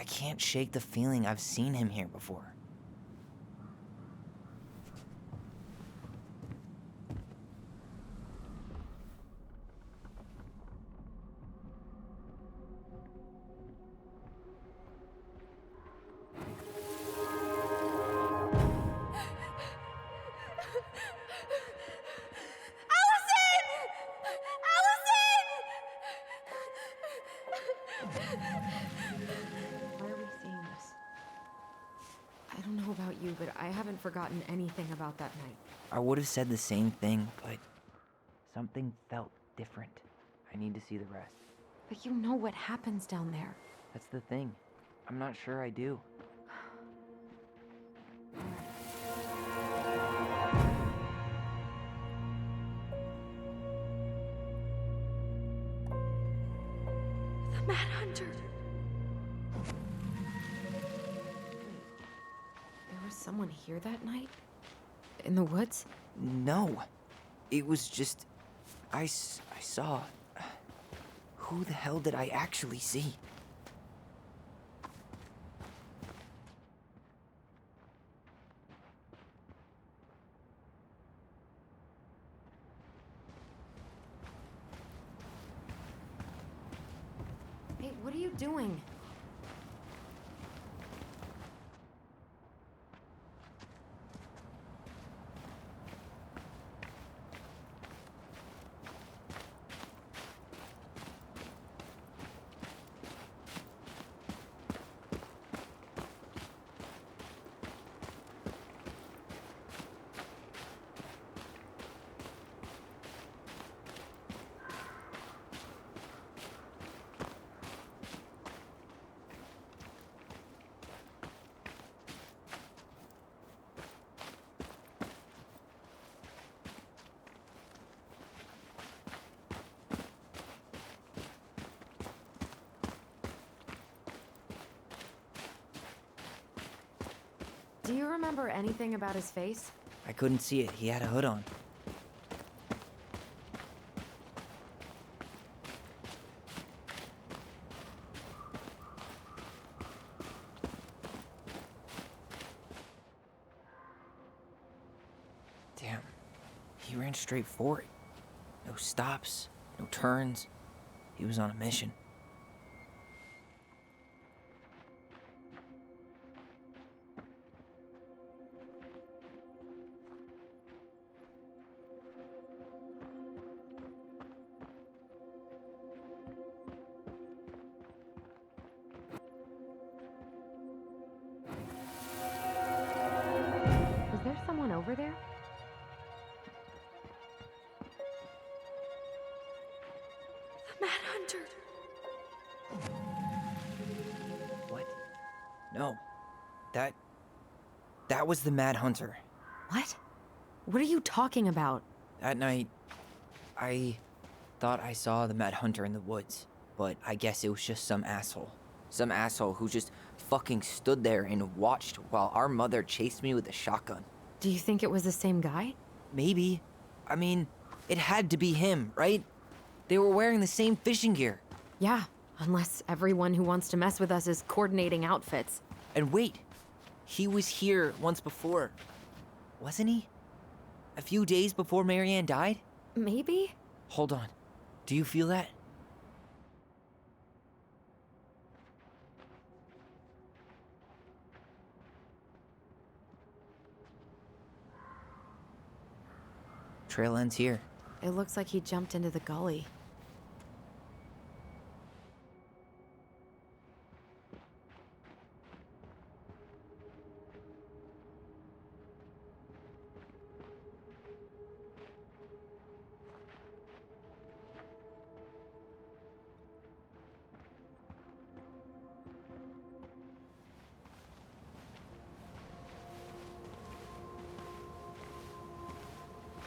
can't shake the feeling I've seen him here before. Why are we seeing this? I don't know about you, but I haven't forgotten anything about that night. I would have said the same thing, but something felt different. I need to see the rest. But you know what happens down there. That's the thing. I'm not sure I do. The Mad Hunter. There was someone here that night? In the woods? No. It was just... I saw... Who the hell did I actually see? Hey, what are you doing? Do you remember anything about his face? I couldn't see it. He had a hood on. Damn. He ran straight for it. No stops, no turns. He was on a mission. Was there someone over there? The Mad Hunter. What? No. That was the Mad Hunter. What? What are you talking about? That night, I thought I saw the Mad Hunter in the woods, but I guess it was just some asshole. Some asshole who just fucking stood there and watched while our mother chased me with a shotgun. Do you think it was the same guy? Maybe. I mean, it had to be him, right? They were wearing the same fishing gear. Yeah, unless everyone who wants to mess with us is coordinating outfits. And wait, he was here once before, wasn't he? A few days before Marianne died? Maybe? Hold on. Do you feel that? Trail ends here. It looks like he jumped into the gully.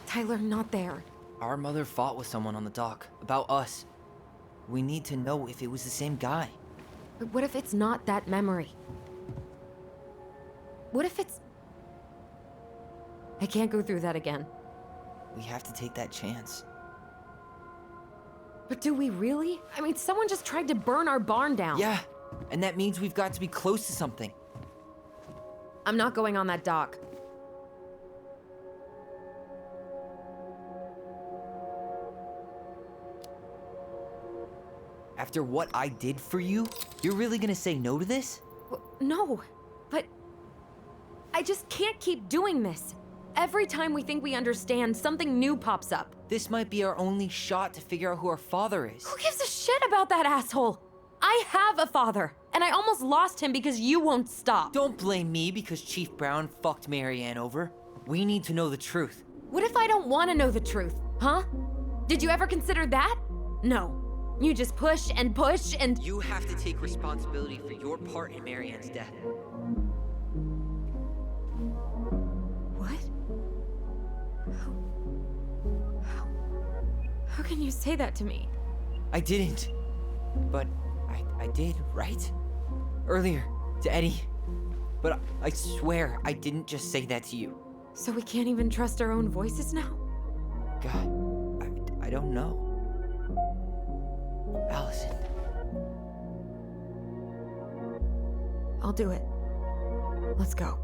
Tyler, not there. Our mother fought with someone on the dock about us. We need to know if it was the same guy. But what if it's not that memory? What if it's... I can't go through that again. We have to take that chance. But do we really? I mean, someone just tried to burn our barn down. Yeah, and that means we've got to be close to something. I'm not going on that dock. After what I did for you, you're really gonna say no to this? No, but I just can't keep doing this. Every time we think we understand, something new pops up. This might be our only shot to figure out who our father is. Who gives a shit about that asshole? I have a father, and I almost lost him because you won't stop. Don't blame me because Chief Brown fucked Marianne over. We need to know the truth. What if I don't want to know the truth, huh? Did you ever consider that? No. You just push and push and... You have to take responsibility for your part in Marianne's death. What? How can you say that to me? I didn't. But I did, right? Earlier, to Eddie. But I swear I didn't just say that to you. So we can't even trust our own voices now? God, I don't know. Alyson. I'll do it. Let's go.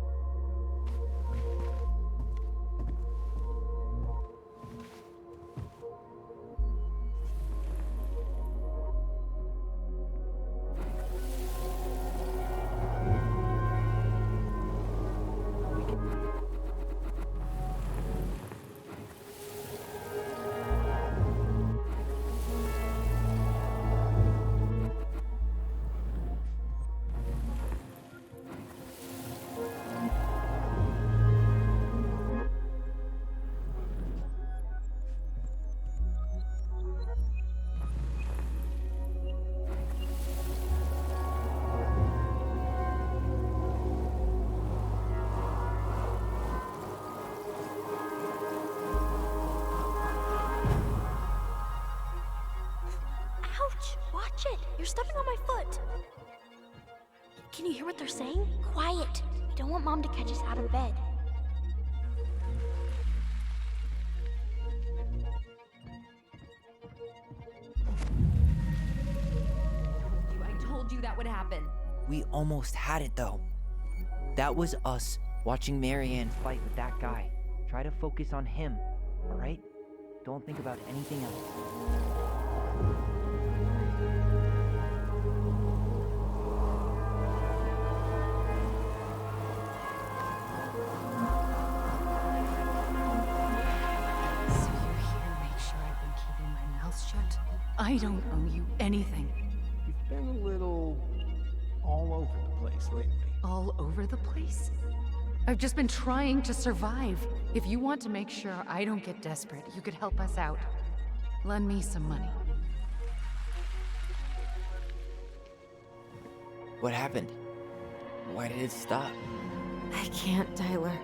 Watch it! You're stepping on my foot! Can you hear what they're saying? Quiet! We don't want Mom to catch us out of bed. I told you that would happen. We almost had it though. That was us watching Marianne fight with that guy. Try to focus on him, alright? Don't think about anything else. Shut. I don't owe you anything. You've been a little all over the place lately. All over the place? I've just been trying to survive. If you want to make sure I don't get desperate, you could help us out. Lend me some money. What happened? Why did it stop? I can't, Tyler.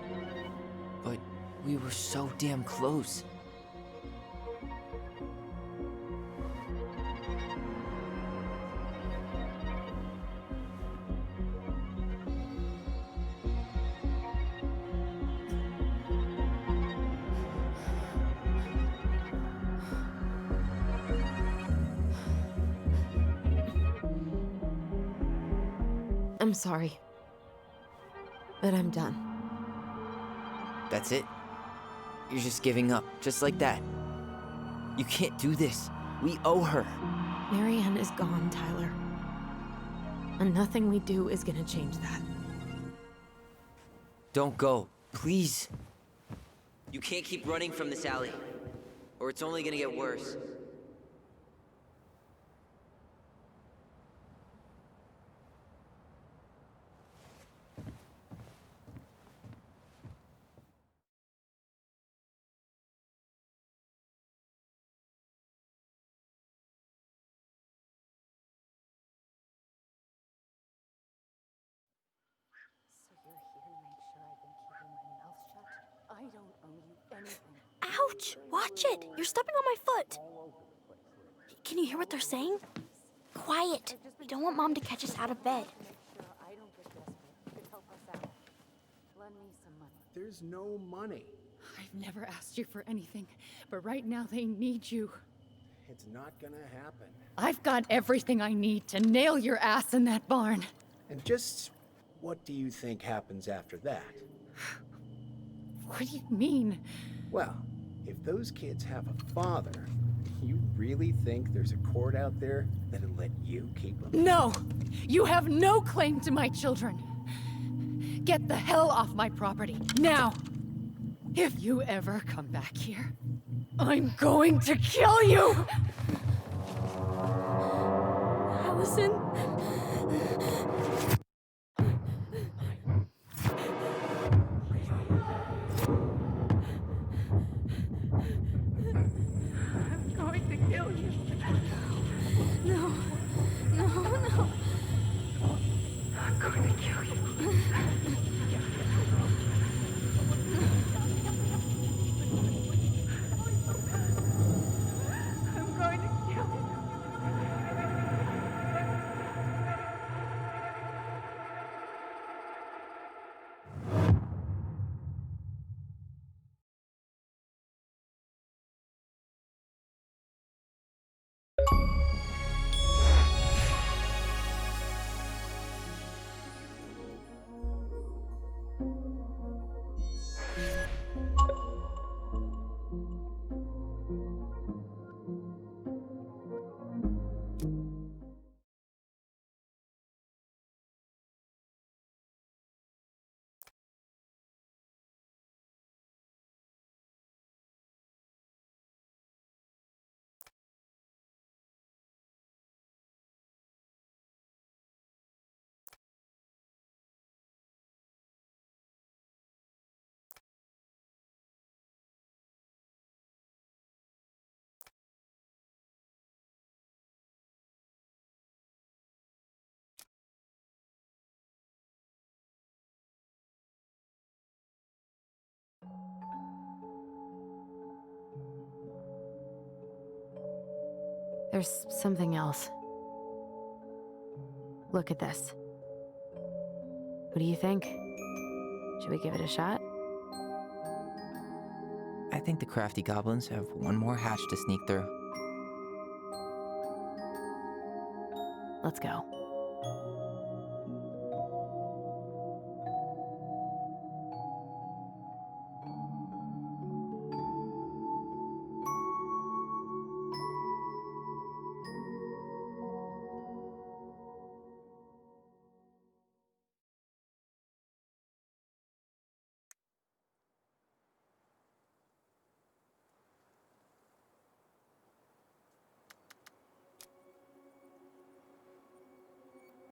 But we were so damn close. I'm sorry. But I'm done. That's it? You're just giving up, just like that. You can't do this. We owe her. Marianne is gone, Tyler. And nothing we do is gonna change that. Don't go, please. You can't keep running from this alley, or it's only gonna get worse. I don't owe you anything. Ouch! Watch it! You're stepping on my foot! Can you hear what they're saying? Quiet! We don't want Mom to catch us out of bed. I don't get desperate. You could help us out. Lend me some money. There's no money. I've never asked you for anything, but right now they need you. It's not gonna happen. I've got everything I need to nail your ass in that barn. And just what do you think happens after that? What do you mean? Well, if those kids have a father, you really think there's a court out there that'll let you keep them? No! You have no claim to my children. Get the hell off my property, now! If you ever come back here, I'm going to kill you! Alyson? I'm going to kill you. No. No, no. I'm going to kill you. I'm going to kill you. There's something else. Look at this. What do you think? Should we give it a shot? I think the crafty goblins have one more hatch to sneak through. Let's go.